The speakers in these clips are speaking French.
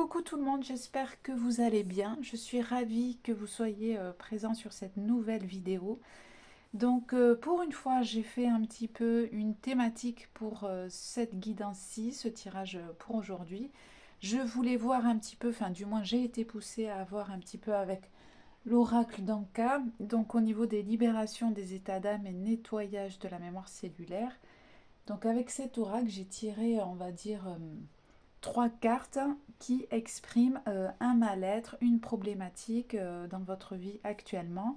Coucou tout le monde, j'espère que vous allez bien. Je suis ravie que vous soyez présents sur cette nouvelle vidéo. Donc pour une fois, j'ai fait un petit peu une thématique pour cette guidance-ci, ce tirage pour aujourd'hui. Je voulais voir un petit peu, enfin du moins j'ai été poussée à voir un petit peu avec l'oracle d'Anka, donc au niveau des libérations des états d'âme et nettoyage de la mémoire cellulaire. Donc avec cet oracle, j'ai tiré, on va dire, trois cartes qui expriment un mal-être, une problématique dans votre vie actuellement.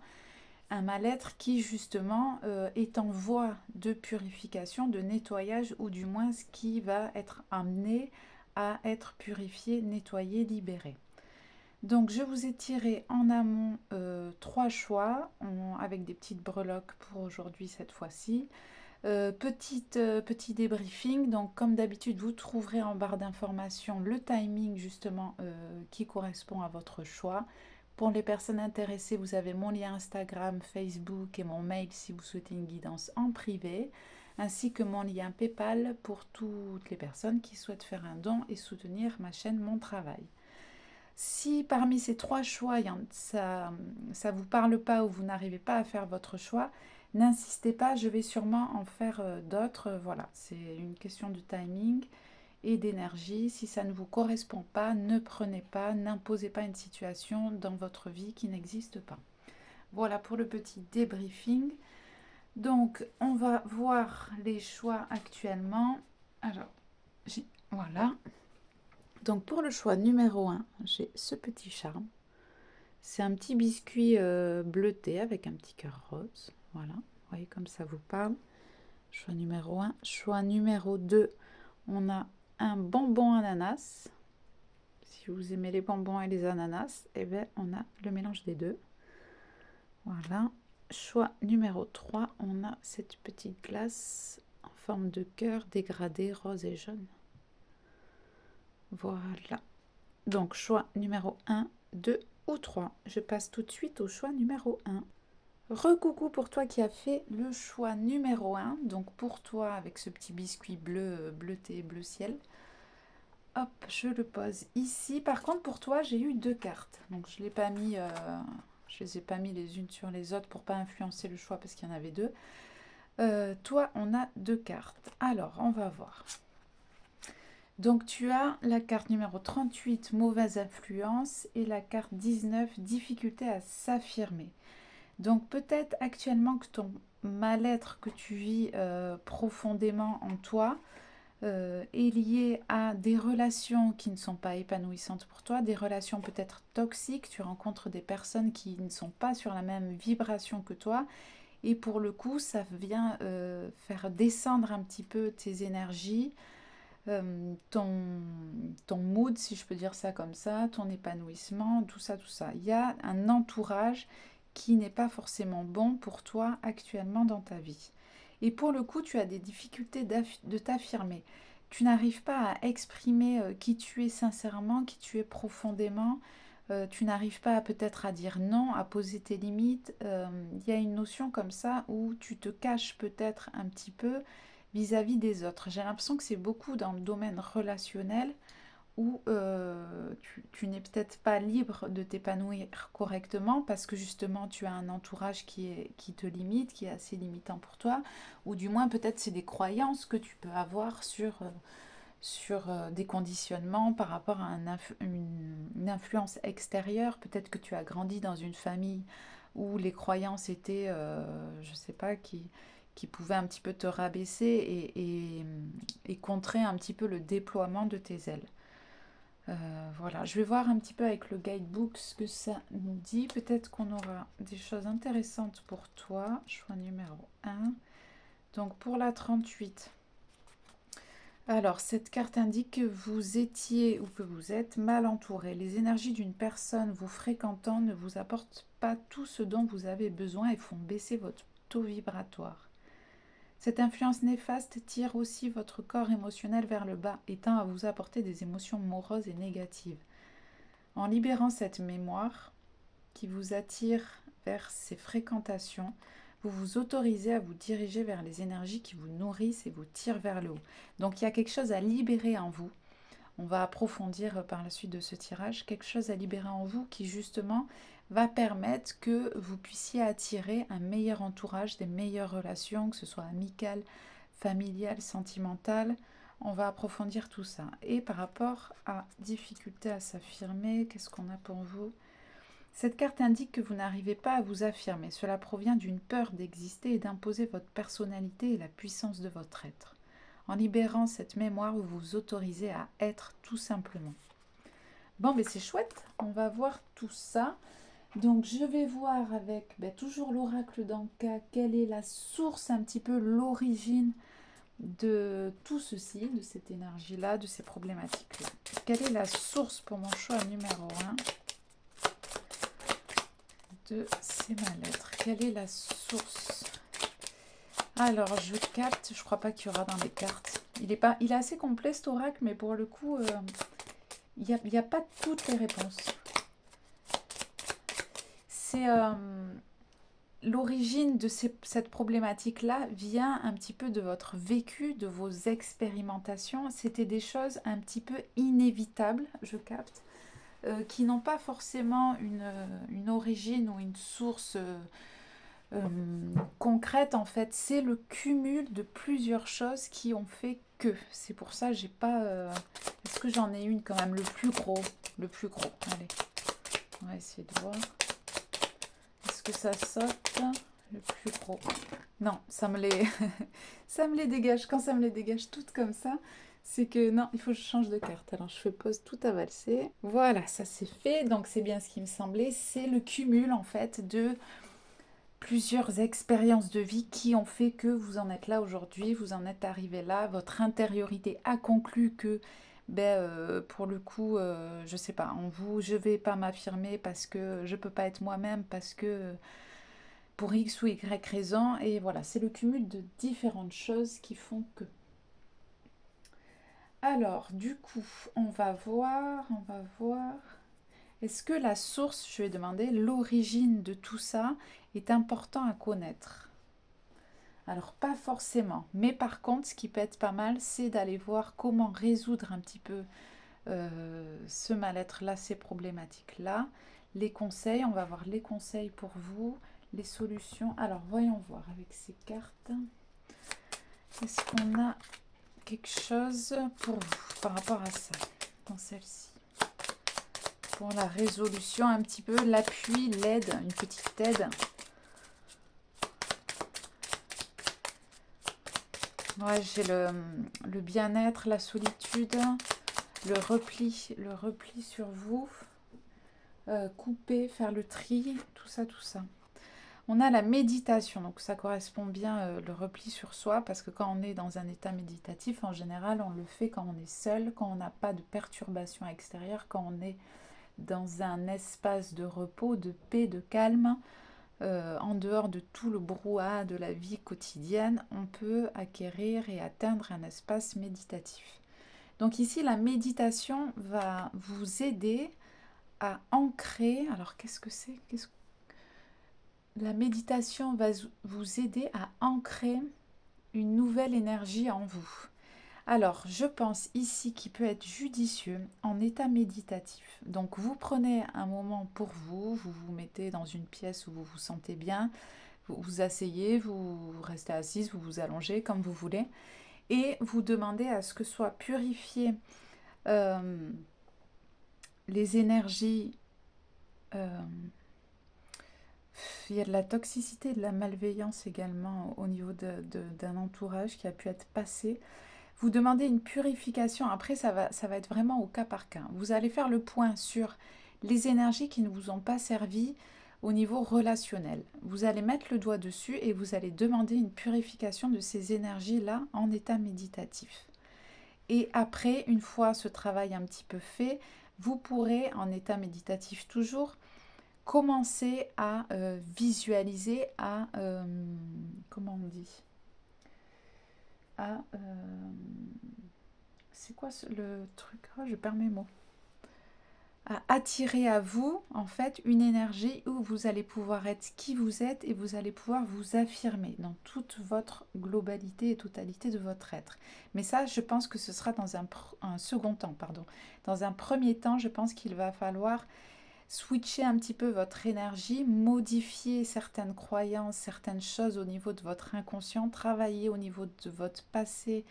Un mal-être qui justement est en voie de purification, de nettoyage, ou du moins ce qui va être amené à être purifié, nettoyé, libéré. Donc je vous ai tiré en amont trois choix avec des petites breloques pour aujourd'hui cette fois-ci. Petit débriefing, donc comme d'habitude vous trouverez en barre d'informations le timing justement qui correspond à votre choix. Pour les personnes intéressées, vous avez mon lien Instagram, Facebook et mon mail si vous souhaitez une guidance en privé, ainsi que mon lien PayPal pour toutes les personnes qui souhaitent faire un don et soutenir ma chaîne, mon travail. Si parmi ces trois choix, ça ne vous parle pas ou vous n'arrivez pas à faire votre choix, n'insistez pas, je vais sûrement en faire d'autres. Voilà, c'est une question de timing et d'énergie. Si ça ne vous correspond pas, ne prenez pas, n'imposez pas une situation dans votre vie qui n'existe pas. Voilà pour le petit débriefing. Donc, on va voir les choix actuellement. Alors, voilà. Donc pour le choix numéro 1, j'ai ce petit charme. C'est un petit biscuit bleuté avec un petit cœur rose. Voilà, vous voyez comme ça vous parle. Choix numéro 1. Choix numéro 2, on a un bonbon ananas. Si vous aimez les bonbons et les ananas, eh bien on a le mélange des deux. Voilà. Choix numéro 3, on a cette petite glace en forme de cœur dégradé rose et jaune. Voilà. Donc, choix numéro 1, 2 ou 3. Je passe tout de suite au choix numéro 1. Recoucou pour toi qui as fait le choix numéro 1. Donc, pour toi, avec ce petit biscuit bleu, bleuté, bleu ciel. Hop, je le pose ici. Par contre, pour toi, j'ai eu deux cartes. Donc, je les ai pas mis les unes sur les autres pour pas influencer le choix parce qu'il y en avait deux. Toi, on a deux cartes. Alors, on va voir. Donc tu as la carte numéro 38, mauvaise influence, et la carte 19, difficulté à s'affirmer. Donc peut-être actuellement que ton mal-être que tu vis profondément en toi est lié à des relations qui ne sont pas épanouissantes pour toi, des relations peut-être toxiques, tu rencontres des personnes qui ne sont pas sur la même vibration que toi, et pour le coup ça vient faire descendre un petit peu tes énergies, ton mood, si je peux dire ça comme ça, ton épanouissement, tout ça, tout ça. Il y a un entourage qui n'est pas forcément bon pour toi actuellement dans ta vie. Et pour le coup, tu as des difficultés de t'affirmer. Tu n'arrives pas à exprimer qui tu es sincèrement, qui tu es profondément. Tu n'arrives pas peut-être à dire non, à poser tes limites. Il y a une notion comme ça où tu te caches peut-être un petit peu vis-à-vis des autres. J'ai l'impression que c'est beaucoup dans le domaine relationnel où tu n'es peut-être pas libre de t'épanouir correctement parce que justement tu as un entourage qui te limite, qui est assez limitant pour toi, ou du moins peut-être c'est des croyances que tu peux avoir sur des conditionnements par rapport à une influence extérieure. Peut-être que tu as grandi dans une famille où les croyances étaient, je ne sais pas, qui pouvaient un petit peu te rabaisser et contrer un petit peu le déploiement de tes ailes. Voilà, je vais voir un petit peu avec le guidebook ce que ça nous dit. Peut-être qu'on aura des choses intéressantes pour toi. Choix numéro 1. Donc pour la 38. Alors, cette carte indique que vous étiez ou que vous êtes mal entouré. Les énergies d'une personne vous fréquentant ne vous apportent pas tout ce dont vous avez besoin et font baisser votre taux vibratoire. Cette influence néfaste tire aussi votre corps émotionnel vers le bas et tend à vous apporter des émotions moroses et négatives. En libérant cette mémoire qui vous attire vers ces fréquentations, vous vous autorisez à vous diriger vers les énergies qui vous nourrissent et vous tirent vers le haut. Donc il y a quelque chose à libérer en vous. On va approfondir par la suite de ce tirage quelque chose à libérer en vous qui justement va permettre que vous puissiez attirer un meilleur entourage, des meilleures relations, que ce soit amicales, familiales, sentimentales. On va approfondir tout ça. Et par rapport à difficulté à s'affirmer, qu'est-ce qu'on a pour vous? Cette carte indique que vous n'arrivez pas à vous affirmer. Cela provient d'une peur d'exister et d'imposer votre personnalité et la puissance de votre être. En libérant cette mémoire, vous vous autorisez à être tout simplement. Bon, mais c'est chouette, on va voir tout ça. Donc, je vais voir avec toujours l'oracle d'Anka, quelle est la source, un petit peu l'origine de tout ceci, de cette énergie-là, de ces problématiques-là. Quelle est la source pour mon choix numéro 1 de ces mal-être? Quelle est la source? Alors, je capte, je crois pas qu'il y aura dans les cartes. Il est assez complet cet oracle, mais pour le coup, il n'y a pas toutes les réponses. C'est l'origine de cette problématique-là vient un petit peu de votre vécu, de vos expérimentations. C'était des choses un petit peu inévitables, je capte, qui n'ont pas forcément une origine ou une source concrète. En fait, c'est le cumul de plusieurs choses qui ont fait que. C'est pour ça que j'ai pas... Est-ce que j'en ai une quand même? Le plus gros. Le plus gros. Allez, on va essayer de voir. Est-ce que ça saute? Le plus gros. Non, ça me les... ça me les dégage. Quand ça me les dégage toutes comme ça, c'est que non, il faut que je change de carte. Alors, je fais pause tout à valser. Voilà, ça c'est fait. Donc, c'est bien ce qui me semblait. C'est le cumul, en fait, de plusieurs expériences de vie qui ont fait que vous en êtes là aujourd'hui, vous en êtes arrivé là. Votre intériorité a conclu que pour le coup, je sais pas, en vous, je vais pas m'affirmer parce que je peux pas être moi-même, parce que pour X ou Y raison, et voilà, c'est le cumul de différentes choses qui font que. Alors, du coup, on va voir. Est-ce que la source, je vais demander, l'origine de tout ça est important à connaître? Alors, pas forcément, mais par contre, ce qui peut être pas mal, c'est d'aller voir comment résoudre un petit peu ce mal-être-là, ces problématiques-là. Les conseils, on va voir les conseils pour vous, les solutions. Alors, voyons voir avec ces cartes. Est-ce qu'on a quelque chose pour vous par rapport à ça, dans celle-ci? Pour la résolution, un petit peu l'appui, l'aide, une petite aide. Ouais, j'ai le bien-être, la solitude, le repli sur vous, couper, faire le tri, tout ça, tout ça. On a la méditation, donc ça correspond bien le repli sur soi, parce que quand on est dans un état méditatif, en général, on le fait quand on est seul, quand on n'a pas de perturbation extérieure, quand on est dans un espace de repos, de paix, de calme. En dehors de tout le brouhaha de la vie quotidienne, on peut acquérir et atteindre un espace méditatif. Donc ici, la méditation va vous aider à ancrer. Alors, qu'est-ce que c'est? La méditation va vous aider à ancrer une nouvelle énergie en vous. Alors, je pense ici qu'il peut être judicieux en état méditatif. Donc, vous prenez un moment pour vous, vous vous mettez dans une pièce où vous vous sentez bien, vous vous asseyez, vous restez assise, vous vous allongez comme vous voulez, et vous demandez à ce que soient purifiées les énergies. Il y a de la toxicité, de la malveillance également au niveau d'un entourage qui a pu être passé. Vous demandez une purification. Après, ça va être vraiment au cas par cas. Vous allez faire le point sur les énergies qui ne vous ont pas servi au niveau relationnel. Vous allez mettre le doigt dessus et vous allez demander une purification de ces énergies-là en état méditatif. Et après, une fois ce travail un petit peu fait, vous pourrez, en état méditatif toujours, commencer à visualiser, à... comment on dit? C'est quoi le truc? Oh, je perds mes mots. à attirer à vous, en fait, une énergie où vous allez pouvoir être qui vous êtes et vous allez pouvoir vous affirmer dans toute votre globalité et totalité de votre être. Mais ça, je pense que ce sera dans un second temps, pardon. Dans un premier temps, je pense qu'il va falloir switcher un petit peu votre énergie, modifier certaines croyances, certaines choses au niveau de votre inconscient, travailler au niveau de votre passé,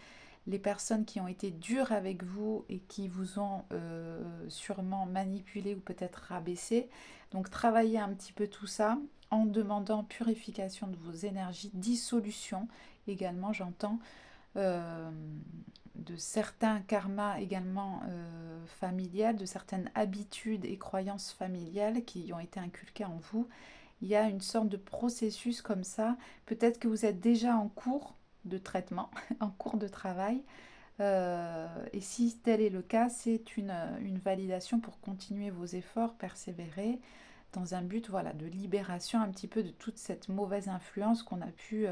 les personnes qui ont été dures avec vous et qui vous ont sûrement manipulé ou peut-être rabaissé. Donc travailler un petit peu tout ça en demandant purification de vos énergies, dissolution également, j'entends, euh, de certains karmas également familiales, de certaines habitudes et croyances familiales qui ont été inculquées en vous. Il y a une sorte de processus comme ça. Peut-être que vous êtes déjà en cours de traitement, en cours de travail. Et si tel est le cas, c'est une validation pour continuer vos efforts, persévérer dans un but voilà, de libération un petit peu de toute cette mauvaise influence qu'on a pu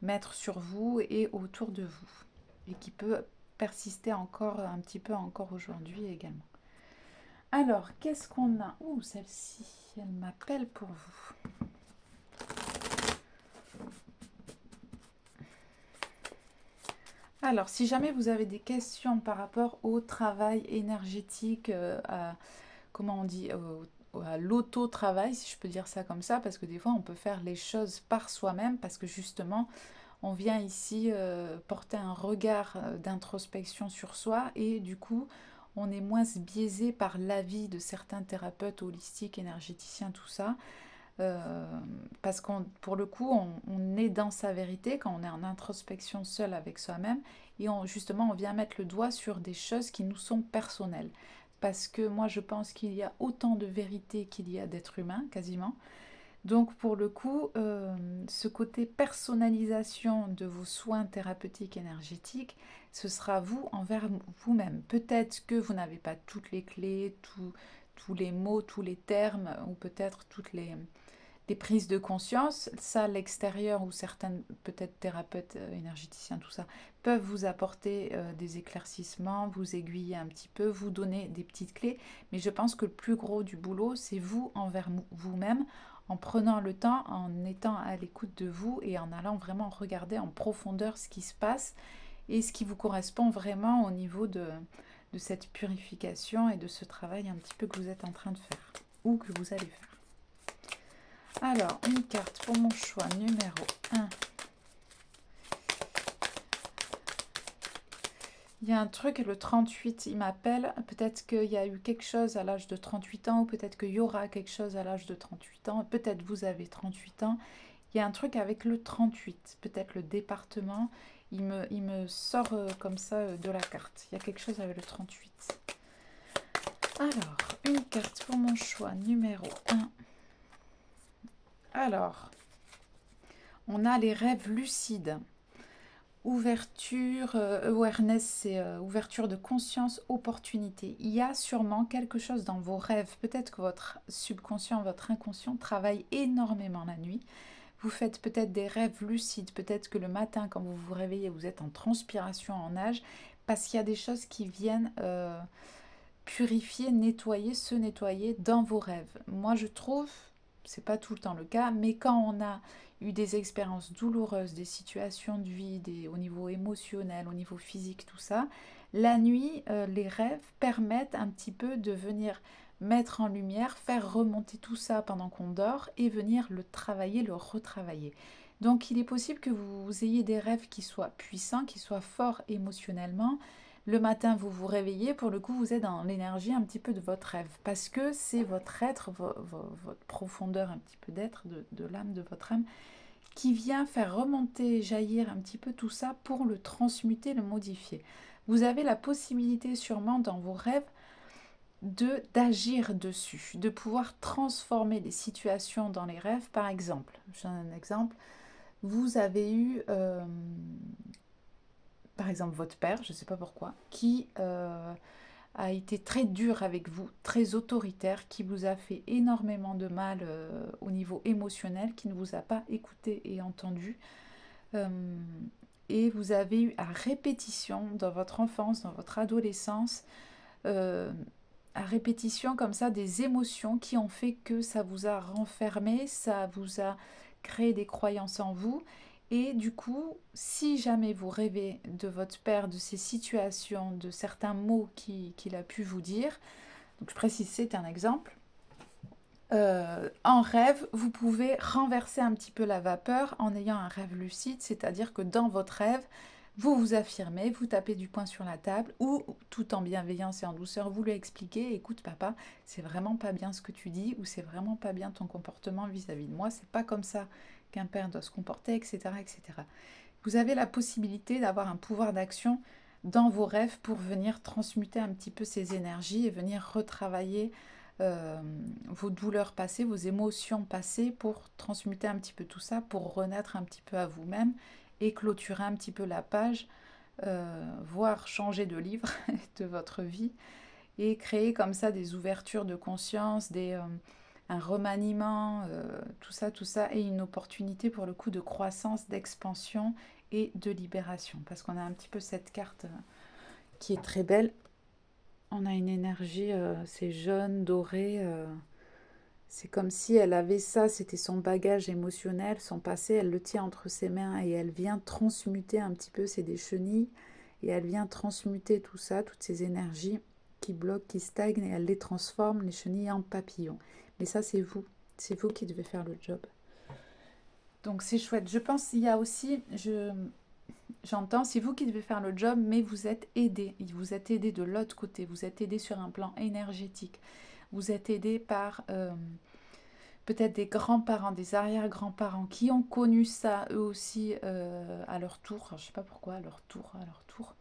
mettre sur vous et autour de vous et qui peut persister encore un petit peu encore aujourd'hui également. Alors, qu'est-ce qu'on a? Ouh, celle-ci, elle m'appelle pour vous. Alors, si jamais vous avez des questions par rapport au travail énergétique, comment on dit, à l'auto-travail, si je peux dire ça comme ça, parce que des fois, on peut faire les choses par soi-même, parce que justement, on vient ici porter un regard d'introspection sur soi, et du coup, on est moins biaisé par l'avis de certains thérapeutes holistiques, énergéticiens, tout ça. Parce qu'on, pour le coup, on est dans sa vérité quand on est en introspection seul avec soi-même et justement on vient mettre le doigt sur des choses qui nous sont personnelles. Parce que moi je pense qu'il y a autant de vérité qu'il y a d'êtres humains, quasiment. Donc pour le coup, ce côté personnalisation de vos soins thérapeutiques énergétiques, ce sera vous envers vous-même. Peut-être que vous n'avez pas toutes les clés, tous les mots, tous les termes, ou peut-être toutes les prises de conscience, ça, l'extérieur ou certaines peut-être thérapeutes énergéticiens, tout ça, peuvent vous apporter des éclaircissements, vous aiguiller un petit peu, vous donner des petites clés. Mais je pense que le plus gros du boulot, c'est vous envers vous-même, en prenant le temps, en étant à l'écoute de vous et en allant vraiment regarder en profondeur ce qui se passe et ce qui vous correspond vraiment au niveau de cette purification et de ce travail un petit peu que vous êtes en train de faire ou que vous allez faire. Alors, une carte pour mon choix numéro 1. Il y a un truc, le 38, il m'appelle. Peut-être qu'il y a eu quelque chose à l'âge de 38 ans, ou peut-être qu'il y aura quelque chose à l'âge de 38 ans. Peut-être vous avez 38 ans. Il y a un truc avec le 38, peut-être le département. Il me sort comme ça de la carte. Il y a quelque chose avec le 38. Alors, une carte pour mon choix numéro 1. Alors, on a les rêves lucides. Ouverture, awareness, c'est ouverture de conscience, opportunité. Il y a sûrement quelque chose dans vos rêves. Peut-être que votre subconscient, votre inconscient travaille énormément la nuit. Vous faites peut-être des rêves lucides. Peut-être que le matin, quand vous vous réveillez, vous êtes en transpiration, en nage, parce qu'il y a des choses qui viennent purifier, nettoyer, se nettoyer dans vos rêves. Moi, je trouve, c'est pas tout le temps le cas, mais quand on a eu des expériences douloureuses, des situations de vie, au niveau émotionnel, au niveau physique, tout ça, la nuit, les rêves permettent un petit peu de venir mettre en lumière, faire remonter tout ça pendant qu'on dort et venir le travailler, le retravailler. Donc il est possible que vous ayez des rêves qui soient puissants, qui soient forts émotionnellement. Le matin, vous vous réveillez, pour le coup, vous êtes dans l'énergie un petit peu de votre rêve, parce que c'est votre être, votre profondeur un petit peu d'être, de l'âme, de votre âme, qui vient faire remonter, jaillir un petit peu tout ça pour le transmuter, le modifier. Vous avez la possibilité sûrement dans vos rêves d'agir dessus, de pouvoir transformer des situations dans les rêves. Par exemple, j'ai un exemple, vous avez eu par exemple votre père, je ne sais pas pourquoi, qui a été très dur avec vous, très autoritaire, qui vous a fait énormément de mal au niveau émotionnel, qui ne vous a pas écouté et entendu. Euh, et vous avez eu à répétition dans votre enfance, dans votre adolescence, euh, à répétition comme ça des émotions qui ont fait que ça vous a renfermé, ça vous a créé des croyances en vous. Et du coup, si jamais vous rêvez de votre père, de ces situations, de certains mots qu'il a pu vous dire, donc je précise, c'est un exemple, en rêve, vous pouvez renverser un petit peu la vapeur en ayant un rêve lucide, c'est-à-dire que dans votre rêve, vous vous affirmez, vous tapez du poing sur la table ou tout en bienveillance et en douceur, vous lui expliquez, écoute papa, c'est vraiment pas bien ce que tu dis ou c'est vraiment pas bien ton comportement vis-à-vis de moi, c'est pas comme ça qu'un père doit se comporter, etc., etc. Vous avez la possibilité d'avoir un pouvoir d'action dans vos rêves pour venir transmuter un petit peu ces énergies et venir retravailler euh, vos douleurs passées, vos émotions passées pour transmuter un petit peu tout ça, pour renaître un petit peu à vous-même et clôturer un petit peu la page, voire changer de livre de votre vie et créer comme ça des ouvertures de conscience, un remaniement, tout ça, et une opportunité pour le coup de croissance, d'expansion et de libération. Parce qu'on a un petit peu cette carte qui est très belle. On a une énergie, c'est jaune, doré. C'est comme si elle avait ça, c'était son bagage émotionnel, son passé, elle le tient entre ses mains et elle vient transmuter un petit peu, c'est des chenilles, et elle vient transmuter tout ça, toutes ces énergies qui bloquent, qui stagnent, et elle les transforme, les chenilles, en papillons. Mais ça, c'est vous qui devez faire le job. Donc c'est chouette. Je pense qu'il y a aussi, j'entends, c'est vous qui devez faire le job, mais vous êtes aidé. Vous êtes aidé de l'autre côté, vous êtes aidé sur un plan énergétique. Vous êtes aidé par peut-être des grands-parents, des arrière-grands-parents qui ont connu ça eux aussi à leur tour. Alors, je ne sais pas pourquoi, à leur tour, à leur tour.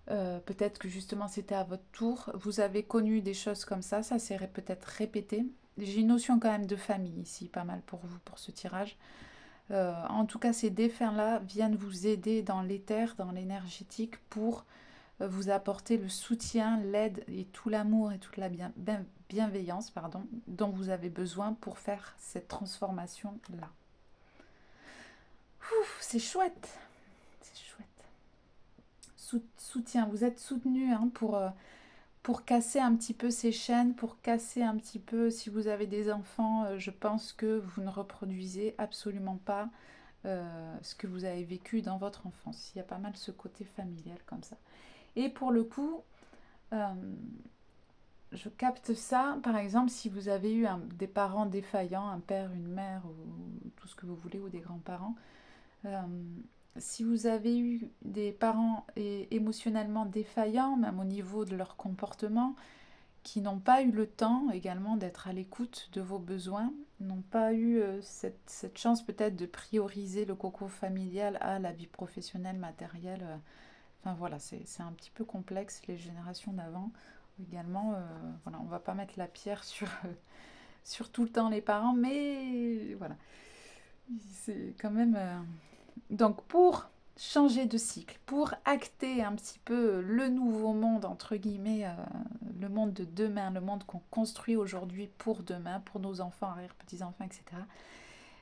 Peut-être que justement c'était à votre tour. Vous avez connu des choses comme ça s'est peut-être répété. J'ai une notion quand même de famille ici, pas mal pour vous, pour ce tirage. En tout cas, ces défunts-là viennent vous aider dans l'éther, dans l'énergétique, pour vous apporter le soutien, l'aide et tout l'amour et toute la bienveillance dont vous avez besoin pour faire cette transformation-là. C'est chouette, c'est chouette. Soutien, vous êtes soutenu pour casser un petit peu ces chaînes, pour casser un petit peu, si vous avez des enfants, je pense que vous ne reproduisez absolument pas ce que vous avez vécu dans votre enfance. Il y a pas mal ce côté familial comme ça. Et pour le coup, euh, je capte ça, par exemple, si vous avez eu des parents défaillants, un père, une mère, ou tout ce que vous voulez, ou des grands-parents, euh, si vous avez eu des parents émotionnellement défaillants, même au niveau de leur comportement, qui n'ont pas eu le temps également d'être à l'écoute de vos besoins, n'ont pas eu cette chance peut-être de prioriser le coco familial à la vie professionnelle, matérielle. Enfin voilà, c'est un petit peu complexe les générations d'avant. Également, voilà, on va pas mettre la pierre sur tout le temps les parents, mais voilà, c'est quand même. Donc pour changer de cycle, pour acter un petit peu le nouveau monde, entre guillemets, le monde de demain, le monde qu'on construit aujourd'hui pour demain, pour nos enfants, arrière-petits-enfants, etc.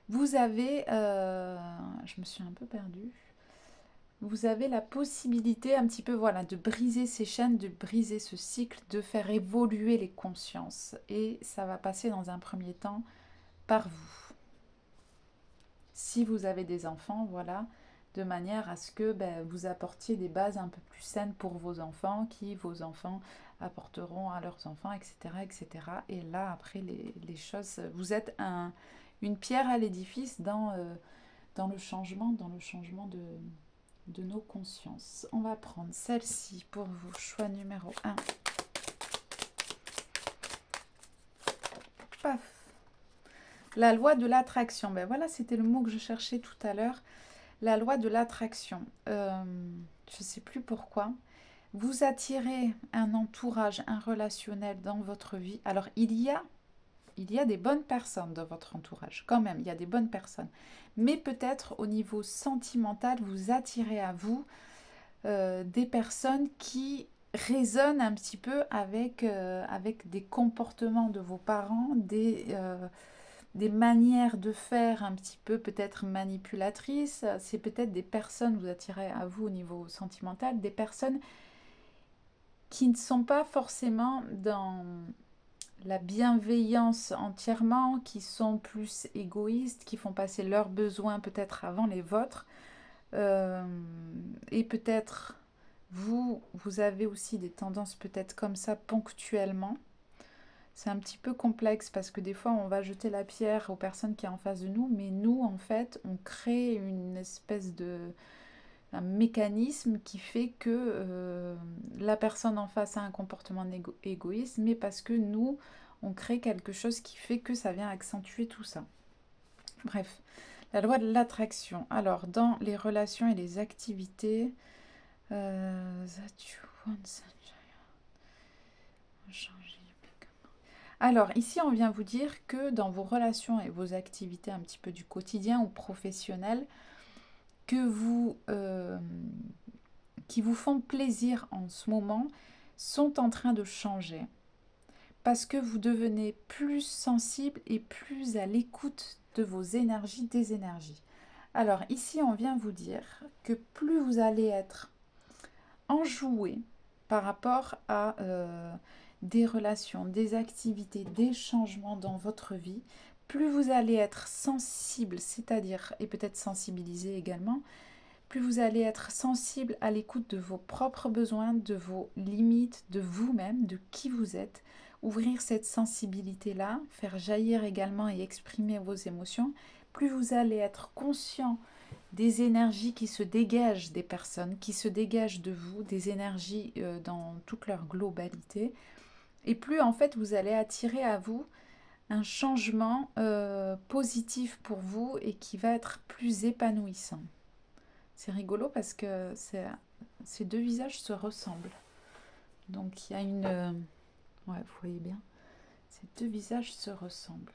Vous avez, je me suis un peu perdue, vous avez la possibilité un petit peu voilà, de briser ces chaînes, de briser ce cycle, de faire évoluer les consciences. Et ça va passer dans un premier temps par vous. Si vous avez des enfants, voilà, de manière à ce que vous apportiez des bases un peu plus saines pour vos enfants, qui vos enfants apporteront à leurs enfants, etc. etc. Et là, après, les choses, vous êtes une pierre à l'édifice dans le changement de nos consciences. On va prendre celle-ci pour vous, choix numéro 1. Paf. La loi de l'attraction. Ben voilà, c'était le mot que je cherchais tout à l'heure. La loi de l'attraction. Je ne sais plus pourquoi. Vous attirez un entourage, un relationnel dans votre vie. Alors, il y a des bonnes personnes dans votre entourage. Quand même, il y a des bonnes personnes. Mais peut-être au niveau sentimental, vous attirez à vous des personnes qui résonnent un petit peu avec des comportements de vos parents, des manières de faire un petit peu peut-être manipulatrices. C'est peut-être des personnes, vous attirez à vous au niveau sentimental, des personnes qui ne sont pas forcément dans la bienveillance entièrement, qui sont plus égoïstes, qui font passer leurs besoins peut-être avant les vôtres. Et peut-être vous avez aussi des tendances peut-être comme ça ponctuellement. C'est un petit peu complexe parce que des fois on va jeter la pierre aux personnes qui sont en face de nous, mais nous en fait on crée une espèce de un mécanisme qui fait que la personne en face a un comportement égoïste, mais parce que nous on crée quelque chose qui fait que ça vient accentuer tout ça. Bref, la loi de l'attraction. Alors dans les relations et les activités, that you want changer. Alors, ici, on vient vous dire que dans vos relations et vos activités un petit peu du quotidien ou professionnel, qui vous font plaisir en ce moment, sont en train de changer. Parce que vous devenez plus sensible et plus à l'écoute de vos énergies, des énergies. Alors, ici, on vient vous dire que plus vous allez être enjoué par rapport à des relations, des activités, des changements dans votre vie, plus vous allez être sensible, c'est-à-dire, et peut-être sensibilisé également, plus vous allez être sensible à l'écoute de vos propres besoins, de vos limites, de vous-même, de qui vous êtes. Ouvrir cette sensibilité-là, faire jaillir également et exprimer vos émotions, plus vous allez être conscient des énergies qui se dégagent des personnes, qui se dégagent de vous, des énergies dans toute leur globalité. Et plus en fait vous allez attirer à vous un changement positif pour vous et qui va être plus épanouissant. C'est rigolo parce que ces deux visages se ressemblent. Donc il y a une... ouais, vous voyez bien. Ces deux visages se ressemblent.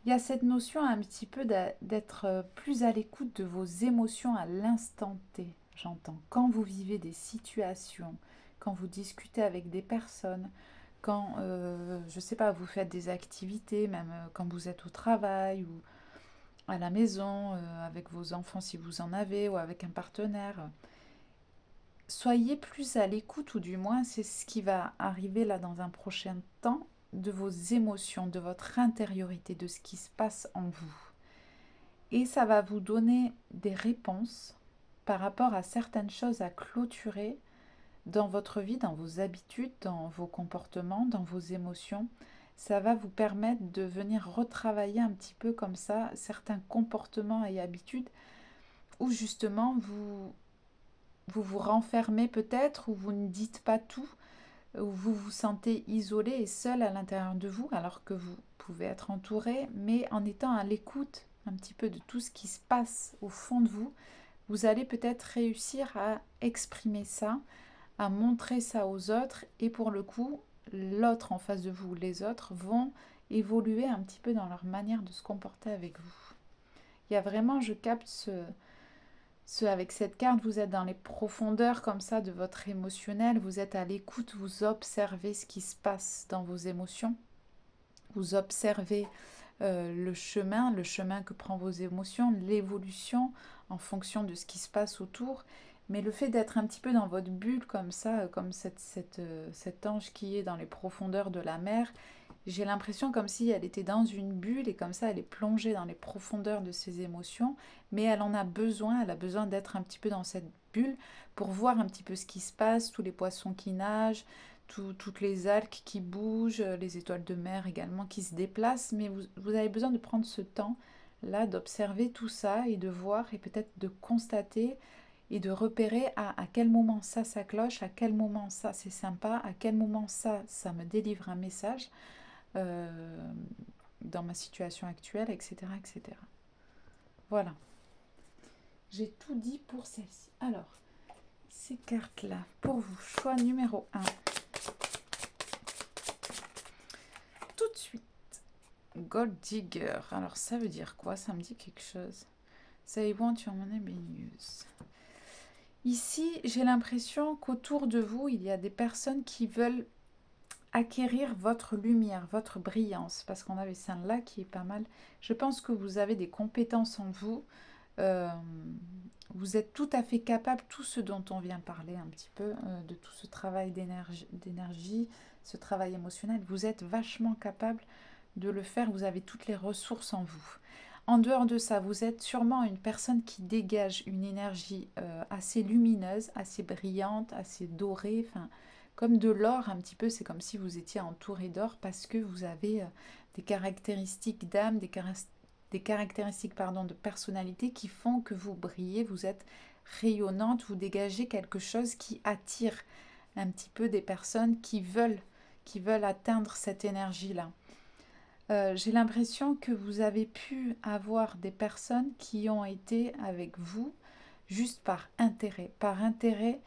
Il y a cette notion un petit peu d'être plus à l'écoute de vos émotions à l'instant T, j'entends. Quand vous vivez des situations, quand vous discutez avec des personnes, quand, je ne sais pas, vous faites des activités, même quand vous êtes au travail ou à la maison, avec vos enfants si vous en avez, ou avec un partenaire. Soyez plus à l'écoute, ou du moins c'est ce qui va arriver là dans un prochain temps, de vos émotions, de votre intériorité, de ce qui se passe en vous. Et ça va vous donner des réponses par rapport à certaines choses à clôturer dans votre vie, dans vos habitudes, dans vos comportements, dans vos émotions. Ça va vous permettre de venir retravailler un petit peu comme ça certains comportements et habitudes où justement vous renfermez peut-être, ou vous ne dites pas tout, où vous vous sentez isolé et seul à l'intérieur de vous, alors que vous pouvez être entouré, mais en étant à l'écoute un petit peu de tout ce qui se passe au fond de vous, vous allez peut-être réussir à exprimer ça, à montrer ça aux autres, et pour le coup, l'autre en face de vous, les autres, vont évoluer un petit peu dans leur manière de se comporter avec vous. Il y a vraiment, je capte avec cette carte, vous êtes dans les profondeurs comme ça de votre émotionnel, vous êtes à l'écoute, vous observez ce qui se passe dans vos émotions, vous observez le chemin que prend vos émotions, l'évolution en fonction de ce qui se passe autour. Mais le fait d'être un petit peu dans votre bulle comme ça, comme cet ange qui est dans les profondeurs de la mer, j'ai l'impression comme si elle était dans une bulle et comme ça elle est plongée dans les profondeurs de ses émotions, mais elle en a besoin, elle a besoin d'être un petit peu dans cette bulle pour voir un petit peu ce qui se passe, tous les poissons qui nagent, toutes les algues qui bougent, les étoiles de mer également qui se déplacent, mais vous avez besoin de prendre ce temps là, d'observer tout ça et de voir et peut-être de constater et de repérer à quel moment ça cloche, à quel moment ça c'est sympa, à quel moment ça me délivre un message dans ma situation actuelle, etc., etc. Voilà, j'ai tout dit pour celle-ci. Alors, ces cartes-là, pour vous, choix numéro 1. Tout de suite, Gold Digger. Alors, ça veut dire quoi? Ça me dit quelque chose. Say want your money being used. Ici, j'ai l'impression qu'autour de vous, il y a des personnes qui veulent acquérir votre lumière, votre brillance, parce qu'on avait ça là qui est pas mal. Je pense que vous avez des compétences en vous, Euh, vous êtes tout à fait capable, tout ce dont on vient parler un petit peu, de tout ce travail d'énergie, ce travail émotionnel, vous êtes vachement capable de le faire, vous avez toutes les ressources en vous. En dehors de ça, vous êtes sûrement une personne qui dégage une énergie assez lumineuse, assez brillante, assez dorée, enfin comme de l'or un petit peu, c'est comme si vous étiez entouré d'or parce que vous avez des caractéristiques d'âme, des caractéristiques pardon, de personnalité qui font que vous brillez, vous êtes rayonnante, vous dégagez quelque chose qui attire un petit peu des personnes qui veulent atteindre cette énergie-là. J'ai l'impression que vous avez pu avoir des personnes qui ont été avec vous juste par intérêt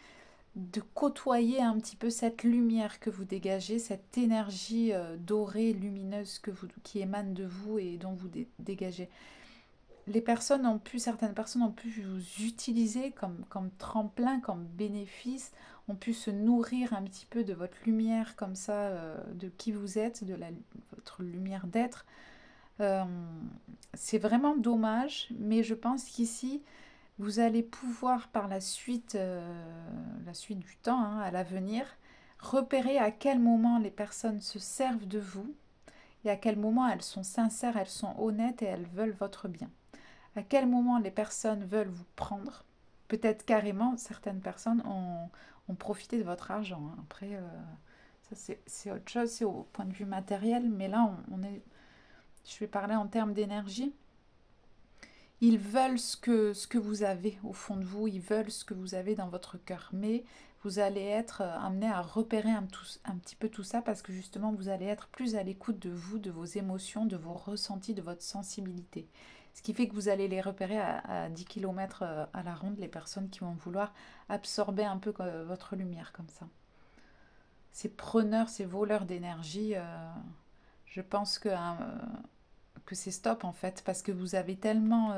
de côtoyer un petit peu cette lumière que vous dégagez, cette énergie dorée, lumineuse qui émane de vous et dont vous dégagez. Certaines personnes ont pu vous utiliser comme tremplin, comme bénéfice, ont pu se nourrir un petit peu de votre lumière comme ça, de qui vous êtes, votre lumière d'être. Euh, c'est vraiment dommage, mais je pense qu'ici, vous allez pouvoir par la suite du temps, hein, à l'avenir, repérer à quel moment les personnes se servent de vous et à quel moment elles sont sincères, elles sont honnêtes et elles veulent votre bien. À quel moment les personnes veulent vous prendre. Peut-être carrément, certaines personnes ont profité de votre argent, hein. Après, ça c'est autre chose, c'est au point de vue matériel, mais là, je vais parler en termes d'énergie. Ils veulent ce que vous avez au fond de vous, ils veulent ce que vous avez dans votre cœur. Mais vous allez être amené à repérer un petit peu tout ça parce que justement, vous allez être plus à l'écoute de vous, de vos émotions, de vos ressentis, de votre sensibilité. Ce qui fait que vous allez les repérer à 10 km à la ronde, les personnes qui vont vouloir absorber un peu votre lumière comme ça. Ces preneurs, ces voleurs d'énergie, je pense que c'est stop en fait, parce que vous avez tellement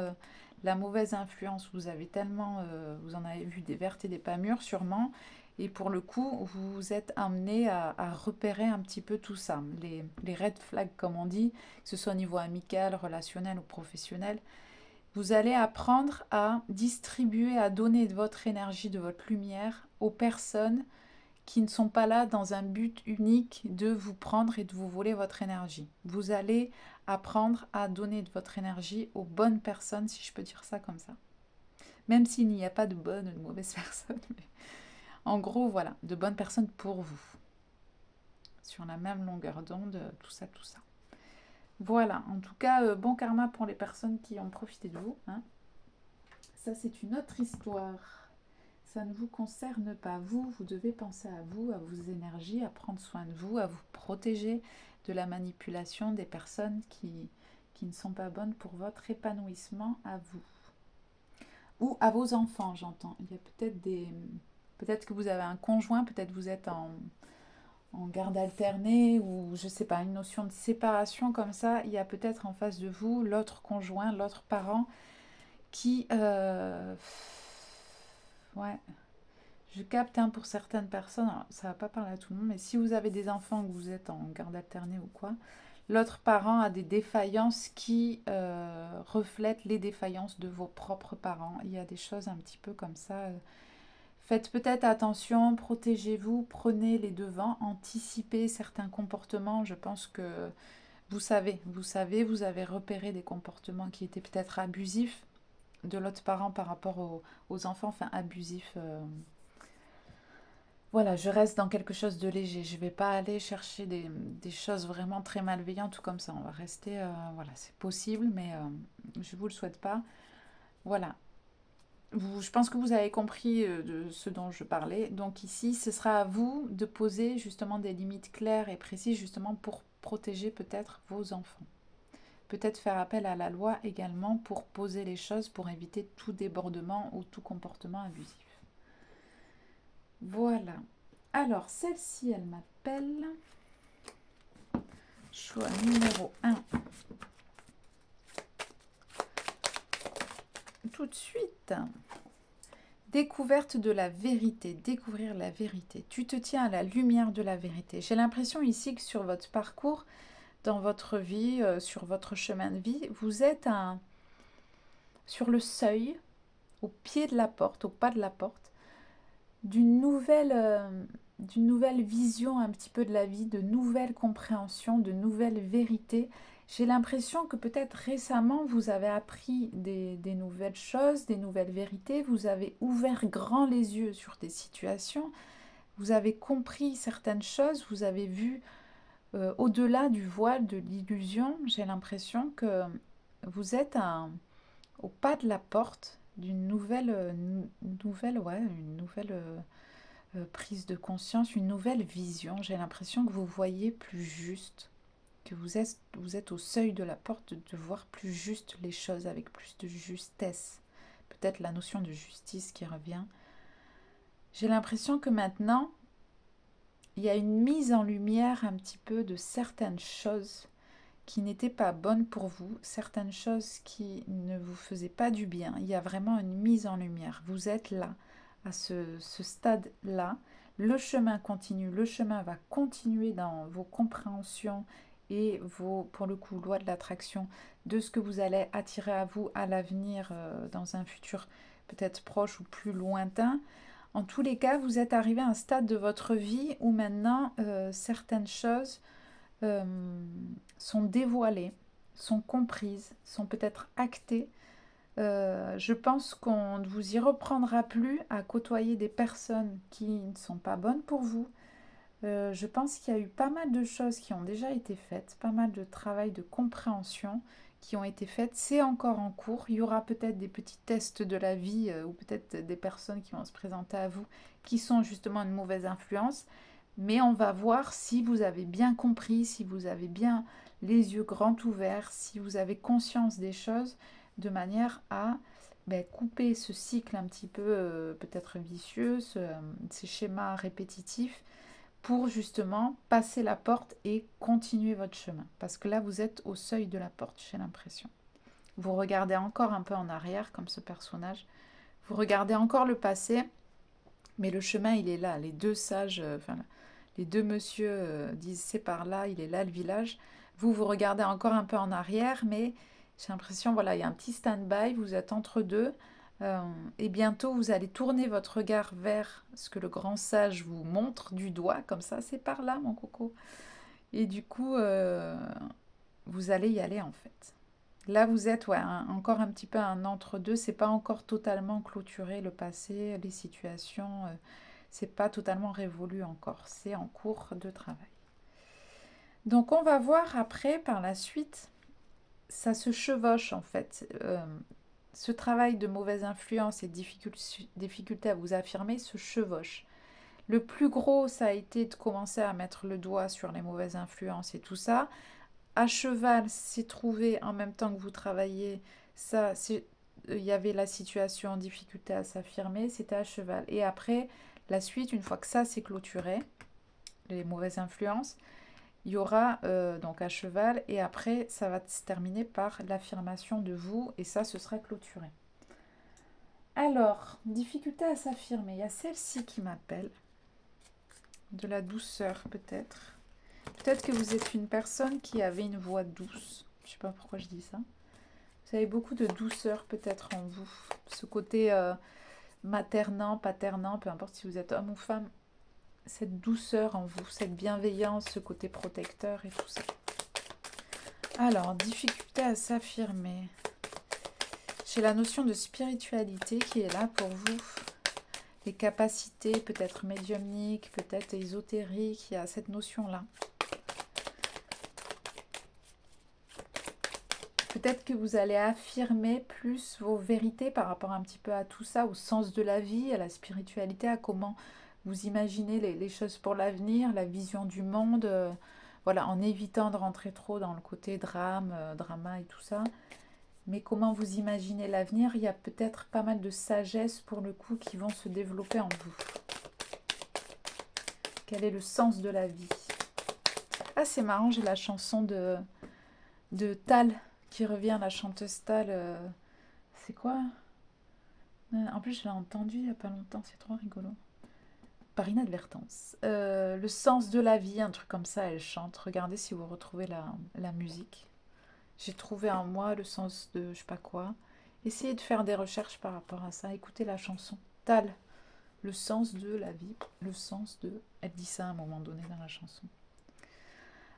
la mauvaise influence, vous avez tellement, vous en avez vu des vertes et des pas mûres sûrement, et pour le coup, vous êtes amené à repérer un petit peu tout ça, les red flags comme on dit, que ce soit au niveau amical, relationnel ou professionnel. Vous allez apprendre à distribuer, à donner de votre énergie, de votre lumière aux personnes qui ne sont pas là dans un but unique de vous prendre et de vous voler votre énergie. Vous allez apprendre à donner de votre énergie aux bonnes personnes, si je peux dire ça comme ça. Même s'il n'y a pas de bonnes ou de mauvaises personnes. Mais en gros, voilà, de bonnes personnes pour vous. Sur la même longueur d'onde, tout ça, tout ça. Voilà, en tout cas, bon karma pour les personnes qui ont profité de vous, hein. Ça, c'est une autre histoire. Ça ne vous concerne pas. Vous devez penser à vous, à vos énergies, à prendre soin de vous, à vous protéger de la manipulation des personnes qui ne sont pas bonnes pour votre épanouissement à vous. Ou à vos enfants, j'entends. Il y a peut-être que vous avez un conjoint, peut-être vous êtes en garde alternée ou je sais pas, une notion de séparation comme ça. Il y a peut-être en face de vous l'autre conjoint, l'autre parent qui... ouais, je capte pour certaines personnes, alors, ça ne va pas parler à tout le monde, mais si vous avez des enfants, que vous êtes en garde alternée ou quoi, l'autre parent a des défaillances qui reflètent les défaillances de vos propres parents. Il y a des choses un petit peu comme ça. Faites peut-être attention, protégez-vous, prenez les devants, anticipez certains comportements. Je pense que vous avez repéré des comportements qui étaient peut-être abusifs de l'autre parent par rapport aux enfants, enfin abusifs. Voilà, je reste dans quelque chose de léger. Je ne vais pas aller chercher des choses vraiment très malveillantes ou comme ça. On va rester, voilà, c'est possible, mais je ne vous le souhaite pas. Voilà. Je pense que vous avez compris de ce dont je parlais. Donc ici, ce sera à vous de poser justement des limites claires et précises justement pour protéger peut-être vos enfants. Peut-être faire appel à la loi également pour poser les choses, pour éviter tout débordement ou tout comportement abusif. Voilà. Alors, celle-ci, elle m'appelle. Choix numéro 1. Tout de suite. Découverte de la vérité. Découvrir la vérité. Tu te tiens à la lumière de la vérité. J'ai l'impression ici que sur votre parcours, dans votre vie, sur votre chemin de vie, vous êtes sur le seuil, au pied de la porte, au pas de la porte, d'une nouvelle vision un petit peu de la vie, de nouvelles compréhensions, de nouvelles vérités. J'ai l'impression que peut-être récemment, vous avez appris des nouvelles choses, des nouvelles vérités, vous avez ouvert grand les yeux sur des situations, vous avez compris certaines choses, vous avez vu au-delà du voile, de l'illusion. J'ai l'impression que vous êtes au pas de la porte d'une nouvelle prise de conscience, une nouvelle vision. J'ai l'impression que vous voyez plus juste, que vous êtes au seuil de la porte de voir plus juste les choses avec plus de justesse. Peut-être la notion de justice qui revient. J'ai l'impression que maintenant, il y a une mise en lumière un petit peu de certaines choses qui n'étaient pas bonnes pour vous, certaines choses qui ne vous faisaient pas du bien. Il y a vraiment une mise en lumière. Vous êtes là, à ce stade-là. Le chemin continue, le chemin va continuer dans vos compréhensions et vos, pour le coup, lois de l'attraction, de ce que vous allez attirer à vous à l'avenir, dans un futur peut-être proche ou plus lointain. En tous les cas, vous êtes arrivé à un stade de votre vie où maintenant certaines choses euh, sont dévoilées, sont comprises, sont peut-être actées. Je pense qu'on ne vous y reprendra plus à côtoyer des personnes qui ne sont pas bonnes pour vous. Je pense qu'il y a eu pas mal de choses qui ont déjà été faites, pas mal de travail de compréhension qui ont été faites. C'est encore en cours. Il y aura peut-être des petits tests de la vie ou peut-être des personnes qui vont se présenter à vous qui sont justement une mauvaise influence. Mais on va voir si vous avez bien compris, si vous avez bien les yeux grands ouverts, si vous avez conscience des choses de manière à couper ce cycle un petit peu peut-être vicieux, ces schémas répétitifs pour justement passer la porte et continuer votre chemin. Parce que là, vous êtes au seuil de la porte, j'ai l'impression. Vous regardez encore un peu en arrière, comme ce personnage. Vous regardez encore le passé, mais le chemin, il est là. Les deux sages, les deux messieurs disent c'est par là, il est là le village. Vous regardez encore un peu en arrière, mais j'ai l'impression, voilà, il y a un petit stand-by, vous êtes entre deux. Euh, et bientôt, vous allez tourner votre regard vers ce que le grand sage vous montre du doigt, comme ça, c'est par là, mon coco. Et du coup, vous allez y aller en fait. Là, vous êtes encore un petit peu un entre-deux. C'est pas encore totalement clôturé le passé, les situations. C'est pas totalement révolu encore. C'est en cours de travail. Donc, on va voir après, par la suite, ça se chevauche en fait. Ce travail de mauvaise influence et difficulté à vous affirmer se chevauche. Le plus gros, ça a été de commencer à mettre le doigt sur les mauvaises influences et tout ça. À cheval, c'est trouvé en même temps que vous travaillez. Ça, il y avait la situation en difficulté à s'affirmer, c'était à cheval. Et après, la suite, une fois que ça c'est clôturé, les mauvaises influences, il y aura donc à cheval. Et après, ça va se terminer par l'affirmation de vous. Et ça, ce sera clôturé. Alors, difficulté à s'affirmer. Il y a celle-ci qui m'appelle. De la douceur, peut-être. Peut-être que vous êtes une personne qui avait une voix douce. Je ne sais pas pourquoi je dis ça. Vous avez beaucoup de douceur peut-être en vous. Ce côté maternant, paternant, peu importe si vous êtes homme ou femme. Cette douceur en vous, cette bienveillance, ce côté protecteur et tout ça. Alors, difficulté à s'affirmer. J'ai la notion de spiritualité qui est là pour vous. Les capacités peut-être médiumniques, peut-être ésotériques, il y a cette notion-là. Peut-être que vous allez affirmer plus vos vérités par rapport un petit peu à tout ça, au sens de la vie, à la spiritualité, à comment vous imaginez les choses pour l'avenir, la vision du monde, voilà, en évitant de rentrer trop dans le côté drame, drama et tout ça. Mais comment vous imaginez l'avenir, il y a peut-être pas mal de sagesse pour le coup qui vont se développer en vous. Quel est le sens de la vie? Ah, c'est marrant, j'ai la chanson de Tal qui revient, la chanteuse Tal. C'est quoi? En plus, je l'ai entendu il n'y a pas longtemps, c'est trop rigolo. Par inadvertance. Le sens de la vie, un truc comme ça, elle chante. Regardez si vous retrouvez la musique. J'ai trouvé en moi le sens de je sais pas quoi. Essayez de faire des recherches par rapport à ça. Écoutez la chanson. Tal, le sens de la vie, le sens de... Elle dit ça à un moment donné dans la chanson.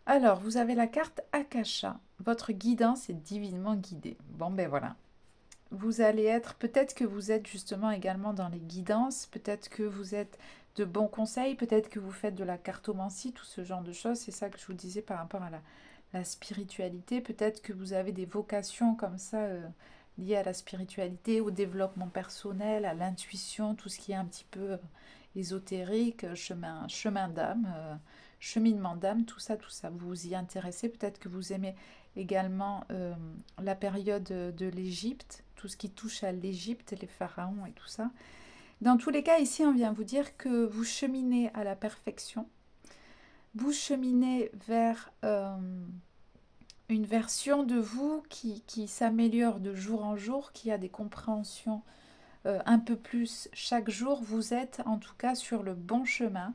Alors, vous avez la carte Akasha. Votre guidance est divinement guidée. Bon, ben voilà. Vous allez être, peut-être que vous êtes justement également dans les guidances, peut-être que vous êtes de bons conseils, peut-être que vous faites de la cartomancie, tout ce genre de choses. C'est ça que je vous disais par rapport à la spiritualité. Peut-être que vous avez des vocations comme ça liées à la spiritualité, au développement personnel, à l'intuition, tout ce qui est un petit peu ésotérique, chemin d'âme, cheminement d'âme, tout ça, tout ça. Vous vous y intéressez. Peut-être que vous aimez également la période de l'Égypte, tout ce qui touche à l'Égypte, les pharaons et tout ça. Dans tous les cas, ici, on vient vous dire que vous cheminez à la perfection. Vous cheminez vers une version de vous qui s'améliore de jour en jour, qui a des compréhensions un peu plus chaque jour. Vous êtes en tout cas sur le bon chemin,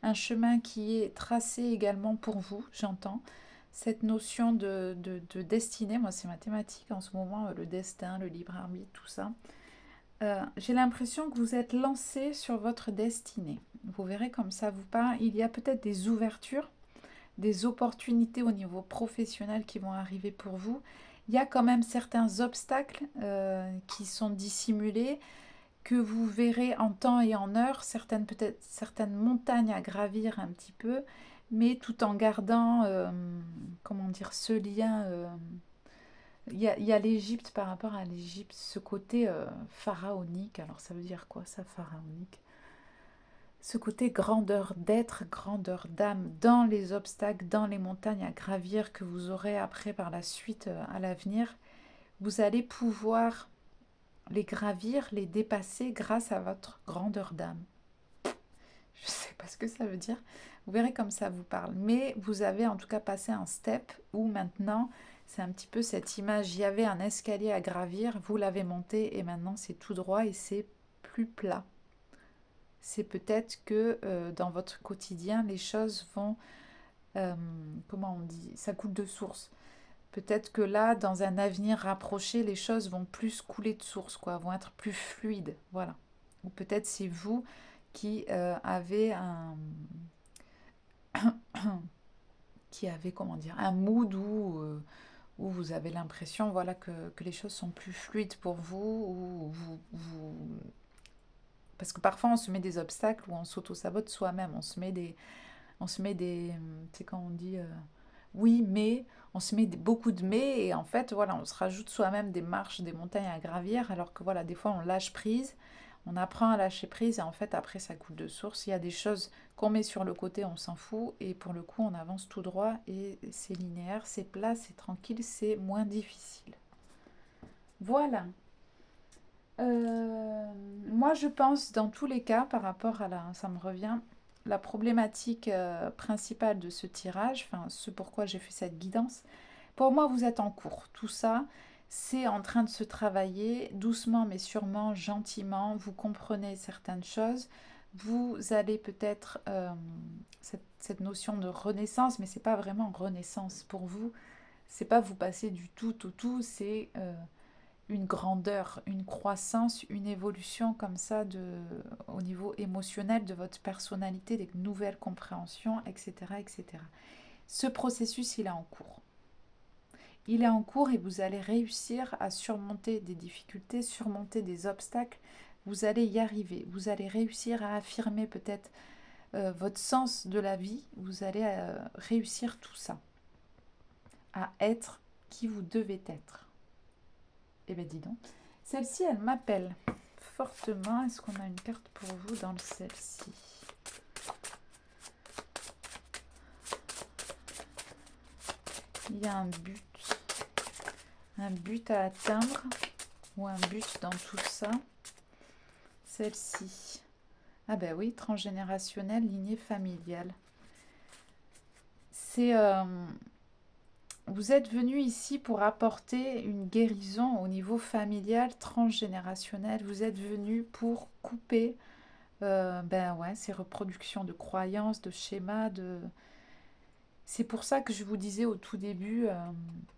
un chemin qui est tracé également pour vous, j'entends. Cette notion de destinée, moi c'est mathématique en ce moment, le destin, le libre arbitre, tout ça. J'ai l'impression que vous êtes lancé sur votre destinée. Vous verrez comme ça vous parle. Il y a peut-être des ouvertures, des opportunités au niveau professionnel qui vont arriver pour vous. Il y a quand même certains obstacles qui sont dissimulés, que vous verrez en temps et en heure, peut-être certaines montagnes à gravir un petit peu, mais tout en gardant, comment dire, ce lien. Il y a l'Égypte par rapport à l'Égypte, ce côté pharaonique. Alors ça veut dire quoi ça, pharaonique? Ce côté grandeur d'être, grandeur d'âme dans les obstacles, dans les montagnes à gravir que vous aurez après par la suite à l'avenir. Vous allez pouvoir les gravir, les dépasser grâce à votre grandeur d'âme. Je ne sais pas ce que ça veut dire. Vous verrez comme ça vous parle. Mais vous avez en tout cas passé un step où maintenant, c'est un petit peu cette image. Il y avait un escalier à gravir, vous l'avez monté et maintenant c'est tout droit et c'est plus plat. C'est peut-être que dans votre quotidien, les choses vont, comment on dit, ça coule de source. Peut-être que là, dans un avenir rapproché, les choses vont plus couler de source, quoi, vont être plus fluides, voilà. Ou peut-être c'est vous qui avez comment dire, un mood où vous avez l'impression, voilà, que les choses sont plus fluides pour vous, ou parce que parfois on se met des obstacles ou on s'auto-sabote soi-même, on se met des, c'est quand on dit, oui, mais on se met beaucoup de mais et en fait, voilà, on se rajoute soi-même des marches, des montagnes à gravir, alors que voilà, des fois on lâche prise, on apprend à lâcher prise et en fait après ça coule de source. Il y a des choses qu'on met sur le côté, on s'en fout et pour le coup on avance tout droit et c'est linéaire, c'est plat, c'est tranquille, c'est moins difficile. Voilà. Moi je pense dans tous les cas par rapport à ça me revient, la problématique principale de ce tirage, enfin ce pourquoi j'ai fait cette guidance, pour moi vous êtes en cours. Tout ça, c'est en train de se travailler doucement mais sûrement, gentiment. Vous comprenez certaines choses. Vous allez peut-être cette notion de renaissance, mais c'est pas vraiment renaissance pour vous. C'est pas vous passer du tout au tout, c'est une grandeur, une croissance, une évolution comme ça au niveau émotionnel de votre personnalité, des nouvelles compréhensions, etc., etc. Ce processus, il est en cours. Il est en cours et vous allez réussir à surmonter des difficultés, surmonter des obstacles. Vous allez y arriver. Vous allez réussir à affirmer peut-être votre sens de la vie. Vous allez réussir tout ça. À être qui vous devez être. Eh bien, dis donc. Celle-ci, elle m'appelle fortement. Est-ce qu'on a une carte pour vous dans celle-ci? Il y a un but à atteindre ou un but dans tout ça. Celle-ci. Ah ben oui, transgénérationnelle, lignée familiale. C'est... vous êtes venu ici pour apporter une guérison au niveau familial, transgénérationnel. Vous êtes venu pour couper ben ouais, ces reproductions de croyances, de schémas, C'est pour ça que je vous disais au tout début,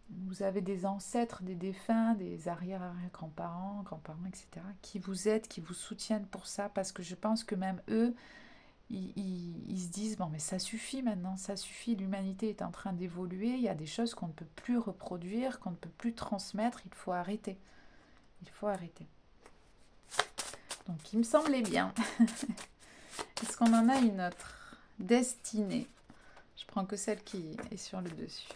vous avez des ancêtres, des défunts, des arrière-arrière-grands-parents, grands-parents, etc., qui vous aident, qui vous soutiennent pour ça, parce que je pense que même eux, ils se disent, bon, mais ça suffit maintenant, ça suffit, l'humanité est en train d'évoluer, il y a des choses qu'on ne peut plus reproduire, qu'on ne peut plus transmettre, il faut arrêter. Il faut arrêter. Donc, il me semblait bien. Est-ce qu'on en a une autre? Destinée. Je prends que celle qui est sur le dessus.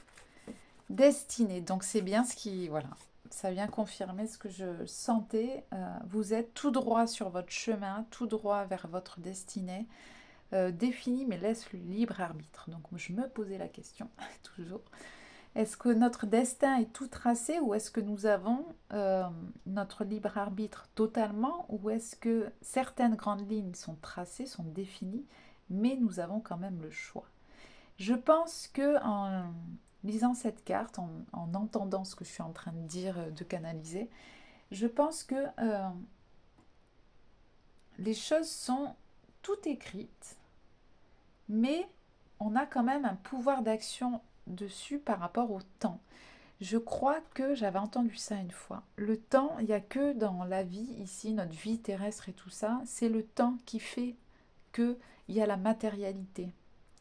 Destinée. Donc, c'est bien ce qui... Voilà. Ça vient confirmer ce que je sentais. Vous êtes tout droit sur votre chemin, tout droit vers votre destinée. Définie, mais laisse le libre arbitre. Donc, je me posais la question, toujours. Est-ce que notre destin est tout tracé ou est-ce que nous avons notre libre arbitre totalement ou est-ce que certaines grandes lignes sont tracées, sont définies, mais nous avons quand même le choix? Je pense que en lisant cette carte, en entendant ce que je suis en train de dire, de canaliser, je pense que les choses sont toutes écrites, mais on a quand même un pouvoir d'action dessus par rapport au temps. Je crois que j'avais entendu ça une fois. Le temps, il n'y a que dans la vie, ici, notre vie terrestre et tout ça, c'est le temps qui fait qu'il y a la matérialité,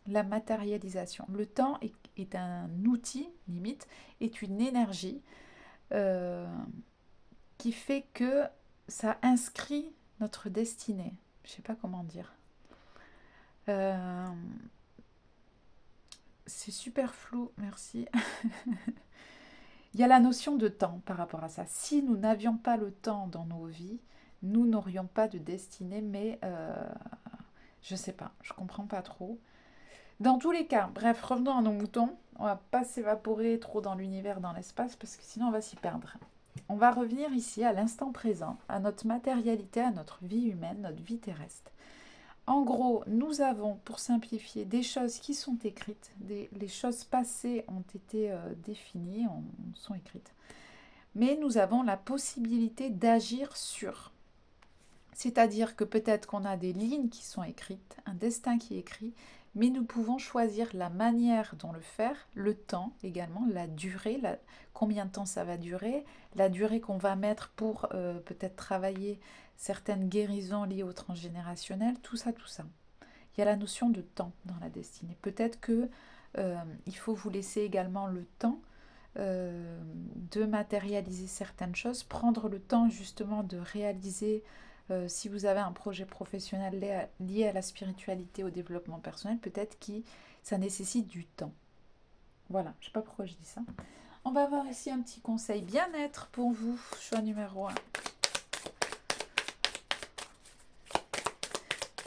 la matérialisation. Le temps est un outil, limite, est une énergie euh, qui fait que ça inscrit notre destinée. Je ne sais pas comment dire. Euh, c'est super flou, merci. Il y a la notion de temps par rapport à ça. Si nous n'avions pas le temps dans nos vies, nous n'aurions pas de destinée, mais je ne sais pas, je ne comprends pas trop. Dans tous les cas, bref, revenons à nos moutons. On ne va pas s'évaporer trop dans l'univers, dans l'espace, parce que sinon on va s'y perdre. On va revenir ici à l'instant présent, à notre matérialité, à notre vie humaine, notre vie terrestre. En gros, nous avons, pour simplifier, des choses qui sont écrites, les choses passées ont été définies, sont écrites. Mais nous avons la possibilité d'agir sur. C'est-à-dire que peut-être qu'on a des lignes qui sont écrites, un destin qui est écrit, mais nous pouvons choisir la manière dont le faire, le temps également, la durée, combien de temps ça va durer, la durée qu'on va mettre pour peut-être travailler certaines guérisons liées au transgénérationnel, tout ça, tout ça. Il y a la notion de temps dans la destinée. Peut-être que il faut vous laisser également le temps de matérialiser certaines choses, prendre le temps justement de réaliser, si vous avez un projet professionnel lié à la spiritualité, au développement personnel, peut-être que ça nécessite du temps. Voilà, je ne sais pas pourquoi je dis ça. On va voir ici un petit conseil bien-être pour vous, choix numéro 1.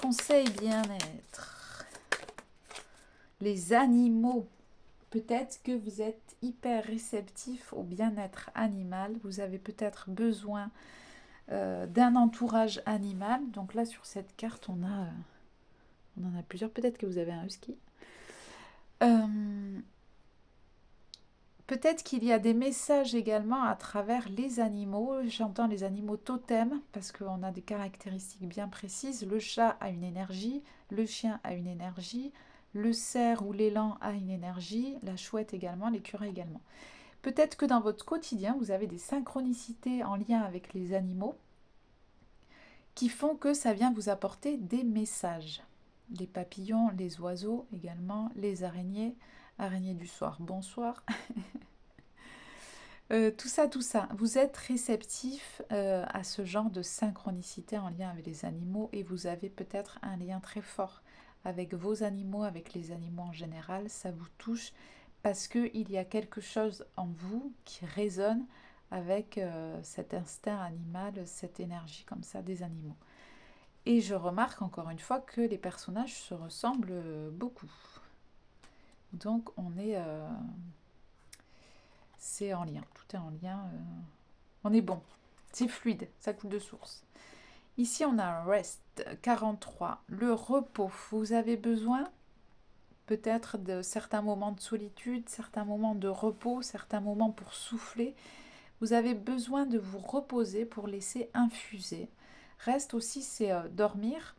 Conseil bien-être. Les animaux. Peut-être que vous êtes hyper réceptif au bien-être animal. Vous avez peut-être besoin d'un entourage animal. Donc là, sur cette carte, on en a plusieurs. Peut-être que vous avez un husky. Peut-être qu'il y a des messages également à travers les animaux. J'entends les animaux totems parce qu'on a des caractéristiques bien précises. Le chat a une énergie, le chien a une énergie, le cerf ou l'élan a une énergie, la chouette également, l'écureuil également. Peut-être que dans votre quotidien, vous avez des synchronicités en lien avec les animaux qui font que ça vient vous apporter des messages. Les papillons, les oiseaux également, les araignées, araignées du soir, bonsoir. Tout ça, vous êtes réceptif à ce genre de synchronicité en lien avec les animaux et vous avez peut-être un lien très fort avec vos animaux, avec les animaux en général, ça vous touche parce qu'il y a quelque chose en vous qui résonne avec cet instinct animal, cette énergie comme ça des animaux. Et je remarque encore une fois que les personnages se ressemblent beaucoup. Donc on est... c'est en lien, tout est en lien. On est bon, c'est fluide, ça coule de source. Ici, on a un rest 43, le repos. Vous avez besoin peut-être de certains moments de solitude, certains moments de repos, certains moments pour souffler. Vous avez besoin de vous reposer pour laisser infuser. Reste aussi, c'est dormir,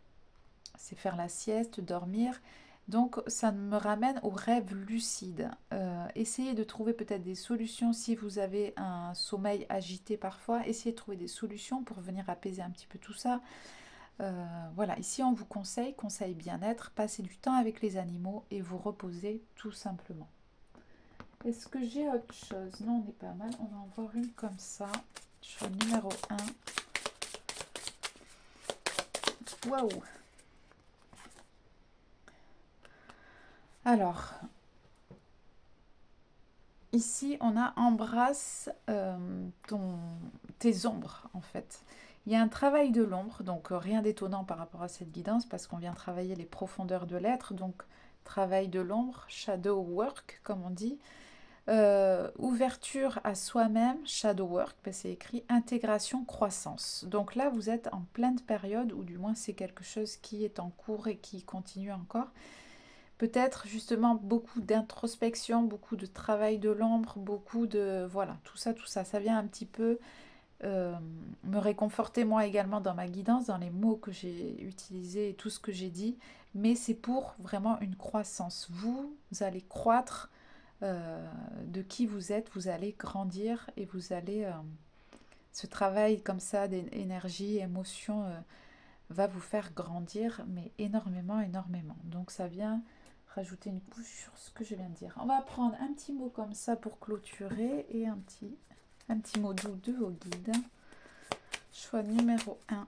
c'est faire la sieste, dormir. Donc, ça me ramène au rêve lucide. Essayez de trouver peut-être des solutions si vous avez un sommeil agité parfois. Essayez de trouver des solutions pour venir apaiser un petit peu tout ça. Voilà, ici on vous conseille bien-être, passez du temps avec les animaux et vous reposez tout simplement. Est-ce que j'ai autre chose? Non, on est pas mal. On va en voir une comme ça. Choix numéro 1. Waouh! Alors, ici, on a embrasse tes ombres, en fait. Il y a un travail de l'ombre, donc rien d'étonnant par rapport à cette guidance, parce qu'on vient travailler les profondeurs de l'être, donc travail de l'ombre, shadow work, comme on dit. Ouverture à soi-même, shadow work, ben c'est écrit intégration, croissance. Donc là, vous êtes en pleine période, ou du moins c'est quelque chose qui est en cours et qui continue encore. Peut-être justement beaucoup d'introspection, beaucoup de travail de l'ombre, beaucoup de... Voilà, tout ça, ça vient un petit peu me réconforter moi également dans ma guidance, dans les mots que j'ai utilisés et tout ce que j'ai dit. Mais c'est pour vraiment une croissance. Vous allez croître de qui vous êtes, vous allez grandir et vous allez... ce travail comme ça d'énergie, émotion va vous faire grandir, mais énormément, énormément. Donc ça vient rajouter une couche sur ce que je viens de dire. On va prendre un petit mot comme ça pour clôturer et un petit mot doux de vos guides. Choix numéro 1.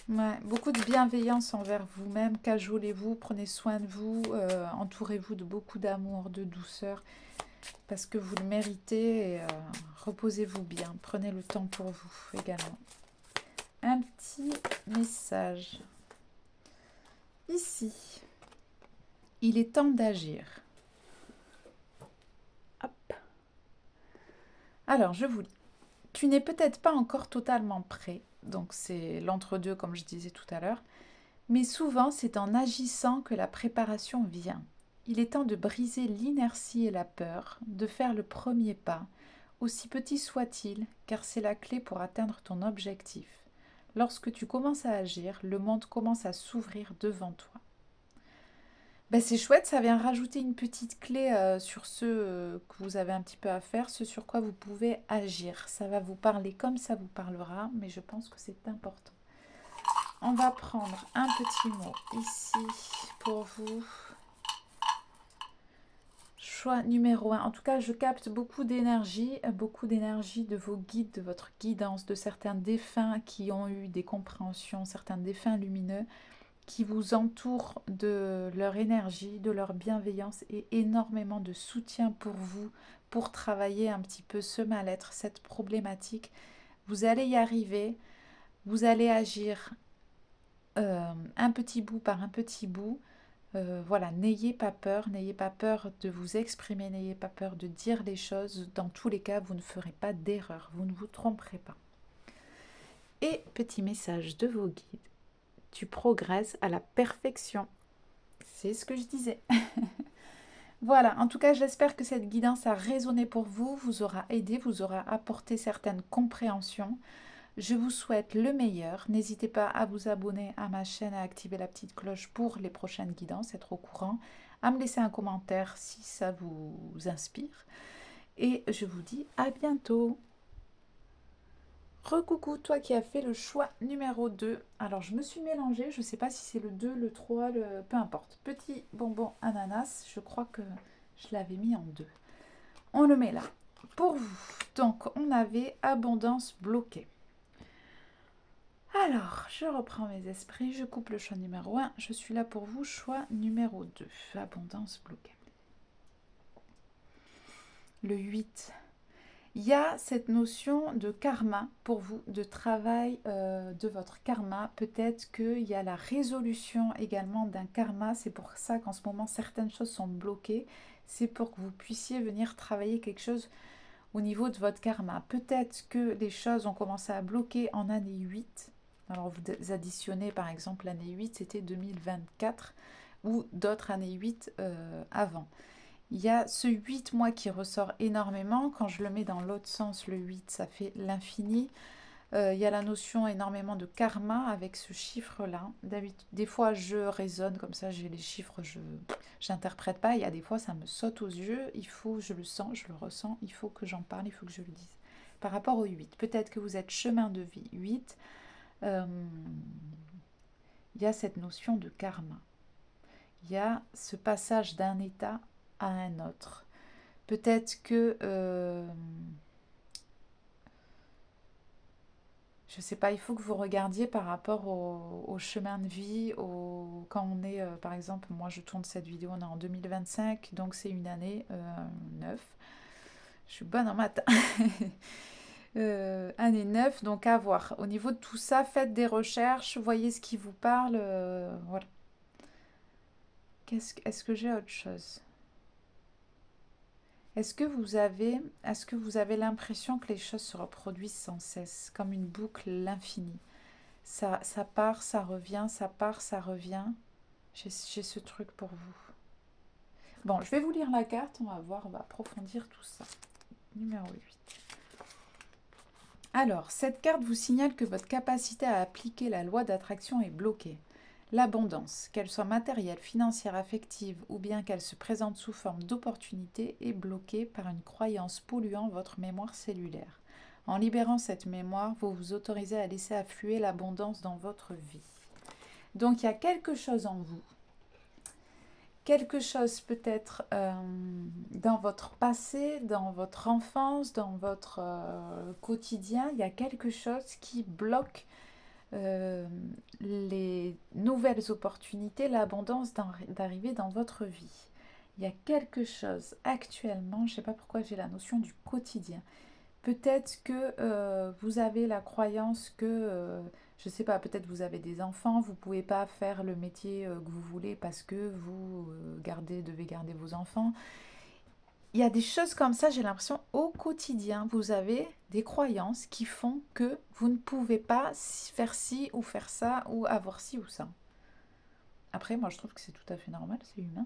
Ouais, beaucoup de bienveillance envers vous-même, cajolez-vous, prenez soin de vous, entourez-vous de beaucoup d'amour, de douceur, parce que vous le méritez et reposez-vous bien, prenez le temps pour vous également. Un petit message. Ici, il est temps d'agir. Hop. Alors, je vous lis. Tu n'es peut-être pas encore totalement prêt, donc c'est l'entre-deux comme je disais tout à l'heure, mais souvent c'est en agissant que la préparation vient. Il est temps de briser l'inertie et la peur, de faire le premier pas, aussi petit soit-il, car c'est la clé pour atteindre ton objectif. Lorsque tu commences à agir, le monde commence à s'ouvrir devant toi. Ben c'est chouette, ça vient rajouter une petite clé sur ce que vous avez un petit peu à faire, ce sur quoi vous pouvez agir. Ça va vous parler comme ça vous parlera, mais je pense que c'est important. On va prendre un petit mot ici pour vous. Choix numéro 1. En tout cas, je capte beaucoup d'énergie de vos guides, de votre guidance, de certains défunts qui ont eu des compréhensions, certains défunts lumineux qui vous entourent de leur énergie, de leur bienveillance et énormément de soutien pour vous, pour travailler un petit peu ce mal-être, cette problématique. Vous allez y arriver, vous allez agir un petit bout par un petit bout. Voilà, n'ayez pas peur de vous exprimer, n'ayez pas peur de dire les choses. Dans tous les cas, vous ne ferez pas d'erreur, vous ne vous tromperez pas. Et petit message de vos guides. Tu progresses à la perfection. C'est ce que je disais. Voilà, en tout cas, j'espère que cette guidance a résonné pour vous, vous aura aidé, vous aura apporté certaines compréhensions. Je vous souhaite le meilleur. N'hésitez pas à vous abonner à ma chaîne, à activer la petite cloche pour les prochaines guidances, être au courant, à me laisser un commentaire si ça vous inspire. Et je vous dis à bientôt. Recoucou, toi qui as fait le choix numéro 2. Alors, je me suis mélangée, je ne sais pas si c'est le 2, le 3, peu importe. Petit bonbon ananas, je crois que je l'avais mis en 2. On le met là. Pour vous, donc, on avait abondance bloquée. Alors, je reprends mes esprits, je coupe le choix numéro 1. Je suis là pour vous, choix numéro 2. Abondance bloquée. Le 8. Il y a cette notion de karma pour vous, de travail de votre karma. Peut-être qu'il y a la résolution également d'un karma. C'est pour ça qu'en ce moment, certaines choses sont bloquées. C'est pour que vous puissiez venir travailler quelque chose au niveau de votre karma. Peut-être que les choses ont commencé à bloquer en année 8. Alors vous additionnez par exemple l'année 8, c'était 2024 ou d'autres années 8 avant. Il y a ce 8 mois qui ressort énormément. Quand je le mets dans l'autre sens, le 8, ça fait l'infini. Il y a la notion énormément de karma avec ce chiffre-là. Des fois, je raisonne comme ça, j'ai les chiffres, je n'interprète pas. Il y a des fois, ça me saute aux yeux. Il faut, je le sens, je le ressens. Il faut que j'en parle, il faut que je le dise. Par rapport au 8, peut-être que vous êtes chemin de vie 8. Il y a cette notion de karma. Il y a ce passage d'un état à un autre. Peut-être que... je sais pas, il faut que vous regardiez par rapport au chemin de vie, quand on est, par exemple, moi je tourne cette vidéo, on est en 2025, donc c'est une année 9. Je suis bonne en maths. Année 9, donc à voir. Au niveau de tout ça, faites des recherches, voyez ce qui vous parle. Voilà. Est-ce que j'ai autre chose? Est-ce que vous avez l'impression que les choses se reproduisent sans cesse, comme une boucle l'infini? Ça part, ça revient, ça part, ça revient. J'ai ce truc pour vous. Bon, je vais vous lire la carte, on va voir, on va approfondir tout ça. Numéro 8. Alors, cette carte vous signale que votre capacité à appliquer la loi d'attraction est bloquée. L'abondance, qu'elle soit matérielle, financière, affective ou bien qu'elle se présente sous forme d'opportunité, est bloquée par une croyance polluant votre mémoire cellulaire. En libérant cette mémoire, vous vous autorisez à laisser affluer l'abondance dans votre vie. Donc il y a quelque chose en vous, quelque chose peut-être dans votre passé, dans votre enfance, dans votre quotidien, il y a quelque chose qui bloque les nouvelles opportunités, l'abondance d'arriver dans votre vie. Il y a quelque chose actuellement, je ne sais pas pourquoi j'ai la notion du quotidien. Peut-être que vous avez la croyance que, je ne sais pas, peut-être vous avez des enfants, vous ne pouvez pas faire le métier que vous voulez parce que vous devez garder vos enfants. Il y a des choses comme ça, j'ai l'impression, au quotidien, vous avez des croyances qui font que vous ne pouvez pas faire ci ou faire ça ou avoir ci ou ça. Après, moi, je trouve que c'est tout à fait normal, c'est humain.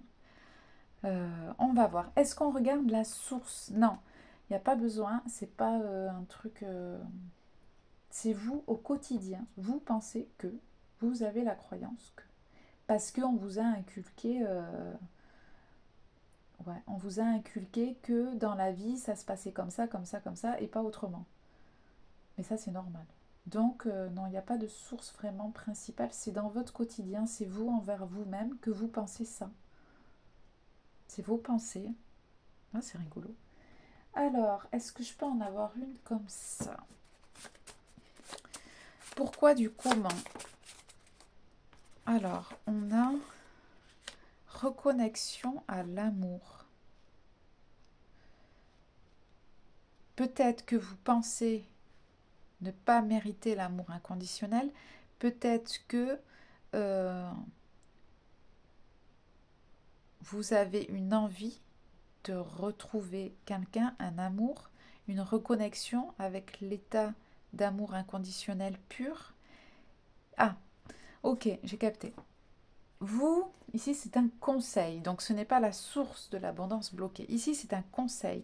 On va voir. Est-ce qu'on regarde la source? Non, il n'y a pas besoin, c'est pas un truc... c'est vous au quotidien. Vous pensez que vous avez la croyance que... Parce qu'on vous a inculqué... ouais, on vous a inculqué que dans la vie, ça se passait comme ça, comme ça, comme ça, et pas autrement. Mais ça, c'est normal. Donc, non, il n'y a pas de source vraiment principale. C'est dans votre quotidien, c'est vous envers vous-même que vous pensez ça. C'est vos pensées. Ah, c'est rigolo. Alors, est-ce que je peux en avoir une comme ça? Pourquoi du comment? Alors, on a reconnexion à l'amour. Peut-être que vous pensez ne pas mériter l'amour inconditionnel. Peut-être que vous avez une envie de retrouver quelqu'un, un amour, une reconnexion avec l'état d'amour inconditionnel pur. Ah, ok, j'ai capté. Vous, ici, c'est un conseil, donc ce n'est pas la source de l'abondance bloquée. Ici, c'est un conseil.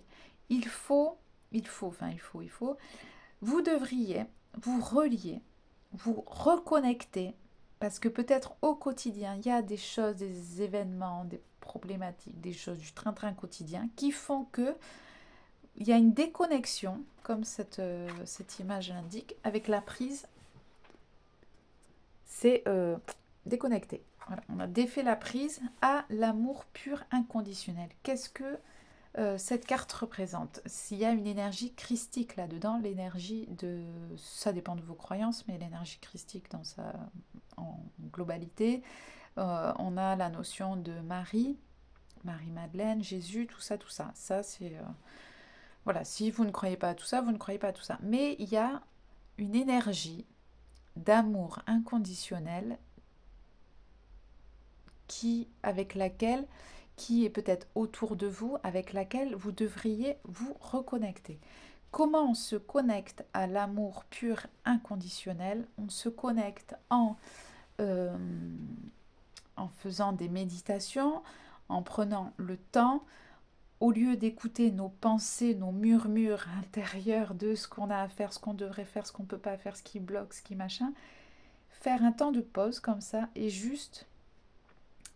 Il faut, vous devriez vous relier, vous reconnecter, parce que peut-être au quotidien, il y a des choses, des événements, des problématiques, des choses du train-train quotidien qui font que il y a une déconnexion, comme cette image l'indique, avec la prise, c'est déconnecté. Voilà, on a défait la prise à l'amour pur inconditionnel. Qu'est-ce que cette carte représente? S'il y a une énergie christique là-dedans, l'énergie de... ça dépend de vos croyances, mais l'énergie christique en globalité, on a la notion de Marie, Marie-Madeleine, Jésus, tout ça, tout ça. Ça, c'est... voilà, si vous ne croyez pas à tout ça, vous ne croyez pas à tout ça. Mais il y a une énergie d'amour inconditionnel qui est peut-être autour de vous, avec laquelle vous devriez vous reconnecter. Comment on se connecte à l'amour pur inconditionnel? On se connecte euh, en faisant des méditations, en prenant le temps au lieu d'écouter nos pensées, nos murmures intérieurs de ce qu'on a à faire, ce qu'on devrait faire, ce qu'on ne peut pas faire, ce qui bloque, ce qui machin, faire un temps de pause comme ça et juste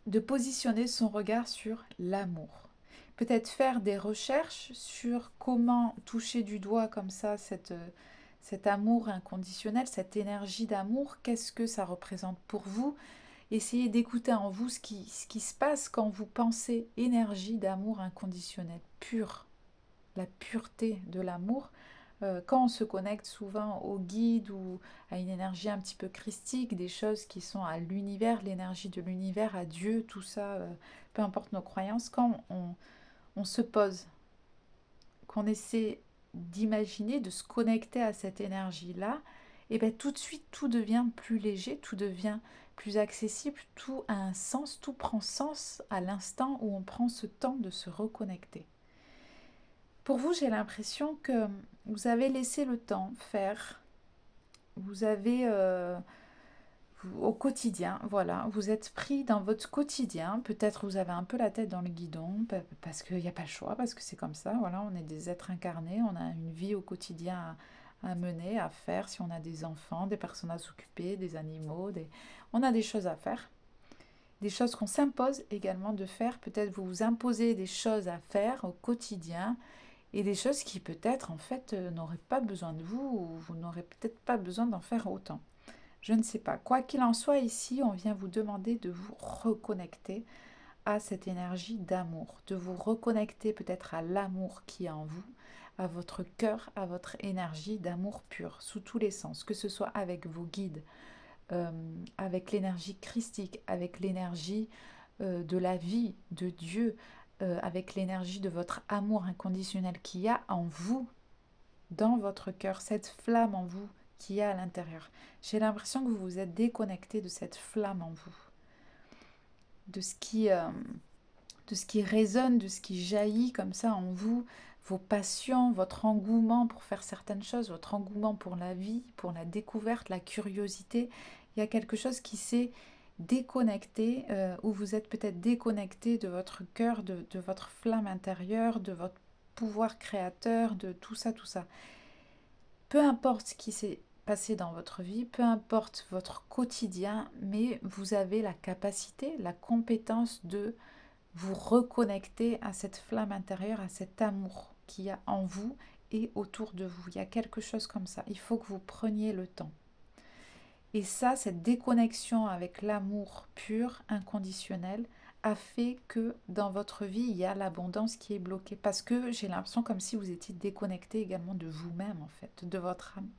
de positionner son regard sur l'amour. Peut-être faire des recherches sur comment toucher du doigt comme ça cet amour inconditionnel, cette énergie d'amour, qu'est-ce que ça représente pour vous. Essayez d'écouter en vous ce qui se passe quand vous pensez énergie d'amour inconditionnel, pure, la pureté de l'amour. Quand on se connecte souvent au guide ou à une énergie un petit peu christique, des choses qui sont à l'univers, l'énergie de l'univers, à Dieu, tout ça, peu importe nos croyances, quand on se pose, qu'on essaie d'imaginer, de se connecter à cette énergie-là, et bien tout de suite tout devient plus léger, tout devient plus accessible, tout a un sens, tout prend sens à l'instant où on prend ce temps de se reconnecter. Pour vous, j'ai l'impression que vous avez laissé le temps faire, vous avez au quotidien, voilà, vous êtes pris dans votre quotidien, peut-être vous avez un peu la tête dans le guidon, parce qu'il n'y a pas le choix, parce que c'est comme ça, voilà, on est des êtres incarnés, on a une vie au quotidien à mener, à faire, si on a des enfants, des personnes à s'occuper, des animaux, on a des choses à faire, des choses qu'on s'impose également de faire, peut-être vous vous imposez des choses à faire au quotidien, et des choses qui peut-être en fait n'auraient pas besoin de vous, ou vous n'aurez peut-être pas besoin d'en faire autant. Je ne sais pas. Quoi qu'il en soit, ici, on vient vous demander de vous reconnecter à cette énergie d'amour, de vous reconnecter peut-être à l'amour qui est en vous, à votre cœur, à votre énergie d'amour pur, sous tous les sens, que ce soit avec vos guides, avec l'énergie christique, avec l'énergie de la vie, de Dieu, avec l'énergie de votre amour inconditionnel qu'il y a en vous, dans votre cœur, cette flamme en vous qu'il y a à l'intérieur. J'ai l'impression que vous vous êtes déconnecté de cette flamme en vous, de ce qui résonne, de ce qui jaillit comme ça en vous, vos passions, votre engouement pour faire certaines choses, votre engouement pour la vie, pour la découverte, la curiosité. Il y a quelque chose qui s'est déconnecté, où vous êtes peut-être déconnecté de votre cœur, de votre flamme intérieure, de votre pouvoir créateur, de tout ça, tout ça. Peu importe ce qui s'est passé dans votre vie, peu importe votre quotidien, mais vous avez la capacité, la compétence de vous reconnecter à cette flamme intérieure, à cet amour qu'il y a en vous et autour de vous. Il y a quelque chose comme ça. Il faut que vous preniez le temps. Et ça, cette déconnexion avec l'amour pur, inconditionnel, a fait que dans votre vie, il y a l'abondance qui est bloquée. Parce que j'ai l'impression comme si vous étiez déconnecté également de vous-même, en fait, de votre âme.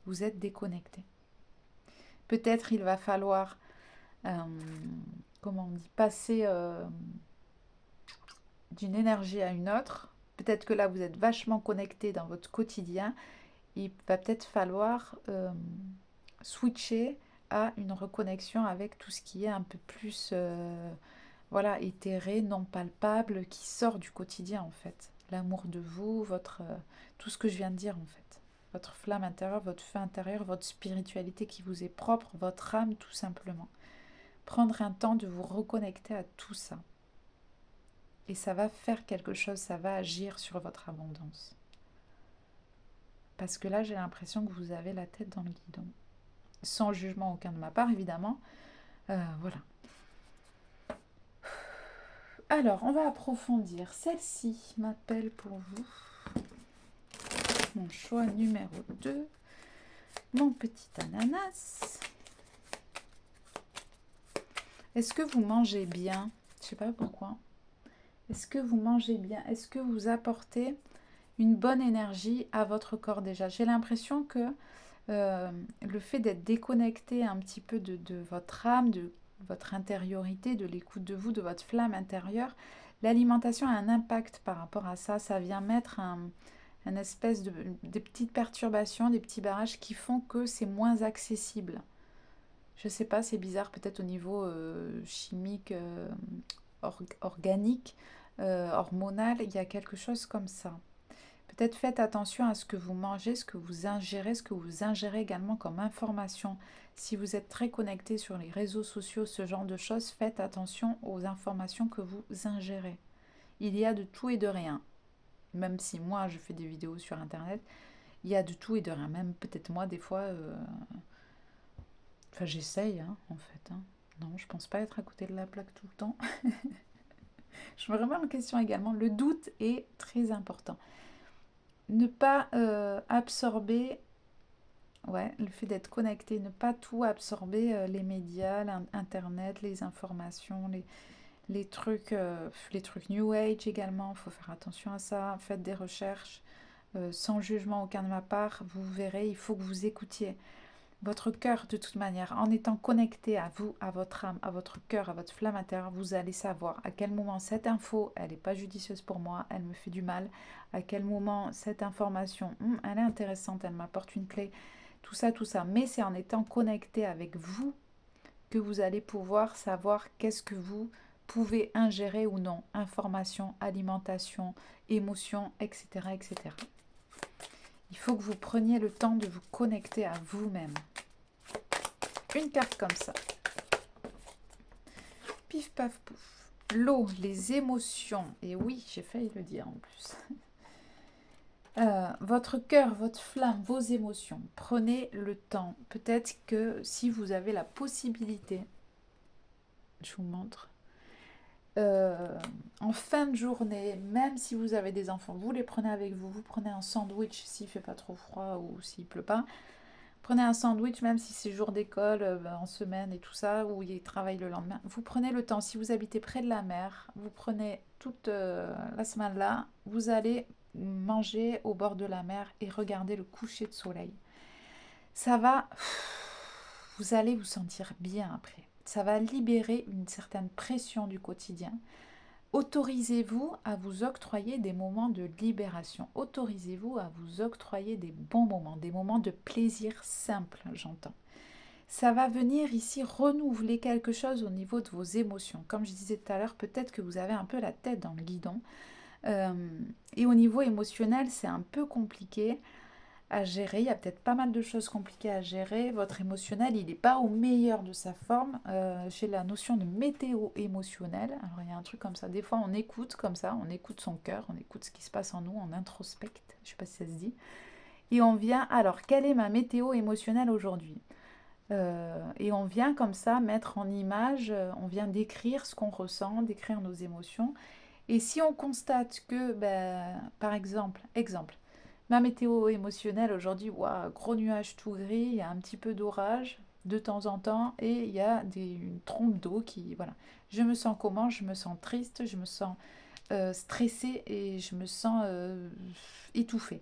Vous êtes déconnecté. Peut-être il va falloir, comment on dit, passer d'une énergie à une autre. Peut-être que là, vous êtes vachement connecté dans votre quotidien. Il va peut-être falloir switcher à une reconnexion avec tout ce qui est un peu plus voilà, éthéré, non palpable, qui sort du quotidien en fait. L'amour de vous, votre tout ce que je viens de dire en fait. Votre flamme intérieure, votre feu intérieur, votre spiritualité qui vous est propre, votre âme tout simplement. Prendre un temps de vous reconnecter à tout ça. Et ça va faire quelque chose, ça va agir sur votre abondance. Parce que là, j'ai l'impression que vous avez la tête dans le guidon. Sans jugement aucun de ma part, évidemment. Voilà. Alors, on va approfondir. Celle-ci m'appelle pour vous. Mon choix numéro 2. Mon petit ananas. Est-ce que vous mangez bien? Je ne sais pas pourquoi. Est-ce que vous mangez bien? Est-ce que vous apportez une bonne énergie à votre corps déjà? J'ai l'impression que le fait d'être déconnecté un petit peu de votre âme, de votre intériorité, de l'écoute de vous, de votre flamme intérieure, l'alimentation a un impact par rapport à ça. Ça vient mettre un espèce des petites perturbations, des petits barrages qui font que c'est moins accessible. Je sais pas, c'est bizarre peut-être au niveau chimique, organique, hormonal, il y a quelque chose comme ça. Peut-être faites attention à ce que vous mangez, ce que vous ingérez également comme information. Si vous êtes très connecté sur les réseaux sociaux, ce genre de choses, faites attention aux informations que vous ingérez. Il y a de tout et de rien. Même si moi, je fais des vidéos sur Internet, il y a de tout et de rien. Même peut-être moi, des fois, enfin j'essaye, hein, en fait. Hein. Non, je pense pas être à côté de la plaque tout le temps. Je me remets en question également. Le doute est très important. Ne pas absorber, ouais, le fait d'être connecté, ne pas tout absorber, les médias, Internet, les informations, les trucs New Age également. Il faut faire attention à ça. Faites des recherches sans jugement aucun de ma part. Vous verrez, il faut que vous écoutiez votre cœur de toute manière, en étant connecté à vous, à votre âme, à votre cœur, à votre flamme intérieure, vous allez savoir à quel moment cette info, elle n'est pas judicieuse pour moi, elle me fait du mal, à quel moment cette information, elle est intéressante, elle m'apporte une clé, tout ça, tout ça. Mais c'est en étant connecté avec vous que vous allez pouvoir savoir qu'est-ce que vous pouvez ingérer ou non, information, alimentation, émotion, etc., etc. Il faut que vous preniez le temps de vous connecter à vous-même. Une carte comme ça. Pif, paf, pouf. L'eau, les émotions. Et oui, j'ai failli le dire en plus. Votre cœur, votre flamme, vos émotions. Prenez le temps. Peut-être que si vous avez la possibilité, je vous montre, en fin de journée, même si vous avez des enfants, vous les prenez avec vous. Vous prenez un sandwich s'il ne fait pas trop froid ou s'il ne pleut pas. Prenez un sandwich, même si c'est jour d'école, en semaine et tout ça, où il travaille le lendemain. Vous prenez le temps. Si vous habitez près de la mer, vous prenez toute la semaine là, vous allez manger au bord de la mer et regarder le coucher de soleil. Ça va, vous allez vous sentir bien après. Ça va libérer une certaine pression du quotidien. Autorisez-vous à vous octroyer des moments de libération. Autorisez-vous à vous octroyer des bons moments, des moments de plaisir simple, j'entends. Ça va venir ici renouveler quelque chose au niveau de vos émotions. Comme je disais tout à l'heure, peut-être que vous avez un peu la tête dans le guidon. Et au niveau émotionnel, c'est un peu compliqué à gérer. Il y a peut-être pas mal de choses compliquées à gérer. Votre émotionnel, il n'est pas au meilleur de sa forme. J'ai la notion de météo émotionnelle. Alors il y a un truc comme ça. Des fois on écoute comme ça, on écoute son cœur, on écoute ce qui se passe en nous, on introspecte. Je ne sais pas si ça se dit. Et on vient, alors quelle est ma météo émotionnelle aujourd'hui? Et on vient comme ça mettre en image, on vient décrire ce qu'on ressent, décrire nos émotions. Et si on constate que, par exemple, ma météo émotionnelle aujourd'hui, wow, gros nuage tout gris, il y a un petit peu d'orage de temps en temps et il y a une trompe d'eau qui, voilà. Je me sens comment? Je me sens triste, je me sens stressée et je me sens étouffée.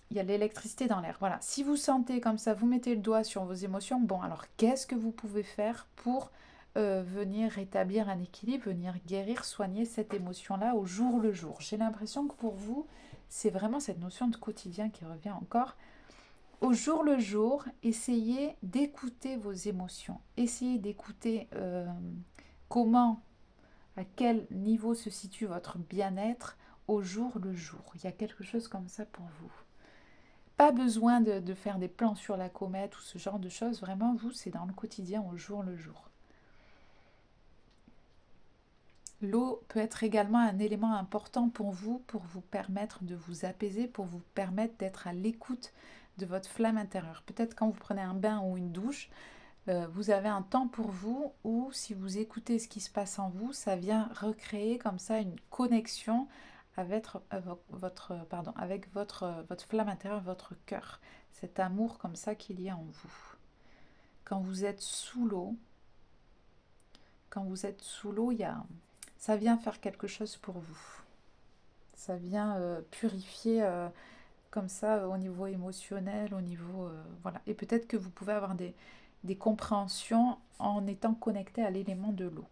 Il y a de l'électricité dans l'air. Voilà. Si vous sentez comme ça, vous mettez le doigt sur vos émotions. Bon, alors qu'est-ce que vous pouvez faire pour venir rétablir un équilibre, venir guérir, soigner cette émotion-là au jour le jour? J'ai l'impression que pour vous, c'est vraiment cette notion de quotidien qui revient encore. Au jour le jour, essayez d'écouter vos émotions. Essayez d'écouter comment, à quel niveau se situe votre bien-être au jour le jour. Il y a quelque chose comme ça pour vous. Pas besoin de faire des plans sur la comète ou ce genre de choses. Vraiment, vous, c'est dans le quotidien, au jour le jour. L'eau peut être également un élément important pour vous permettre de vous apaiser, pour vous permettre d'être à l'écoute de votre flamme intérieure. Peut-être quand vous prenez un bain ou une douche, vous avez un temps pour vous où si vous écoutez ce qui se passe en vous, ça vient recréer comme ça une connexion avec votre flamme intérieure, votre cœur. Cet amour comme ça qu'il y a en vous. Quand vous êtes sous l'eau, ça vient faire quelque chose pour vous. Ça vient purifier comme ça au niveau émotionnel, au niveau... voilà. Et peut-être que vous pouvez avoir des compréhensions en étant connecté à l'élément de l'eau.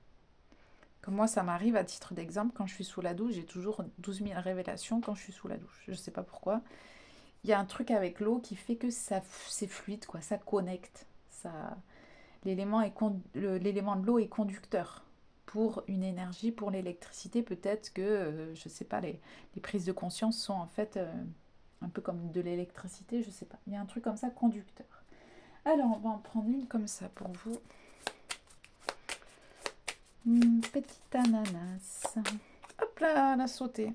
Comme moi, ça m'arrive à titre d'exemple, quand je suis sous la douche, j'ai toujours 12 000 révélations quand je suis sous la douche. Je ne sais pas pourquoi. Il y a un truc avec l'eau qui fait que c'est fluide, quoi. Ça connecte. L'élément de l'eau est conducteur pour une énergie, pour l'électricité. Peut-être que, je ne sais pas, les prises de conscience sont en fait un peu comme de l'électricité, je ne sais pas. Il y a un truc comme ça, conducteur. Alors, on va en prendre une comme ça pour vous. Petite ananas. Hop. hop là, elle a sauté.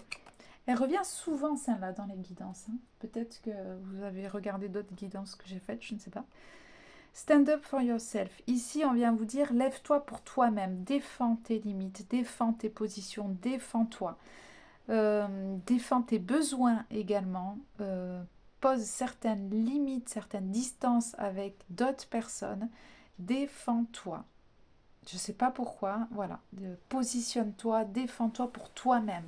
Elle revient souvent, celle-là, dans les guidances. Hein. Peut-être que vous avez regardé d'autres guidances que j'ai faites, je ne sais pas. Stand up for yourself. Ici, on vient vous dire, lève-toi pour toi-même. Défends tes limites, défends tes positions, défends-toi. Défends tes besoins également. Pose certaines limites, certaines distances avec d'autres personnes. Défends-toi. Je ne sais pas pourquoi. Voilà. Positionne-toi, défends-toi pour toi-même.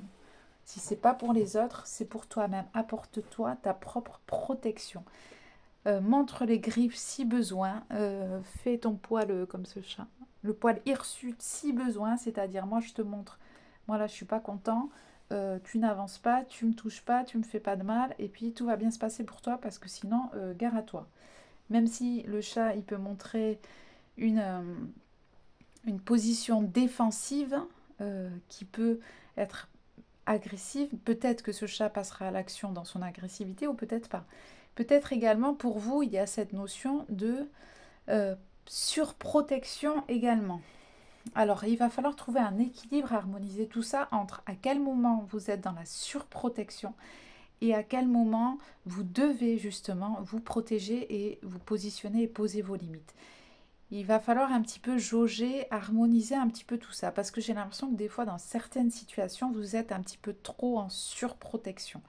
Si c'est pas pour les autres, c'est pour toi-même. Apporte-toi ta propre protection. Montre les griffes si besoin. Fais ton poil comme ce chat. Le poil hirsute si besoin, c'est-à-dire moi je te montre. Moi là je suis pas content. Tu n'avances pas, tu me touches pas, tu me fais pas de mal, et puis tout va bien se passer pour toi parce que sinon, gare à toi. Même si le chat il peut montrer une position défensive qui peut être agressive, peut-être que ce chat passera à l'action dans son agressivité ou peut-être pas. Peut-être également pour vous, il y a cette notion de surprotection également. Alors, il va falloir trouver un équilibre, harmoniser tout ça entre à quel moment vous êtes dans la surprotection et à quel moment vous devez justement vous protéger et vous positionner et poser vos limites. Il va falloir un petit peu jauger, harmoniser un petit peu tout ça, parce que j'ai l'impression que des fois, dans certaines situations, vous êtes un petit peu trop en surprotection.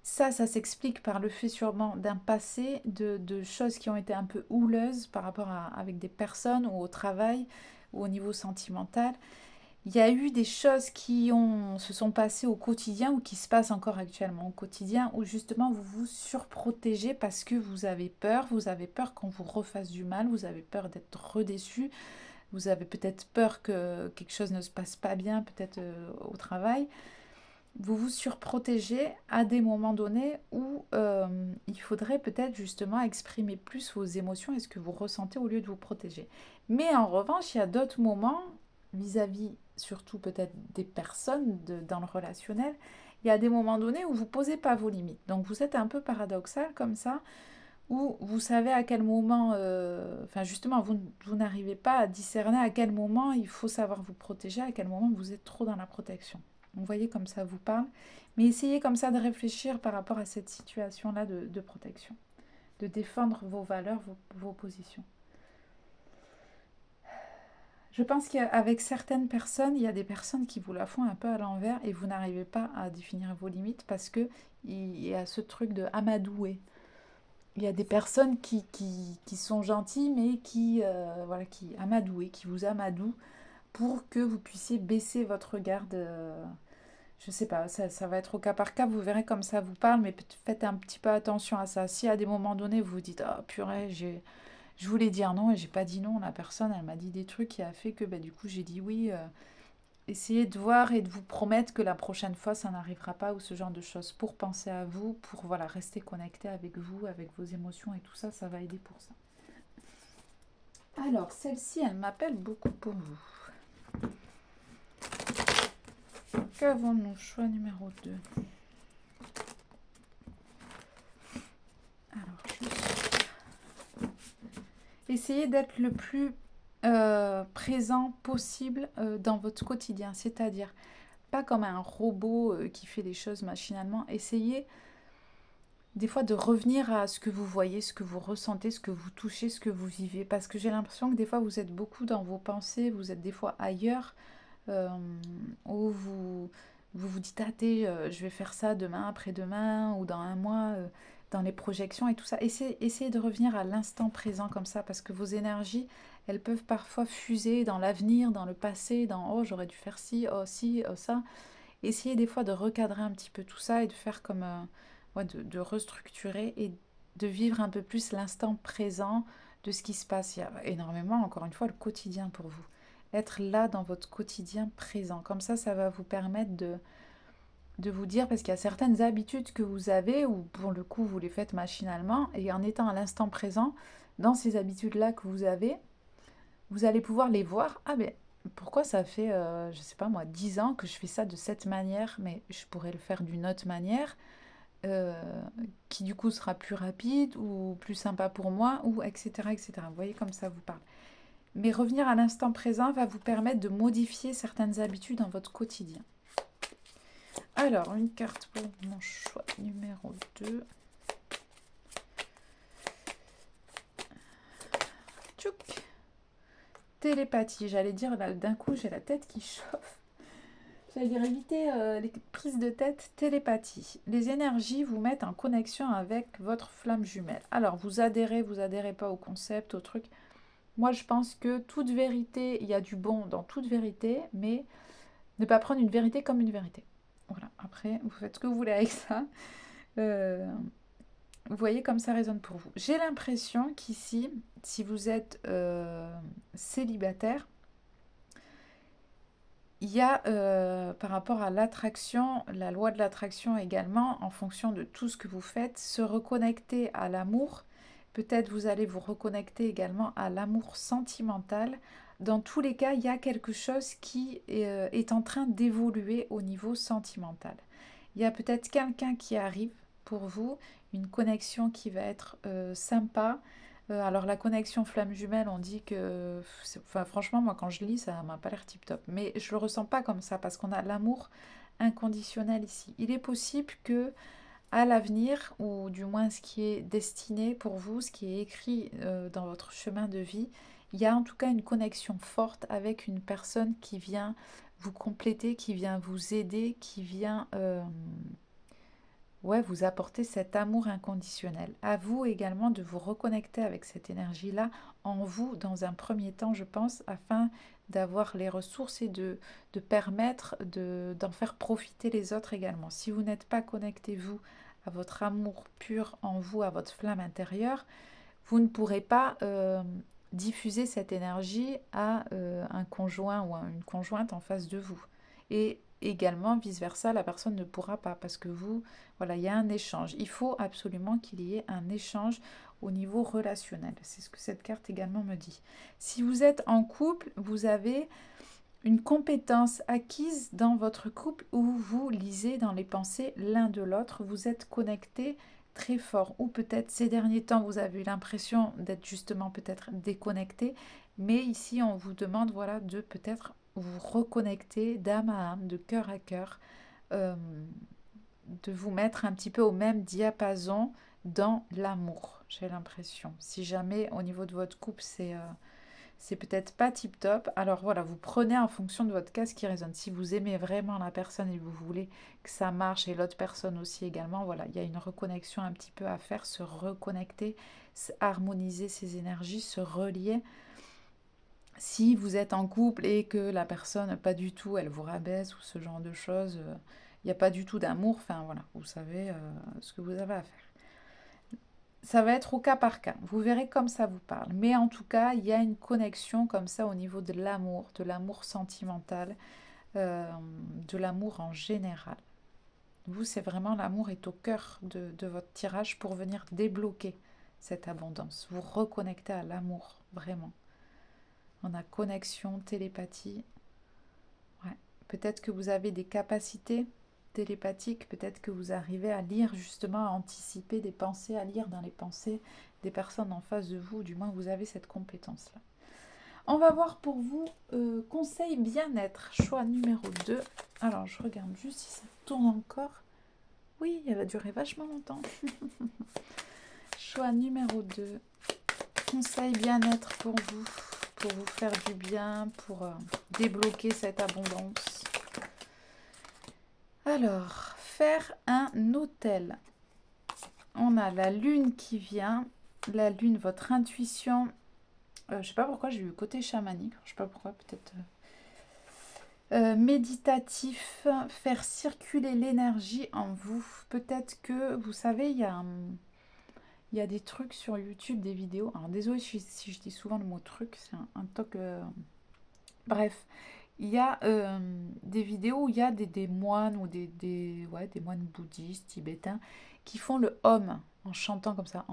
Ça s'explique par le fait sûrement d'un passé, de choses qui ont été un peu houleuses par rapport avec des personnes ou au travail ou au niveau sentimental. Il y a eu des choses qui se sont passées au quotidien ou qui se passent encore actuellement au quotidien où justement vous vous surprotégez parce que vous avez peur qu'on vous refasse du mal, vous avez peur d'être redéçu, vous avez peut-être peur que quelque chose ne se passe pas bien peut-être au travail. Vous vous surprotégez à des moments donnés où il faudrait peut-être justement exprimer plus vos émotions et ce que vous ressentez au lieu de vous protéger. Mais en revanche, il y a d'autres moments vis-à-vis surtout peut-être des personnes dans le relationnel, il y a des moments donnés où vous ne posez pas vos limites. Donc vous êtes un peu paradoxal comme ça, où vous savez à quel moment, enfin justement, vous n'arrivez pas à discerner à quel moment il faut savoir vous protéger, à quel moment vous êtes trop dans la protection. Vous voyez comme ça vous parle, mais essayez comme ça de réfléchir par rapport à cette situation-là de protection, de défendre vos valeurs, vos positions. Je pense qu'avec certaines personnes, il y a des personnes qui vous la font un peu à l'envers et vous n'arrivez pas à définir vos limites parce qu'il y a ce truc de amadouer. Il y a des personnes qui sont gentilles mais voilà, qui amadouent, qui vous amadouent pour que vous puissiez baisser votre garde. Je sais pas, ça va être au cas par cas, vous verrez comme ça vous parle, mais faites un petit peu attention à ça. Si à des moments donnés vous vous dites « Ah purée, je voulais dire non et j'ai pas dit non, la personne elle m'a dit des trucs qui a fait que du coup j'ai dit oui », essayez de voir et de vous promettre que la prochaine fois ça n'arrivera pas ou ce genre de choses pour penser à vous, pour voilà, rester connecté avec vous, avec vos émotions et tout ça, ça va aider pour ça. Alors celle-ci elle m'appelle beaucoup pour vous. Qu'avons-nous? Choix numéro 2. Alors, essayez d'être le plus présent possible dans votre quotidien. C'est-à-dire, pas comme un robot qui fait les choses machinalement. Essayez des fois de revenir à ce que vous voyez, ce que vous ressentez, ce que vous touchez, ce que vous vivez. Parce que j'ai l'impression que des fois, vous êtes beaucoup dans vos pensées, vous êtes des fois ailleurs, où vous dites, ah, je vais faire ça demain, après-demain, ou dans un mois, dans les projections et tout ça. Essayez de revenir à l'instant présent comme ça, parce que vos énergies, elles peuvent parfois fuser dans l'avenir, dans le passé, dans, oh, j'aurais dû faire ci, oh, ça. Essayez des fois de recadrer un petit peu tout ça et de faire comme, ouais, de restructurer et de vivre un peu plus l'instant présent de ce qui se passe. Il y a énormément, encore une fois, le quotidien pour vous. Être là dans votre quotidien présent. Comme ça va vous permettre de vous dire, parce qu'il y a certaines habitudes que vous avez, ou pour le coup vous les faites machinalement, et en étant à l'instant présent, dans ces habitudes-là que vous avez, vous allez pouvoir les voir. Ah ben, pourquoi ça fait, je sais pas moi, 10 ans que je fais ça de cette manière, mais je pourrais le faire d'une autre manière, euh, qui du coup sera plus rapide, ou plus sympa pour moi, ou etc. etc. Vous voyez comme ça vous parle. Mais revenir à l'instant présent va vous permettre de modifier certaines habitudes dans votre quotidien. Alors, une carte pour mon choix numéro 2. Tchouk. Télépathie, j'allais dire, là, d'un coup, j'ai la tête qui chauffe. J'allais dire éviter les prises de tête. Télépathie. Les énergies vous mettent en connexion avec votre flamme jumelle. Alors, vous adhérez pas au concept, au truc. Moi, je pense que toute vérité, il y a du bon dans toute vérité, mais ne pas prendre une vérité comme une vérité. Voilà, après, vous faites ce que vous voulez avec ça. Euh, vous voyez comme ça résonne pour vous. J'ai l'impression qu'ici, si vous êtes célibataire, il y a par rapport à l'attraction, la loi de l'attraction également, en fonction de tout ce que vous faites, se reconnecter à l'amour. Peut-être vous allez vous reconnecter également à l'amour sentimental. Dans tous les cas, il y a quelque chose qui est en train d'évoluer au niveau sentimental. Il y a peut-être quelqu'un qui arrive pour vous, une connexion qui va être sympa. Alors la connexion flamme jumelle, on dit que... Enfin, franchement, moi quand je lis, ça m'a pas l'air tip top. Mais je le ressens pas comme ça parce qu'on a l'amour inconditionnel ici. Il est possible que à l'avenir, ou du moins ce qui est destiné pour vous, ce qui est écrit dans votre chemin de vie, il y a en tout cas une connexion forte avec une personne qui vient vous compléter, qui vient vous aider, qui vient ouais, vous apporter cet amour inconditionnel. À vous également de vous reconnecter avec cette énergie-là en vous dans un premier temps, je pense, afin d'avoir les ressources et de permettre d'en faire profiter les autres également. Si vous n'êtes pas connecté, vous, à votre amour pur en vous, à votre flamme intérieure, vous ne pourrez pas diffuser cette énergie à un conjoint ou à une conjointe en face de vous. Et également, vice-versa, la personne ne pourra pas parce que vous, voilà, il y a un échange. Il faut absolument qu'il y ait un échange au niveau relationnel. C'est ce que cette carte également me dit. Si vous êtes en couple, vous avez une compétence acquise dans votre couple où vous lisez dans les pensées l'un de l'autre, vous êtes connecté très fort. Ou peut-être ces derniers temps, vous avez eu l'impression d'être justement peut-être déconnecté, mais ici on vous demande voilà de peut-être vous reconnecter d'âme à âme, de cœur à cœur, euh, de vous mettre un petit peu au même diapason dans l'amour, j'ai l'impression. Si jamais au niveau de votre couple c'est peut-être pas tip top. Alors voilà, vous prenez en fonction de votre cas ce qui résonne. Si vous aimez vraiment la personne et vous voulez que ça marche et l'autre personne aussi également, voilà, il y a une reconnexion un petit peu à faire, se reconnecter, harmoniser ses énergies, se relier. Si vous êtes en couple et que la personne, pas du tout, elle vous rabaisse ou ce genre de choses, il n'y a pas du tout d'amour, enfin voilà, vous savez ce que vous avez à faire. Ça va être au cas par cas. Vous verrez comme ça vous parle. Mais en tout cas, il y a une connexion comme ça au niveau de l'amour sentimental, de l'amour en général. Vous, c'est vraiment l'amour est au cœur de votre tirage pour venir débloquer cette abondance. Vous reconnecter à l'amour, vraiment. On a connexion, télépathie. Ouais. Peut-être que vous avez des capacités télépathiques, peut-être que vous arrivez à lire justement, à anticiper des pensées, à lire dans les pensées des personnes en face de vous, du moins vous avez cette compétence-là. On va voir pour vous, conseil bien-être, choix numéro 2. Alors je regarde juste si ça tourne encore. Oui, elle va durer vachement longtemps. Choix numéro 2, conseil bien-être pour vous faire du bien, pour débloquer cette abondance. Alors, faire un hôtel. On a la lune qui vient. La lune, votre intuition. Je sais pas pourquoi j'ai eu le côté chamanique. Je sais pas pourquoi, peut-être. Méditatif, faire circuler l'énergie en vous. Peut-être que, vous savez, il y a des trucs sur YouTube, des vidéos. Alors, désolé si je dis souvent le mot truc, c'est un toc. Bref, il y a des vidéos où il y a des moines ou ouais, des moines bouddhistes, tibétains, qui font le Om en chantant comme ça.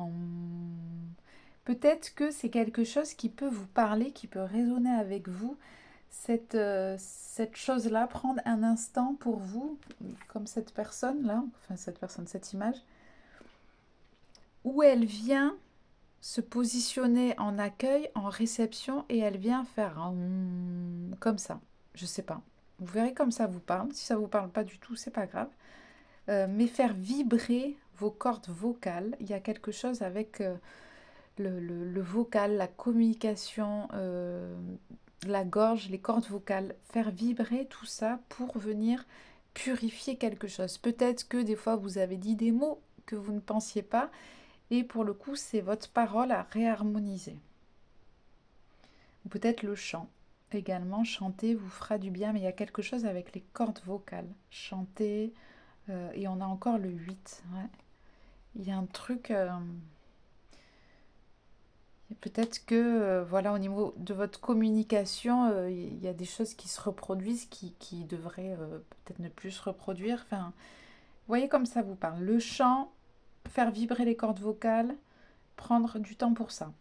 Peut-être que c'est quelque chose qui peut vous parler, qui peut résonner avec vous. Cette chose-là, prendre un instant pour vous, comme cette personne-là, enfin cette image, où elle vient se positionner en accueil, en réception, et elle vient faire comme ça. Je sais pas. Vous verrez comme ça vous parle. Si ça vous parle pas du tout, c'est pas grave. Mais faire vibrer vos cordes vocales, il y a quelque chose avec le vocal, la communication, la gorge, les cordes vocales. Faire vibrer tout ça pour venir purifier quelque chose. Peut-être que des fois vous avez dit des mots que vous ne pensiez pas et pour le coup c'est votre parole à réharmoniser. Ou peut-être le chant. Également, chanter vous fera du bien, mais il y a quelque chose avec les cordes vocales. Chanter, et on a encore le 8. Ouais. Il y a un truc, peut-être que, voilà, au niveau de votre communication, il y a des choses qui se reproduisent, qui devraient peut-être ne plus se reproduire. Enfin, vous voyez comme ça vous parle. Le chant, faire vibrer les cordes vocales, prendre du temps pour ça.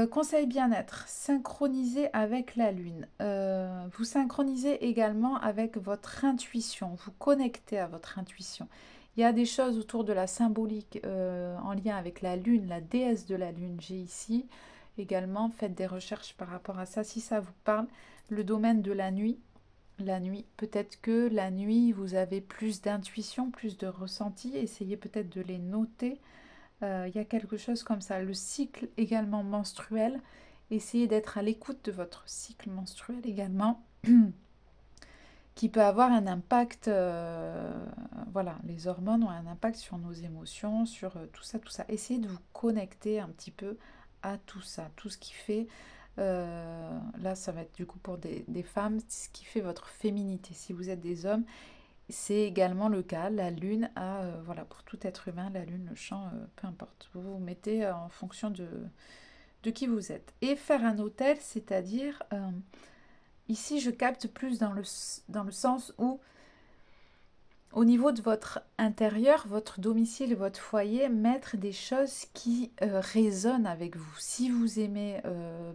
Conseil bien-être, synchroniser avec la lune. Vous synchronisez également avec votre intuition, vous connectez à votre intuition. Il y a des choses autour de la symbolique en lien avec la lune, la déesse de la lune. J'ai ici également, faites des recherches par rapport à ça si ça vous parle. Le domaine de la nuit, peut-être que la nuit vous avez plus d'intuition, plus de ressenti, essayez peut-être de les noter. Il y a quelque chose comme ça. Le cycle également menstruel, essayez d'être à l'écoute de votre cycle menstruel également, qui peut avoir un impact, voilà, les hormones ont un impact sur nos émotions, sur tout ça, tout ça. Essayez de vous connecter un petit peu à tout ça, tout ce qui fait, là ça va être du coup pour des femmes, ce qui fait votre féminité. Si vous êtes des hommes, c'est également le cas, la lune a, voilà, pour tout être humain, la lune, le champ, peu importe. Vous vous mettez en fonction de qui vous êtes. Et faire un hôtel, c'est-à-dire, ici je capte plus dans le sens où, au niveau de votre intérieur, votre domicile, votre foyer, mettre des choses qui résonnent avec vous. Si vous aimez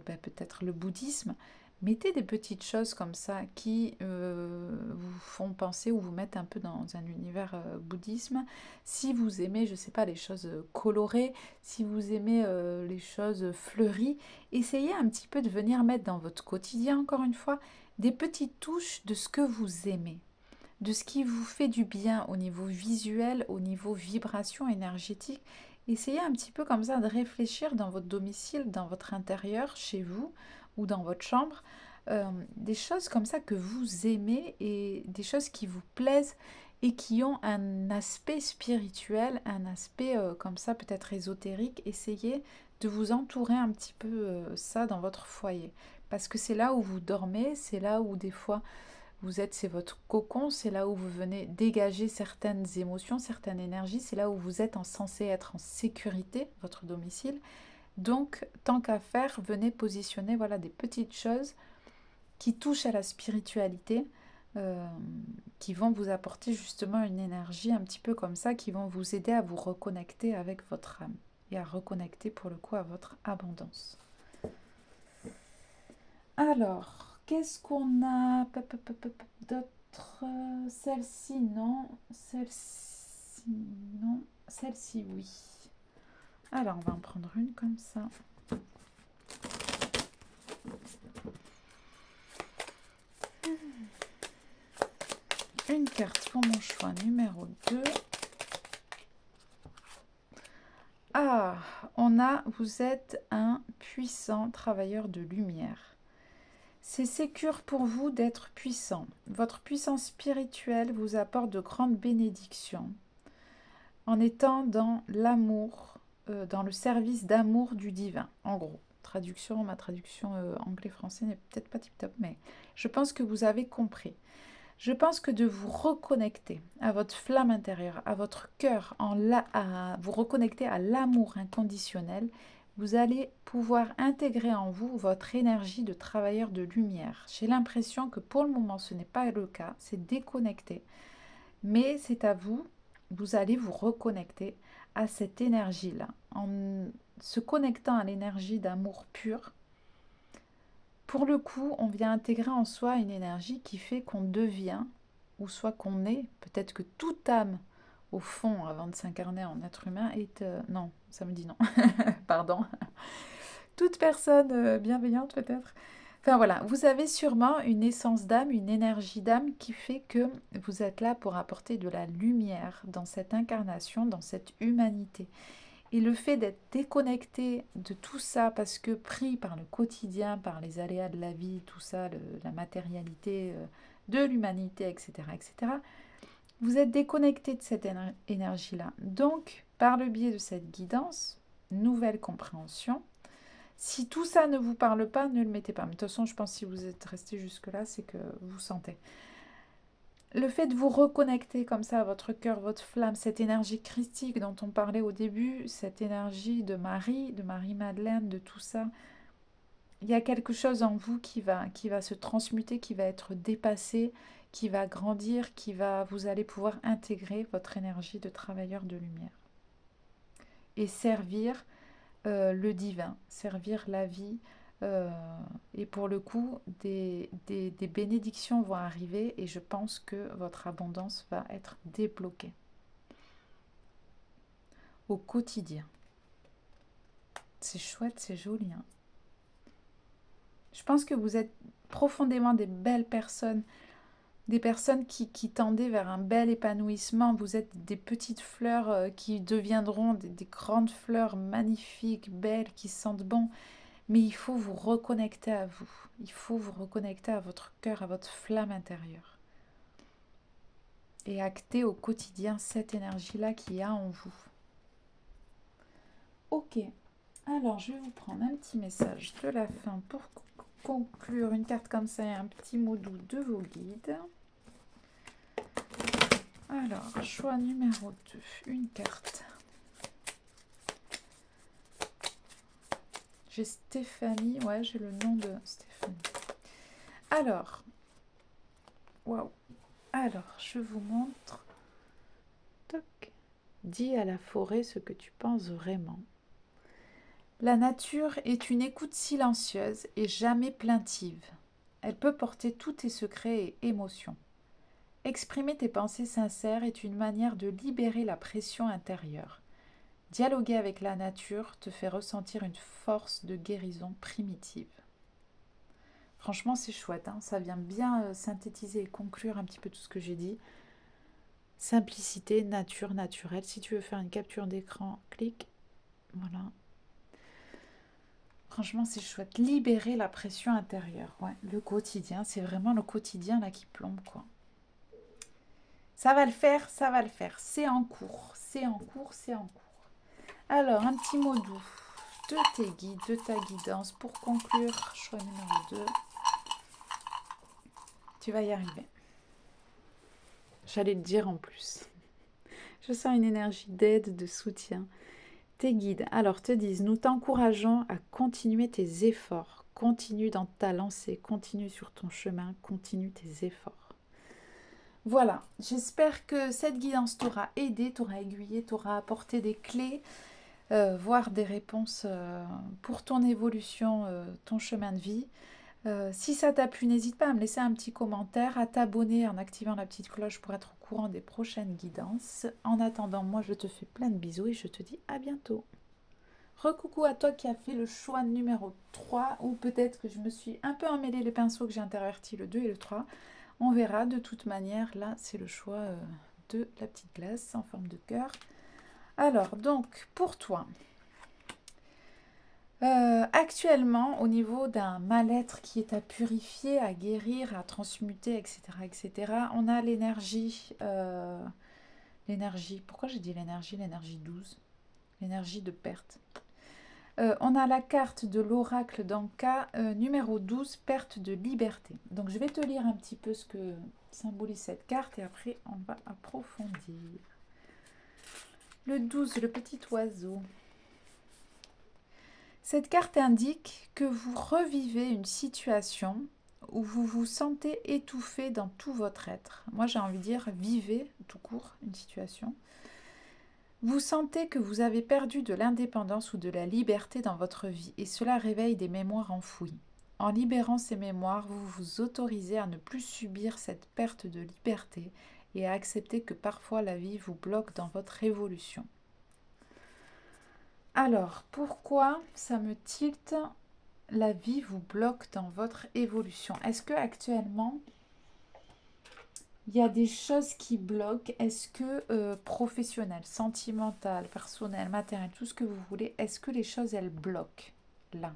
peut-être le bouddhisme, mettez des petites choses comme ça qui vous font penser ou vous mettent un peu dans un univers bouddhisme. Si vous aimez, je ne sais pas, les choses colorées, si vous aimez les choses fleuries, essayez un petit peu de venir mettre dans votre quotidien, encore une fois, des petites touches de ce que vous aimez, de ce qui vous fait du bien au niveau visuel, au niveau vibration énergétique. Essayez un petit peu comme ça de réfléchir dans votre domicile, dans votre intérieur, chez vous ou dans votre chambre, des choses comme ça que vous aimez et des choses qui vous plaisent et qui ont un aspect spirituel, un aspect comme ça peut-être ésotérique. Essayez de vous entourer un petit peu ça dans votre foyer parce que c'est là où vous dormez, c'est là où des fois vous êtes, c'est votre cocon, c'est là où vous venez dégager certaines émotions, certaines énergies, c'est là où vous êtes censé être en sécurité, votre domicile. Donc, tant qu'à faire, venez positionner voilà, des petites choses qui touchent à la spiritualité, qui vont vous apporter justement une énergie un petit peu comme ça, qui vont vous aider à vous reconnecter avec votre âme et à reconnecter pour le coup à votre abondance. Alors, qu'est-ce qu'on a d'autre? Celle-ci, non. Celle-ci, non. Celle-ci, oui. Alors, on va en prendre une comme ça. Une carte pour mon choix numéro 2. Ah, vous êtes un puissant travailleur de lumière. C'est sécure pour vous d'être puissant. Votre puissance spirituelle vous apporte de grandes bénédictions en étant dans l'amour, dans le service d'amour du divin. En gros, ma traduction anglais-français n'est peut-être pas tip-top, mais je pense que vous avez compris. Je pense que de vous reconnecter à votre flamme intérieure, à votre cœur, à vous reconnecter à l'amour inconditionnel, vous allez pouvoir intégrer en vous votre énergie de travailleur de lumière. J'ai l'impression que pour le moment, ce n'est pas le cas, c'est déconnecté. Mais c'est à vous, vous allez vous reconnecter à cette énergie-là. En se connectant à l'énergie d'amour pur, pour le coup, on vient intégrer en soi une énergie qui fait qu'on devient, ou soit qu'on est, peut-être que toute âme, au fond, avant de s'incarner en être humain, est... non, ça me dit non, pardon. Toute personne bienveillante, peut-être, Enfin voilà, vous avez sûrement une essence d'âme, une énergie d'âme qui fait que vous êtes là pour apporter de la lumière dans cette incarnation, dans cette humanité. Et le fait d'être déconnecté de tout ça, parce que pris par le quotidien, par les aléas de la vie, tout ça, la matérialité de l'humanité, etc., etc., vous êtes déconnecté de cette énergie-là. Donc, par le biais de cette guidance, nouvelle compréhension, si tout ça ne vous parle pas, ne le mettez pas. Mais de toute façon, je pense que si vous êtes resté jusque-là, c'est que vous sentez. Le fait de vous reconnecter comme ça à votre cœur, votre flamme, cette énergie christique dont on parlait au début, cette énergie de Marie-Madeleine, de tout ça, il y a quelque chose en vous qui va se transmuter, qui va être dépassé, qui va grandir, vous allez pouvoir intégrer votre énergie de travailleur de lumière et servir le divin, servir la vie. euh, et pour le coup, des bénédictions vont arriver et je pense que votre abondance va être débloquée au quotidien. C'est chouette, c'est joli, hein. Je pense que vous êtes profondément des belles personnes, des personnes qui tendaient vers un bel épanouissement. Vous êtes des petites fleurs qui deviendront des grandes fleurs magnifiques, belles, qui sentent bon. Mais il faut vous reconnecter à vous. Il faut vous reconnecter à votre cœur, à votre flamme intérieure. Et acter au quotidien cette énergie-là qu'il y a en vous. Ok. Alors, je vais vous prendre un petit message de la fin pour conclure une carte comme ça et un petit mot doux de vos guides. Alors, choix numéro 2, une carte. J'ai Stéphanie, ouais, j'ai le nom de Stéphanie. Alors, waouh. Alors, je vous montre. Toc. Dis à la forêt ce que tu penses vraiment. La nature est une écoute silencieuse et jamais plaintive. Elle peut porter tous tes secrets et émotions. Exprimer tes pensées sincères est une manière de libérer la pression intérieure. Dialoguer avec la nature te fait ressentir une force de guérison primitive. Franchement, c'est chouette, hein, ça vient bien synthétiser et conclure un petit peu tout ce que j'ai dit. Simplicité, nature, naturelle. Si tu veux faire une capture d'écran, clique. Voilà. Franchement, c'est chouette. Libérer la pression intérieure. Ouais, le quotidien, c'est vraiment le quotidien là qui plombe, quoi. Ça va le faire, ça va le faire. C'est en cours, c'est en cours, c'est en cours. Alors, un petit mot doux de tes guides, de ta guidance pour conclure. Choix numéro 2. Tu vas y arriver. J'allais le dire en plus. Je sens une énergie d'aide, de soutien. Tes guides, alors, te disent, nous t'encourageons à continuer tes efforts. Continue dans ta lancée, continue sur ton chemin, continue tes efforts. Voilà, j'espère que cette guidance t'aura aidé, t'aura aiguillé, t'aura apporté des clés, voire des réponses pour ton évolution, ton chemin de vie. Si ça t'a plu, n'hésite pas à me laisser un petit commentaire, à t'abonner en activant la petite cloche pour être au courant des prochaines guidances. En attendant, moi je te fais plein de bisous et je te dis à bientôt. Recoucou à toi qui as fait le choix numéro 3, ou peut-être que je me suis un peu emmêlé les pinceaux, que j'ai interverti le 2 et le 3. On verra, de toute manière, là c'est le choix de la petite glace en forme de cœur. Alors, donc, pour toi, actuellement, au niveau d'un mal-être qui est à purifier, à guérir, à transmuter, etc., on a l'énergie, pourquoi j'ai dit l'énergie 12, l'énergie de perte. On a la carte de l'oracle d'Anka, numéro 12, perte de liberté. Donc je vais te lire un petit peu ce que symbolise cette carte et après on va approfondir. Le 12, le petit oiseau. Cette carte indique que vous revivez une situation où vous vous sentez étouffé dans tout votre être. Moi j'ai envie de dire vivez tout court une situation. Vous sentez que vous avez perdu de l'indépendance ou de la liberté dans votre vie et cela réveille des mémoires enfouies. En libérant ces mémoires, vous vous autorisez à ne plus subir cette perte de liberté et à accepter que parfois la vie vous bloque dans votre évolution. Alors, pourquoi ça me tilte la vie vous bloque dans votre évolution? Est-ce que actuellement il y a des choses qui bloquent? Est-ce que professionnel, sentimental, personnel, matériel, tout ce que vous voulez, est-ce que les choses elles bloquent là?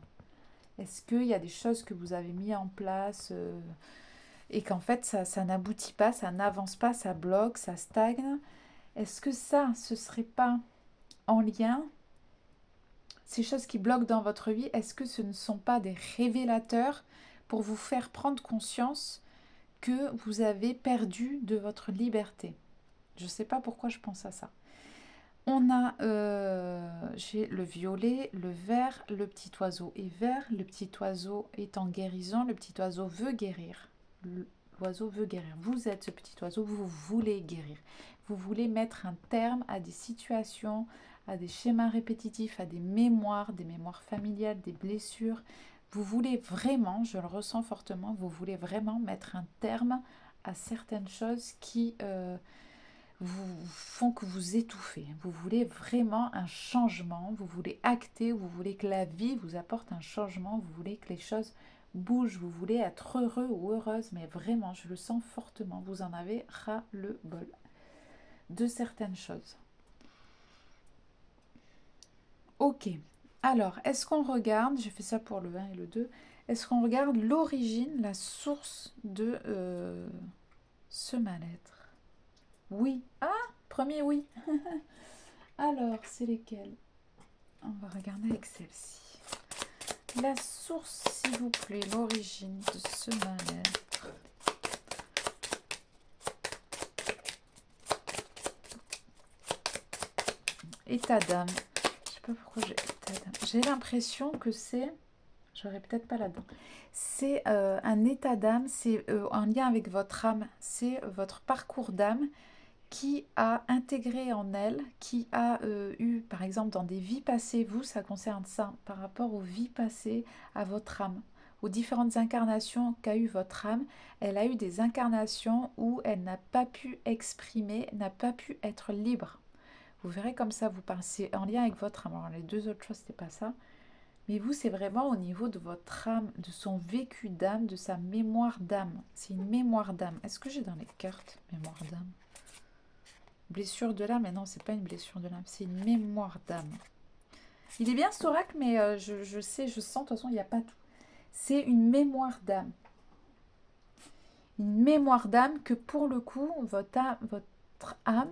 Est-ce qu'il y a des choses que vous avez mis en place et qu'en fait ça n'aboutit pas, ça n'avance pas, ça bloque, ça stagne? Est-ce que ça, ce serait pas en lien, ces choses qui bloquent dans votre vie, est-ce que ce ne sont pas des révélateurs pour vous faire prendre conscience que vous avez perdu de votre liberté? Je ne sais pas pourquoi je pense à ça. On a, j'ai le violet, le vert, le petit oiseau est vert, le petit oiseau est en guérison, le petit oiseau veut guérir. L'oiseau veut guérir. Vous êtes ce petit oiseau, vous voulez guérir. Vous voulez mettre un terme à des situations, à des schémas répétitifs, à des mémoires familiales, des blessures. Vous voulez vraiment, je le ressens fortement, vous voulez vraiment mettre un terme à certaines choses qui vous font que vous étouffez. Vous voulez vraiment un changement, vous voulez acter, vous voulez que la vie vous apporte un changement, vous voulez que les choses bougent, vous voulez être heureux ou heureuse, mais vraiment, je le sens fortement, vous en avez ras-le-bol de certaines choses. Ok, alors, est-ce qu'on regarde, j'ai fait ça pour le 1 et le 2, est-ce qu'on regarde l'origine, la source de ce mal-être? Oui. Ah, premier oui. Alors, c'est lesquels? On va regarder avec celle-ci. La source, s'il vous plaît, l'origine de ce mal-être. État d'âme. Je sais pas pourquoi j'ai état d'âme. J'ai l'impression que c'est... J'aurais peut-être pas là-dedans. C'est un état d'âme, c'est en lien avec votre âme. C'est votre parcours d'âme qui a intégré en elle, qui a eu, par exemple, dans des vies passées, vous, ça concerne ça, par rapport aux vies passées, à votre âme, aux différentes incarnations qu'a eu votre âme, elle a eu des incarnations où elle n'a pas pu exprimer, n'a pas pu être libre. Vous verrez comme ça, vous pensez en lien avec votre âme. Alors, les deux autres choses, c'était pas ça. Mais vous, c'est vraiment au niveau de votre âme, de son vécu d'âme, de sa mémoire d'âme. C'est une mémoire d'âme. Est-ce que j'ai dans les cartes mémoire d'âme? Blessure de l'âme, mais non, c'est pas une blessure de l'âme, c'est une mémoire d'âme. Il est bien ce oracle, mais je sais, je sens, de toute façon, il n'y a pas tout. C'est une mémoire d'âme. Une mémoire d'âme que pour le coup, votre âme,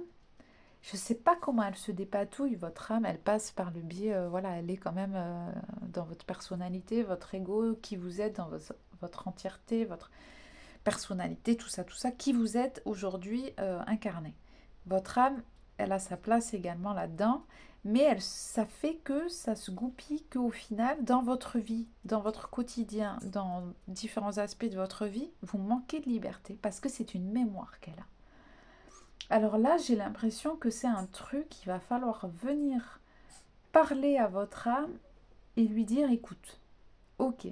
je ne sais pas comment elle se dépatouille, votre âme, elle passe par le biais, voilà, elle est quand même dans votre personnalité, votre ego, qui vous êtes dans votre entièreté, votre personnalité, tout ça, qui vous êtes aujourd'hui incarné. Votre âme, elle a sa place également là-dedans, mais ça fait que ça se goupille qu'au final, dans votre vie, dans votre quotidien, dans différents aspects de votre vie, vous manquez de liberté parce que c'est une mémoire qu'elle a. Alors là, j'ai l'impression que c'est un truc qu'il va falloir venir parler à votre âme et lui dire, écoute, ok,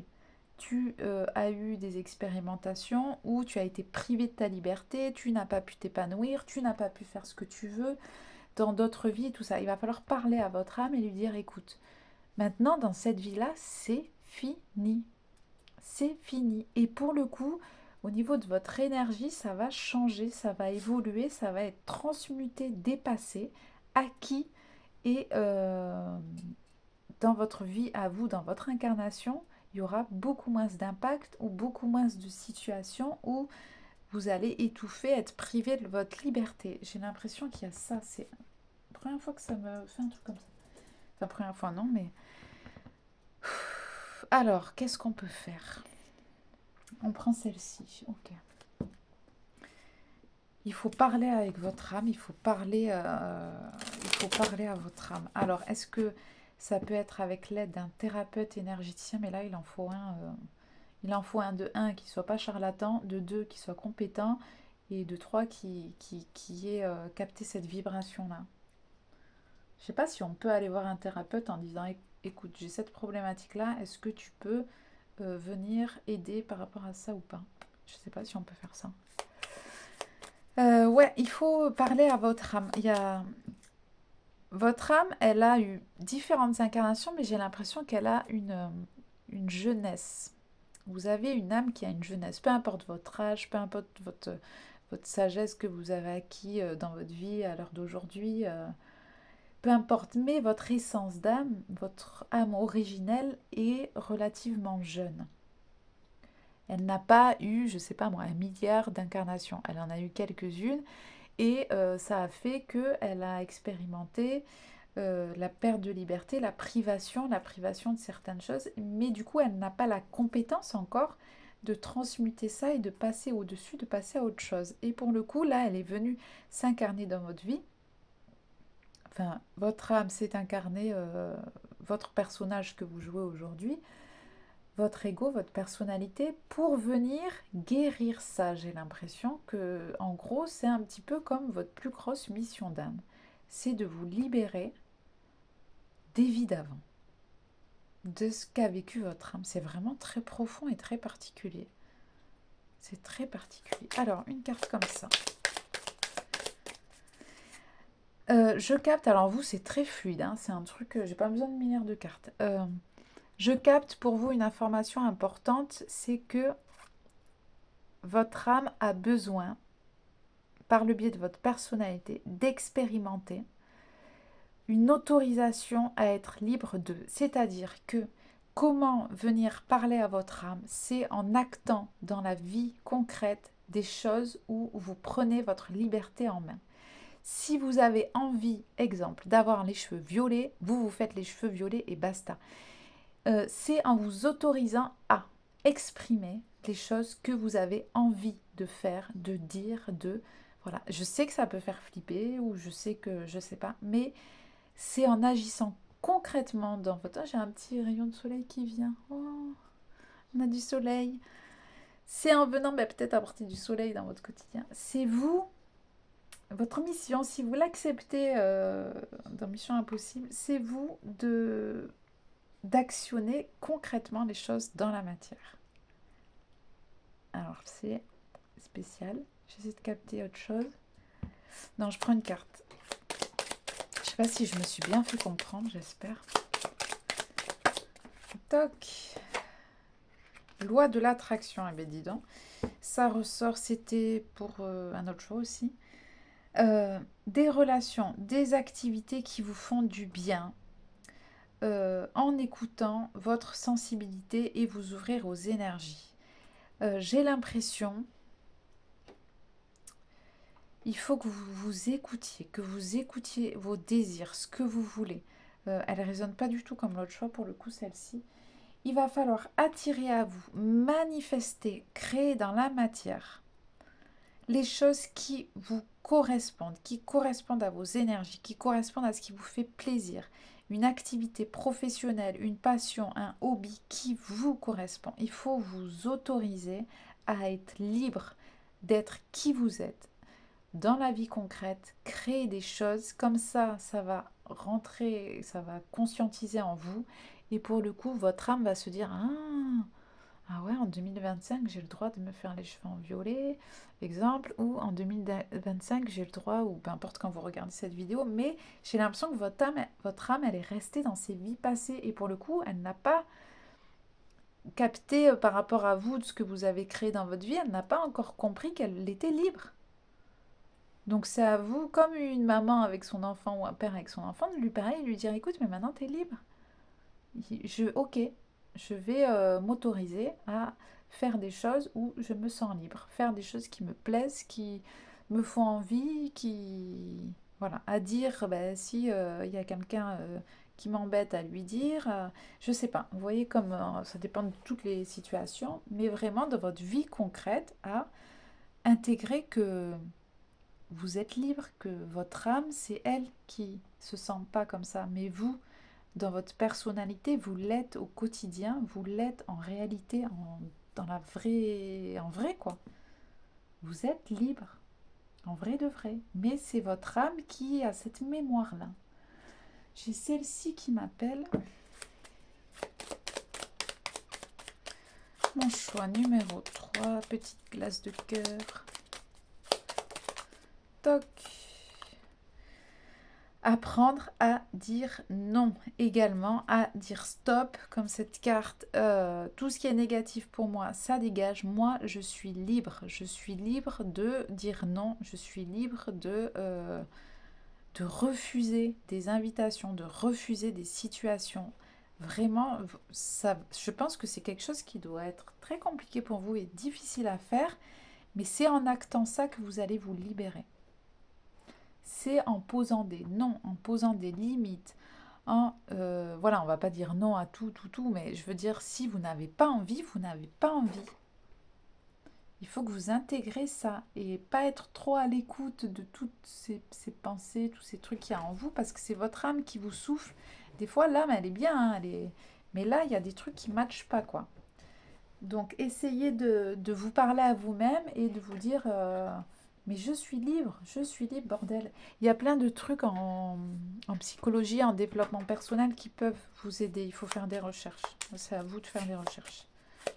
tu as eu des expérimentations où tu as été privé de ta liberté, tu n'as pas pu t'épanouir, tu n'as pas pu faire ce que tu veux dans d'autres vies, tout ça. Il va falloir parler à votre âme et lui dire, écoute, maintenant dans cette vie-là, c'est fini. C'est fini. Et pour le coup, au niveau de votre énergie, ça va changer, ça va évoluer, ça va être transmuté, dépassé, acquis. Et dans votre vie, à vous, dans votre incarnation, il y aura beaucoup moins d'impact ou beaucoup moins de situations où vous allez étouffer, être privé de votre liberté. J'ai l'impression qu'il y a ça. C'est la première fois que ça me fait un truc comme ça. Enfin, première fois, non, mais... Alors, qu'est-ce qu'on peut faire? On prend celle-ci. Ok. Il faut parler avec votre âme, il faut parler à votre âme. Alors, est-ce que ça peut être avec l'aide d'un thérapeute énergéticien? Mais là, il en faut un de 1 qui soit pas charlatan, de 2 qui soit compétent, et de 3 qui ait capté cette vibration-là. Je sais pas si on peut aller voir un thérapeute en disant, écoute, j'ai cette problématique-là, est-ce que tu peux venir aider par rapport à ça ou pas? Je sais pas si on peut faire ça. Ouais, il faut parler à votre âme. Votre âme, elle a eu différentes incarnations, mais j'ai l'impression qu'elle a une une jeunesse. Vous avez une âme qui a une jeunesse, peu importe votre âge, peu importe votre sagesse que vous avez acquis dans votre vie à l'heure d'aujourd'hui, peu importe, mais votre essence d'âme, votre âme originelle est relativement jeune. Elle n'a pas eu, je ne sais pas moi, 1 milliard d'incarnations. Elle en a eu quelques-unes et ça a fait qu'elle a expérimenté la perte de liberté, la privation de certaines choses, mais du coup, elle n'a pas la compétence encore de transmuter ça et de passer au-dessus, de passer à autre chose. Et pour le coup, là, elle est venue s'incarner dans votre vie. Enfin, votre âme s'est incarnée, votre personnage que vous jouez aujourd'hui, votre ego, votre personnalité, pour venir guérir ça. J'ai l'impression que, en gros, c'est un petit peu comme votre plus grosse mission d'âme. C'est de vous libérer des vies d'avant, de ce qu'a vécu votre âme. C'est vraiment très profond et très particulier. C'est très particulier. Alors, une carte comme ça. Je capte, alors vous, c'est très fluide, hein, c'est un truc, j'ai pas besoin de milliards de cartes. Je capte pour vous une information importante, c'est que votre âme a besoin, par le biais de votre personnalité, d'expérimenter une autorisation à être libre d'eux. C'est-à-dire que comment venir parler à votre âme, c'est en actant dans la vie concrète des choses où vous prenez votre liberté en main. Si vous avez envie, exemple, d'avoir les cheveux violets, vous faites les cheveux violets et basta. C'est en vous autorisant à exprimer les choses que vous avez envie de faire, de dire, de... Voilà, je sais que ça peut faire flipper ou je sais que je sais pas, mais c'est en agissant concrètement dans votre... Oh, j'ai un petit rayon de soleil qui vient. Oh, on a du soleil. C'est en venant peut-être apporter du soleil dans votre quotidien. C'est vous, votre mission, si vous l'acceptez dans Mission Impossible, c'est vous d'actionner concrètement les choses dans la matière. Alors, c'est spécial. J'essaie de capter autre chose. Non, je prends une carte. Je sais pas si je me suis bien fait comprendre, j'espère. Toc. Loi de l'attraction, eh bien dis donc. Ça ressort, c'était pour un autre choix aussi. Des relations, des activités qui vous font du bien, en écoutant votre sensibilité et vous ouvrir aux énergies. J'ai l'impression, il faut que vous écoutiez vos désirs, ce que vous voulez. Elle ne résonne pas du tout comme l'autre choix, pour le coup, celle-ci. Il va falloir attirer à vous, manifester, créer dans la matière les choses qui vous correspondent à vos énergies, qui correspondent à ce qui vous fait plaisir. Une activité professionnelle, une passion, un hobby qui vous correspond. Il faut vous autoriser à être libre d'être qui vous êtes dans la vie concrète, créer des choses comme ça va rentrer, ça va conscientiser en vous et pour le coup votre âme va se dire ah ouais, en 2025 j'ai le droit de me faire les cheveux en violet exemple, ou en 2025 j'ai le droit, ou peu importe quand vous regardez cette vidéo, mais j'ai l'impression que votre âme elle est restée dans ses vies passées et pour le coup elle n'a pas capté par rapport à vous de ce que vous avez créé dans votre vie, elle n'a pas encore compris qu'elle était libre. Donc c'est à vous, comme une maman avec son enfant ou un père avec son enfant, de lui parler et lui dire écoute, mais maintenant tu es libre. Ok, je vais m'autoriser à faire des choses où je me sens libre, faire des choses qui me plaisent, qui me font envie, qui... Voilà, à dire, si il y a quelqu'un qui m'embête, à lui dire, je sais pas. Vous voyez comme ça dépend de toutes les situations, mais vraiment dans votre vie concrète, à intégrer que vous êtes libre, que votre âme, c'est elle qui se sent pas comme ça, mais vous, dans votre personnalité, vous l'êtes au quotidien, vous l'êtes en réalité, en vrai quoi. Vous êtes libre, en vrai de vrai, mais c'est votre âme qui a cette mémoire-là. J'ai celle-ci qui m'appelle. Mon choix numéro 3, petite glace de cœur. Toc. Apprendre à dire non également, à dire stop, comme cette carte, tout ce qui est négatif pour moi, ça dégage. Moi, je suis libre de dire non, je suis libre de refuser des invitations, de refuser des situations. Vraiment, ça, je pense que c'est quelque chose qui doit être très compliqué pour vous et difficile à faire, mais c'est en actant ça que vous allez vous libérer. C'est en posant des non, en posant des limites, voilà, on va pas dire non à tout, tout, tout, mais je veux dire, si vous n'avez pas envie, vous n'avez pas envie. Il faut que vous intégrez ça et pas être trop à l'écoute de toutes ces pensées, tous ces trucs qu'il y a en vous, parce que c'est votre âme qui vous souffle. Des fois, l'âme, elle est bien, hein, mais là, il y a des trucs qui ne matchent pas, quoi. Donc, essayez de vous parler à vous-même et de vous dire, mais je suis libre, bordel. Il y a plein de trucs en psychologie, en développement personnel qui peuvent vous aider. Il faut faire des recherches. C'est à vous de faire des recherches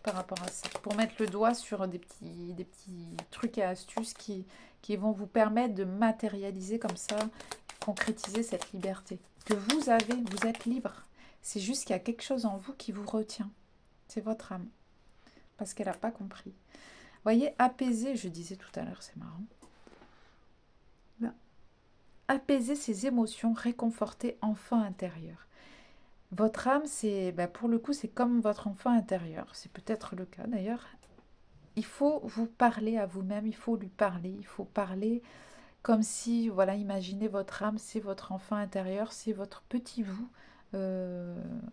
par rapport à ça. Pour mettre le doigt sur des petits trucs et astuces qui vont vous permettre de matérialiser comme ça, concrétiser cette liberté. Que vous avez, vous êtes libre. C'est juste qu'il y a quelque chose en vous qui vous retient. C'est votre âme parce qu'elle n'a pas compris. Voyez, apaiser, je disais tout à l'heure, c'est marrant. Là. Apaiser ses émotions, réconforter enfant intérieur. Votre âme, c'est, pour le coup, c'est comme votre enfant intérieur. C'est peut-être le cas d'ailleurs. Il faut vous parler à vous-même, il faut lui parler, il faut parler comme si, voilà, imaginez votre âme, c'est votre enfant intérieur, c'est votre petit vous,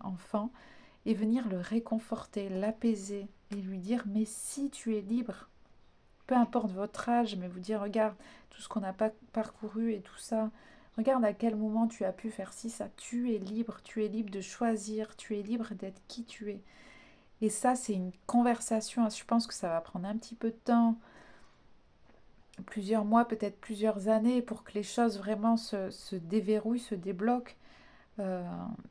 enfant, et venir le réconforter, l'apaiser et lui dire, mais si tu es libre, peu importe votre âge, mais vous dire, regarde tout ce qu'on n'a pas parcouru et tout ça, regarde à quel moment tu as pu faire ci, ça, tu es libre de choisir, tu es libre d'être qui tu es. Et ça, c'est une conversation, je pense que ça va prendre un petit peu de temps, plusieurs mois, peut-être plusieurs années, pour que les choses vraiment se déverrouillent, se débloquent. Euh,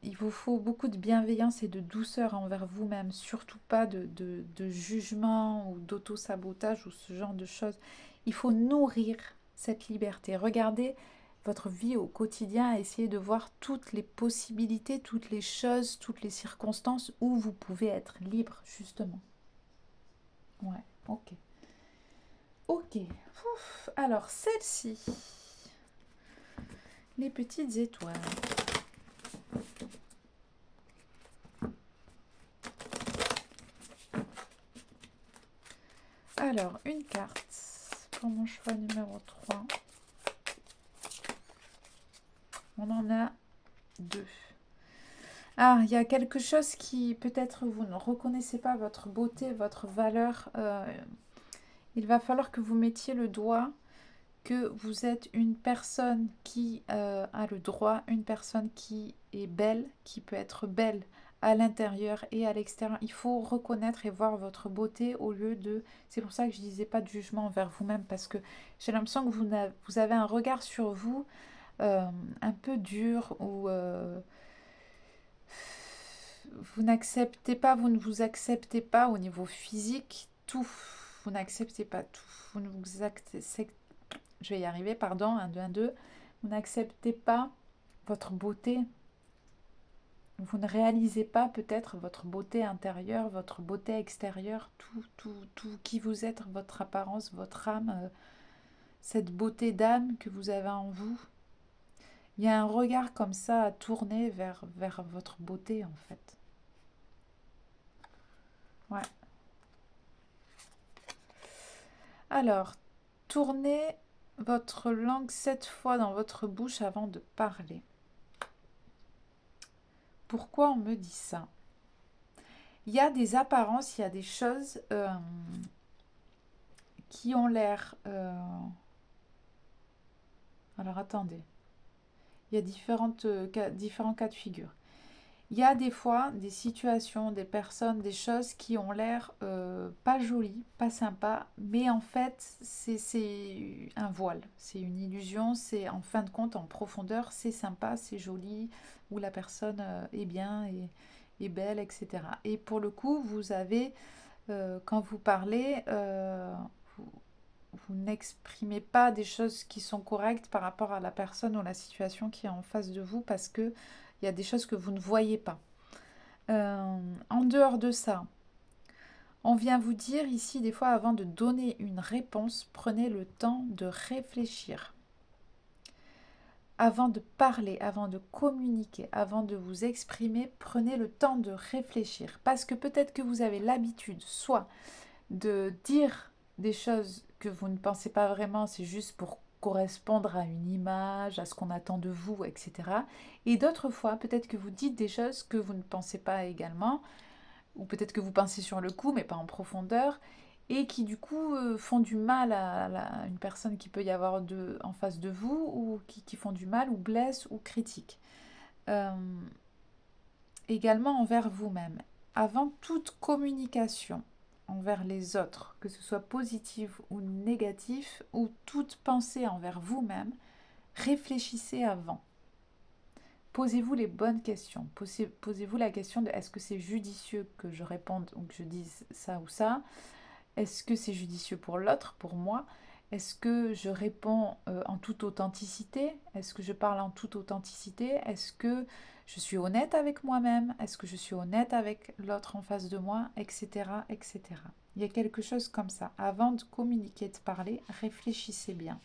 il vous faut beaucoup de bienveillance et de douceur envers vous-même, surtout pas de jugement ou d'auto-sabotage ou ce genre de choses. Il faut nourrir cette liberté. Regardez votre vie au quotidien, essayez de voir toutes les possibilités, toutes les choses, toutes les circonstances où vous pouvez être libre, justement. Ouais, ok. Ok. Ouf. Alors, celle-ci, les petites étoiles. Alors, une carte pour mon choix numéro 3. On en a 2. Ah, il y a quelque chose qui, peut-être, vous ne reconnaissez pas votre beauté, votre valeur. Il va falloir que vous mettiez le doigt que vous êtes une personne qui a le droit, une personne qui est belle, qui peut être belle à l'intérieur et à l'extérieur. Il faut reconnaître et voir votre beauté au lieu de... C'est pour ça que je ne disais pas de jugement envers vous-même, parce que j'ai l'impression que vous avez un regard sur vous un peu dur, ou vous n'acceptez pas, vous ne vous acceptez pas au niveau physique, tout. Vous n'acceptez pas tout. Vous ne vous acceptez... Je vais y arriver, pardon, 1, 2, 1, 2. Vous n'acceptez pas votre beauté. Vous ne réalisez pas peut-être votre beauté intérieure, votre beauté extérieure, tout qui vous êtes, votre apparence, votre âme, cette beauté d'âme que vous avez en vous. Il y a un regard comme ça à tourner vers votre beauté en fait. Ouais. Alors, tournez votre langue 7 fois dans votre bouche avant de parler. Pourquoi on me dit ça? Il y a des apparences, il y a des choses qui ont l'air... Alors attendez, il y a différents cas de figure. Il y a des fois des situations, des personnes, des choses qui ont l'air pas jolies, pas sympas, mais en fait c'est un voile, c'est une illusion, c'est en fin de compte en profondeur, c'est sympa, c'est joli, où la personne est bien et belle, etc. Et pour le coup, vous avez, quand vous parlez, vous n'exprimez pas des choses qui sont correctes par rapport à la personne ou la situation qui est en face de vous parce que il y a des choses que vous ne voyez pas. En dehors de ça, on vient vous dire ici, des fois, avant de donner une réponse, prenez le temps de réfléchir. Avant de parler, avant de communiquer, avant de vous exprimer, prenez le temps de réfléchir. Parce que peut-être que vous avez l'habitude, soit de dire des choses que vous ne pensez pas vraiment, c'est juste pour correspondre à une image, à ce qu'on attend de vous, etc. Et d'autres fois, peut-être que vous dites des choses que vous ne pensez pas également, ou peut-être que vous pensez sur le coup, mais pas en profondeur, et qui du coup font du mal à une personne qui peut y avoir en face de vous, ou qui font du mal, ou blessent, ou critiquent. Euh, Également envers vous-même. Avant toute communication envers les autres, que ce soit positive ou négative, ou toute pensée envers vous-même, réfléchissez avant. Posez-vous les bonnes questions. Posez-vous la question de est-ce que c'est judicieux que je réponde ou que je dise ça ou ça? Est-ce que c'est judicieux pour l'autre, pour moi? Est-ce que je réponds en toute authenticité? Est-ce que je parle en toute authenticité? Est-ce que je suis honnête avec moi-même? Est-ce que je suis honnête avec l'autre en face de moi? Etc. etc. Il y a quelque chose comme ça. Avant de communiquer, de parler, réfléchissez bien.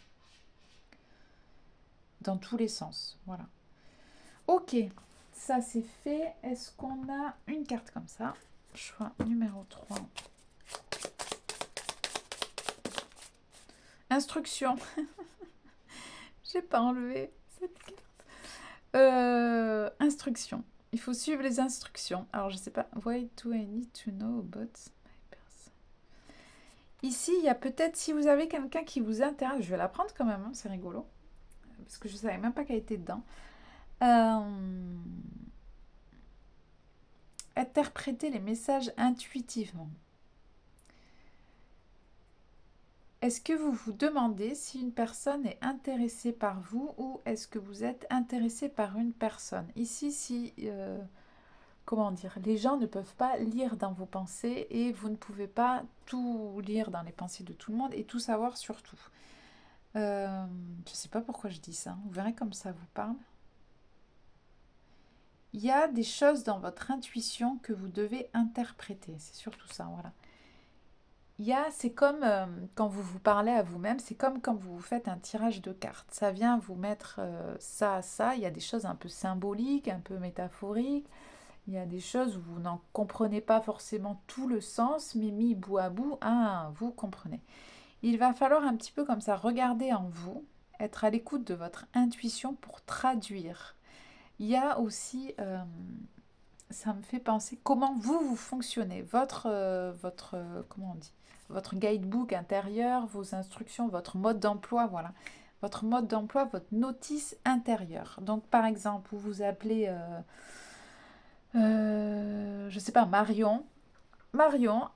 Dans tous les sens. Voilà. Ok, ça c'est fait. Est-ce qu'on a une carte comme ça? Choix numéro 3. Instruction. J'ai pas enlevé cette carte. Instruction. Il faut suivre les instructions. Alors je sais pas. Why do I need to know about my person? Ici, il y a peut-être, si vous avez quelqu'un qui vous intéresse, je vais la prendre quand même, hein, c'est rigolo. Parce que je savais même pas qu'elle était dedans. Interpréter les messages intuitivement. Est-ce que vous vous demandez si une personne est intéressée par vous ou est-ce que vous êtes intéressé par une personne? Ici, si, comment dire, les gens ne peuvent pas lire dans vos pensées et vous ne pouvez pas tout lire dans les pensées de tout le monde et tout savoir sur tout. Je ne sais pas pourquoi je dis ça, vous verrez comme ça vous parle. Il y a des choses dans votre intuition que vous devez interpréter, c'est surtout ça, voilà. C'est comme quand vous vous parlez à vous-même, c'est comme quand vous faites un tirage de cartes. Ça vient vous mettre ça. Il y a des choses un peu symboliques, un peu métaphoriques. Il y a des choses où vous n'en comprenez pas forcément tout le sens, mais mis bout à bout, vous comprenez. Il va falloir un petit peu comme ça regarder en vous, être à l'écoute de votre intuition pour traduire. Il y a aussi, ça me fait penser comment vous fonctionnez, comment on dit, votre guidebook intérieur, vos instructions, votre mode d'emploi, voilà. Votre mode d'emploi, votre notice intérieure. Donc, par exemple, vous vous appelez, je sais pas, Marion. Marion,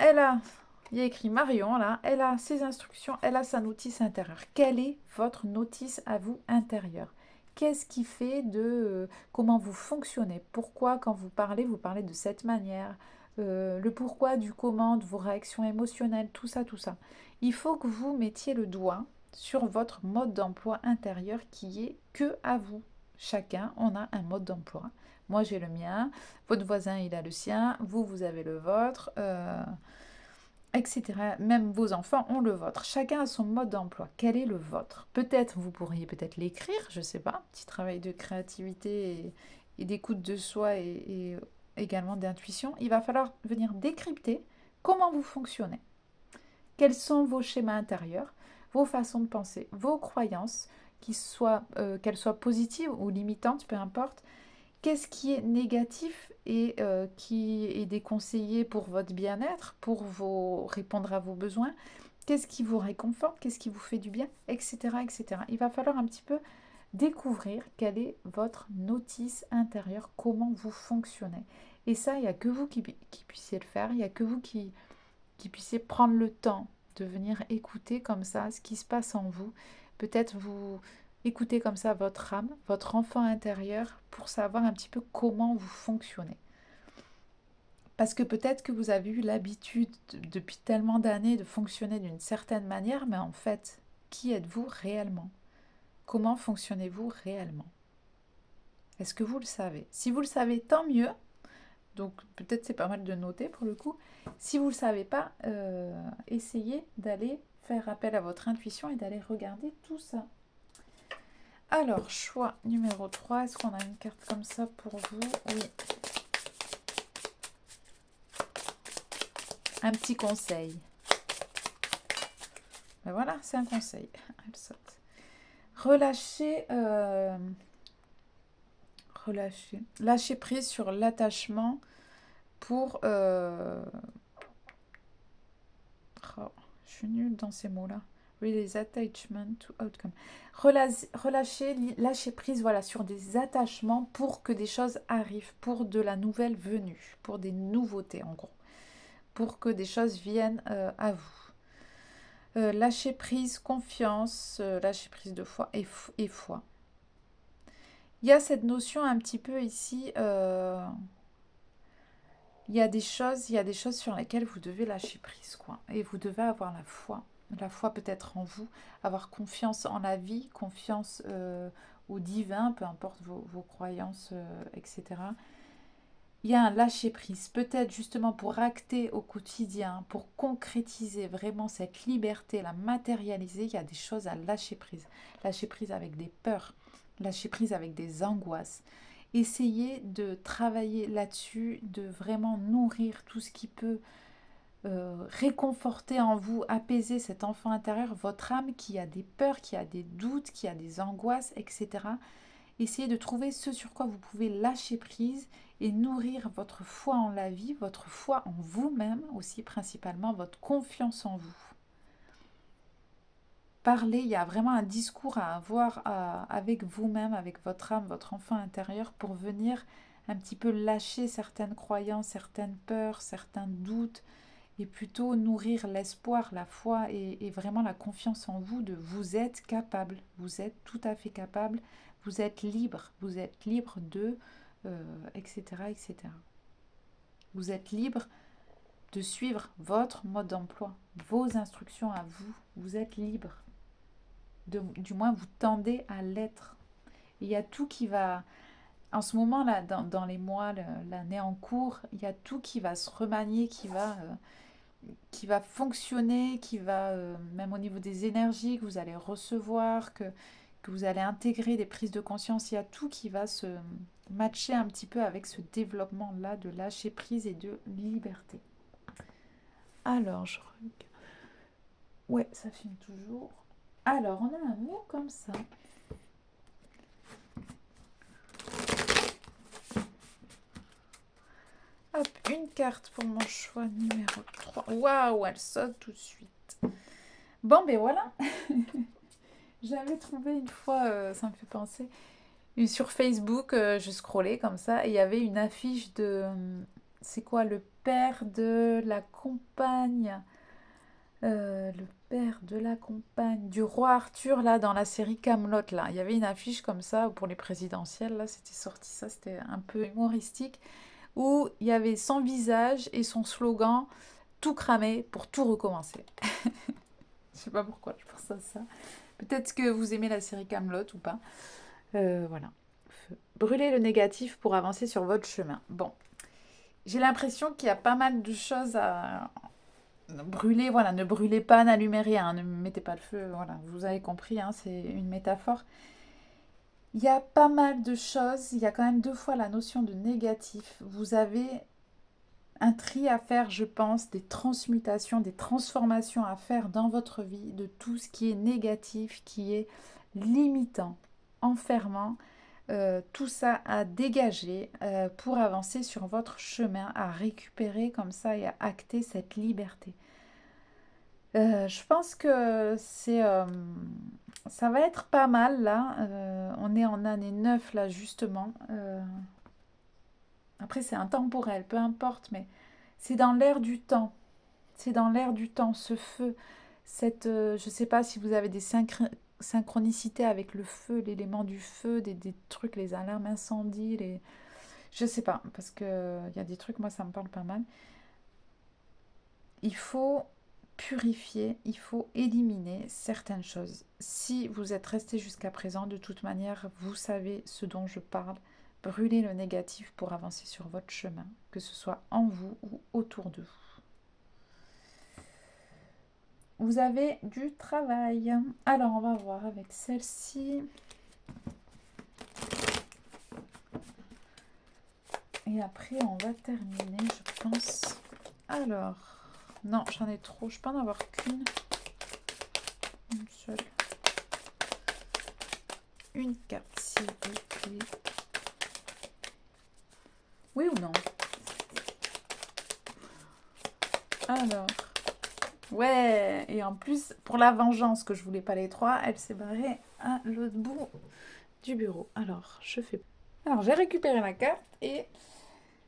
il y a écrit Marion là, elle a ses instructions, elle a sa notice intérieure. Quelle est votre notice à vous intérieure? Qu'est-ce qui fait comment vous fonctionnez? Pourquoi quand vous parlez de cette manière? Le pourquoi du comment, de vos réactions émotionnelles, tout ça, tout ça. Il faut que vous mettiez le doigt sur votre mode d'emploi intérieur qui est que à vous. Chacun, on a un mode d'emploi. Moi, j'ai le mien, votre voisin, il a le sien, vous avez le vôtre, etc. Même vos enfants ont le vôtre. Chacun a son mode d'emploi. Quel est le vôtre? Peut-être, vous pourriez peut-être l'écrire, je ne sais pas, petit travail de créativité et d'écoute de soi et également d'intuition. Il va falloir venir décrypter comment vous fonctionnez. Quels sont vos schémas intérieurs, vos façons de penser, vos croyances, qu'elles soient positives ou limitantes, peu importe. Qu'est-ce qui est négatif et qui est déconseillé pour votre bien-être, répondre à vos besoins? Qu'est-ce qui vous réconforte? Qu'est-ce qui vous fait du bien? Etc., etc. Il va falloir un petit peu découvrir quelle est votre notice intérieure, comment vous fonctionnez. Et ça, il n'y a que vous qui puissiez le faire, il n'y a que vous qui puissiez prendre le temps de venir écouter comme ça ce qui se passe en vous. Peut-être vous écoutez comme ça votre âme, votre enfant intérieur, pour savoir un petit peu comment vous fonctionnez. Parce que peut-être que vous avez eu l'habitude depuis tellement d'années de fonctionner d'une certaine manière, mais en fait, qui êtes-vous réellement? Comment fonctionnez-vous réellement? Est-ce que vous le savez? Si vous le savez, tant mieux. Donc peut-être c'est pas mal de noter pour le coup. Si vous ne le savez pas, essayez d'aller faire appel à votre intuition et d'aller regarder tout ça. Alors, choix numéro 3. Est-ce qu'on a une carte comme ça pour vous? Oui. Un petit conseil. Ben voilà, c'est un conseil. Elle saute. Relâchez, lâcher prise sur l'attachement pour... oh, je suis nulle dans ces mots-là. Release attachment to outcome. Lâcher prise voilà, sur des attachements pour que des choses arrivent, pour de la nouvelle venue, pour des nouveautés en gros, pour que des choses viennent à vous. Lâcher prise, confiance, lâcher prise de foi et foi. Il y a cette notion un petit peu ici, il y a des choses sur lesquelles vous devez lâcher prise, quoi. Et vous devez avoir la foi peut-être en vous, avoir confiance en la vie, confiance au divin, peu importe vos croyances, etc. Il y a un lâcher prise, peut-être justement pour acter au quotidien, pour concrétiser vraiment cette liberté, la matérialiser, il y a des choses à lâcher prise. Lâcher prise avec des peurs, lâcher prise avec des angoisses. Essayez de travailler là-dessus, de vraiment nourrir tout ce qui peut réconforter en vous, apaiser cet enfant intérieur, votre âme qui a des peurs, qui a des doutes, qui a des angoisses, etc. Essayez de trouver ce sur quoi vous pouvez lâcher prise et nourrir votre foi en la vie, votre foi en vous-même aussi principalement, votre confiance en vous. Parler, il y a vraiment un discours à avoir avec vous-même, avec votre âme, votre enfant intérieur pour venir un petit peu lâcher certaines croyances, certaines peurs, certains doutes et plutôt nourrir l'espoir, la foi et vraiment la confiance en vous de vous êtes capable, vous êtes tout à fait capable, vous êtes libre de, etc., etc. Vous êtes libre de suivre votre mode d'emploi, vos instructions à vous, vous êtes libre. Du moins, vous tendez à l'être. Il y a tout qui va, en ce moment-là, dans les mois, l'année en cours, il y a tout qui va se remanier, qui va fonctionner, qui va, même au niveau des énergies que vous allez recevoir, que vous allez intégrer des prises de conscience, il y a tout qui va se matcher un petit peu avec ce développement-là de lâcher prise et de liberté. Alors, je regarde. Ouais, ça filme toujours. Alors, on a un mot comme ça. Hop, une carte pour mon choix numéro 3. Waouh, elle saute tout de suite. Bon, ben voilà. J'avais trouvé une fois, ça me fait penser, sur Facebook, je scrollais comme ça, et il y avait une affiche de, c'est quoi, le père de la compagne, le père de la compagne du roi Arthur, là, dans la série Camelot, là. Il y avait une affiche comme ça pour les présidentielles, là, c'était sorti ça, c'était un peu humoristique, où il y avait son visage et son slogan, tout cramer pour tout recommencer. Je sais pas pourquoi je pense à ça. Peut-être que vous aimez la série Camelot ou pas. Voilà. Brûlez le négatif pour avancer sur votre chemin. Bon, j'ai l'impression qu'il y a pas mal de choses à brûler. Voilà, ne brûlez pas, n'allumez rien, hein, ne mettez pas le feu. Voilà, vous avez compris, hein, c'est une métaphore. Il y a pas mal de choses. Il y a quand même 2 fois la notion de négatif. Vous avez un tri à faire, je pense, des transmutations, des transformations à faire dans votre vie, de tout ce qui est négatif, qui est limitant, enfermant, tout ça à dégager pour avancer sur votre chemin, à récupérer comme ça et à acter cette liberté. Je pense que ça va être pas mal là. On est en année 9 là justement. Après c'est intemporel, peu importe, mais c'est dans l'air du temps. C'est dans l'air du temps, ce feu, je ne sais pas si vous avez des synchronicités avec le feu, l'élément du feu, des trucs, les alarmes incendie, Je sais pas, parce que il y a des trucs, moi, ça me parle pas mal. Il faut purifier, il faut éliminer certaines choses. Si vous êtes resté jusqu'à présent, de toute manière, vous savez ce dont je parle. Brûlez le négatif pour avancer sur votre chemin, que ce soit en vous ou autour de vous. Vous avez du travail. Alors, on va voir avec celle-ci. Et après, on va terminer, je pense. Alors, non, j'en ai trop. Je peux en avoir qu'une. Une seule. Une carte, s'il vous plaît. Oui ou non? Alors. Ouais, et en plus, pour la vengeance, que je voulais pas les trois, elle s'est barrée à l'autre bout du bureau. Alors, je fais... Alors, j'ai récupéré la carte et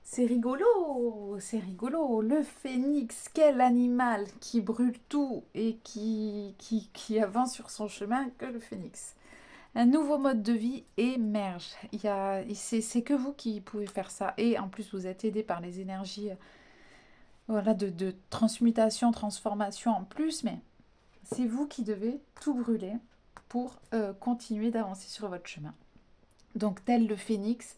c'est rigolo, c'est rigolo. Le phénix, quel animal qui brûle tout et qui avance sur son chemin que le phénix. Un nouveau mode de vie émerge. C'est que vous qui pouvez faire ça. Et en plus, vous êtes aidé par les énergies voilà, de transmutation, transformation en plus. Mais c'est vous qui devez tout brûler pour continuer d'avancer sur votre chemin. Donc, tel le phénix,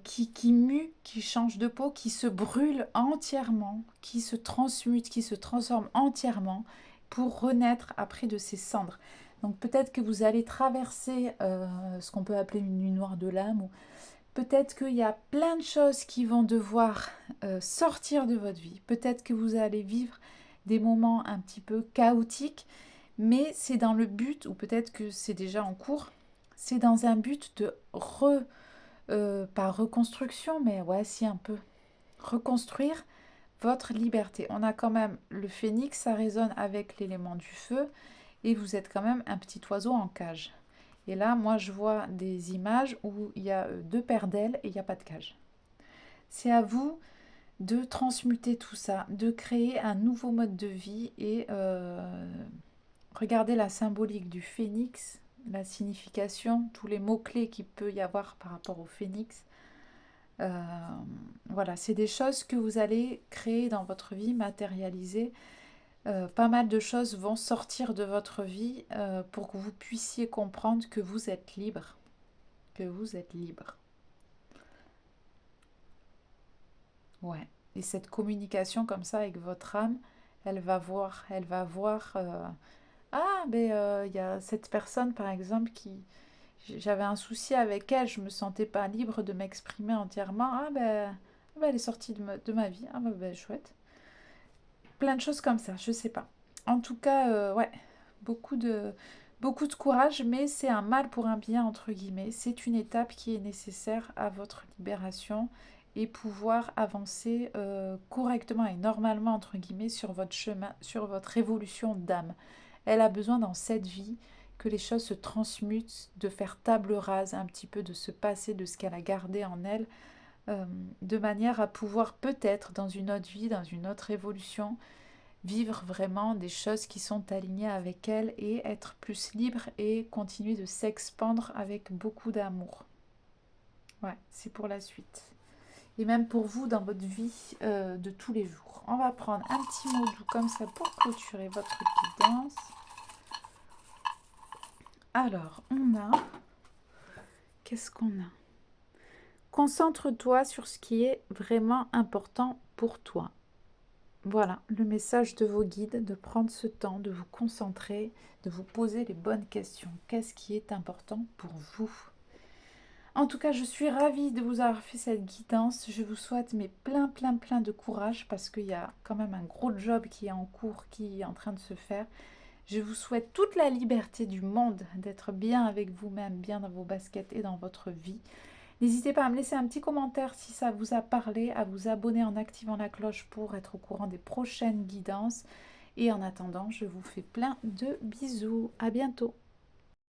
qui mue, qui change de peau, qui se brûle entièrement, qui se transmute, qui se transforme entièrement pour renaître après de ses cendres. Donc peut-être que vous allez traverser ce qu'on peut appeler une nuit noire de l'âme, ou peut-être qu'il y a plein de choses qui vont devoir sortir de votre vie. Peut-être que vous allez vivre des moments un petit peu chaotiques, mais c'est dans le but, ou peut-être que c'est déjà en cours, c'est dans un but de pas reconstruction, mais ouais, si un peu. Reconstruire votre liberté. On a quand même le phénix, ça résonne avec l'élément du feu, et vous êtes quand même un petit oiseau en cage. Et là, moi, je vois des images où il y a deux paires d'ailes et il n'y a pas de cage. C'est à vous de transmuter tout ça, de créer un nouveau mode de vie et regardez la symbolique du phénix, la signification, tous les mots-clés qu'il peut y avoir par rapport au phénix. Voilà, c'est des choses que vous allez créer dans votre vie, matérialiser. Pas mal de choses vont sortir de votre vie pour que vous puissiez comprendre que vous êtes libre. Que vous êtes libre. Ouais. Et cette communication comme ça avec votre âme, elle va voir. Ah, ben il y a cette personne par exemple qui... J'avais un souci avec elle, je me sentais pas libre de m'exprimer entièrement. Ah ben, elle est sortie de ma vie. Ah ben, chouette. Plein de choses comme ça, je sais pas. En tout cas, ouais, beaucoup de, beaucoup de courage, mais c'est un mal pour un bien, entre guillemets. C'est une étape qui est nécessaire à votre libération et pouvoir avancer correctement et normalement, entre guillemets, sur votre chemin, sur votre évolution d'âme. Elle a besoin dans cette vie que les choses se transmutent, de faire table rase un petit peu, de se passer de ce qu'elle a gardé en elle, de manière à pouvoir peut-être dans une autre vie, dans une autre évolution, vivre vraiment des choses qui sont alignées avec elle et être plus libre et continuer de s'expandre avec beaucoup d'amour. Ouais, c'est pour la suite. Et même pour vous dans votre vie de tous les jours. On va prendre un petit mot doux comme ça pour clôturer votre guidance. Alors, on a... Qu'est-ce qu'on a? Concentre-toi sur ce qui est vraiment important pour toi. Voilà, le message de vos guides, de prendre ce temps, de vous concentrer, de vous poser les bonnes questions. Qu'est-ce qui est important pour vous? En tout cas, je suis ravie de vous avoir fait cette guidance. Je vous souhaite plein de courage parce qu'il y a quand même un gros job qui est en cours, qui est en train de se faire. Je vous souhaite toute la liberté du monde d'être bien avec vous-même, bien dans vos baskets et dans votre vie. N'hésitez pas à me laisser un petit commentaire si ça vous a parlé, à vous abonner en activant la cloche pour être au courant des prochaines guidances. Et en attendant, je vous fais plein de bisous. À bientôt.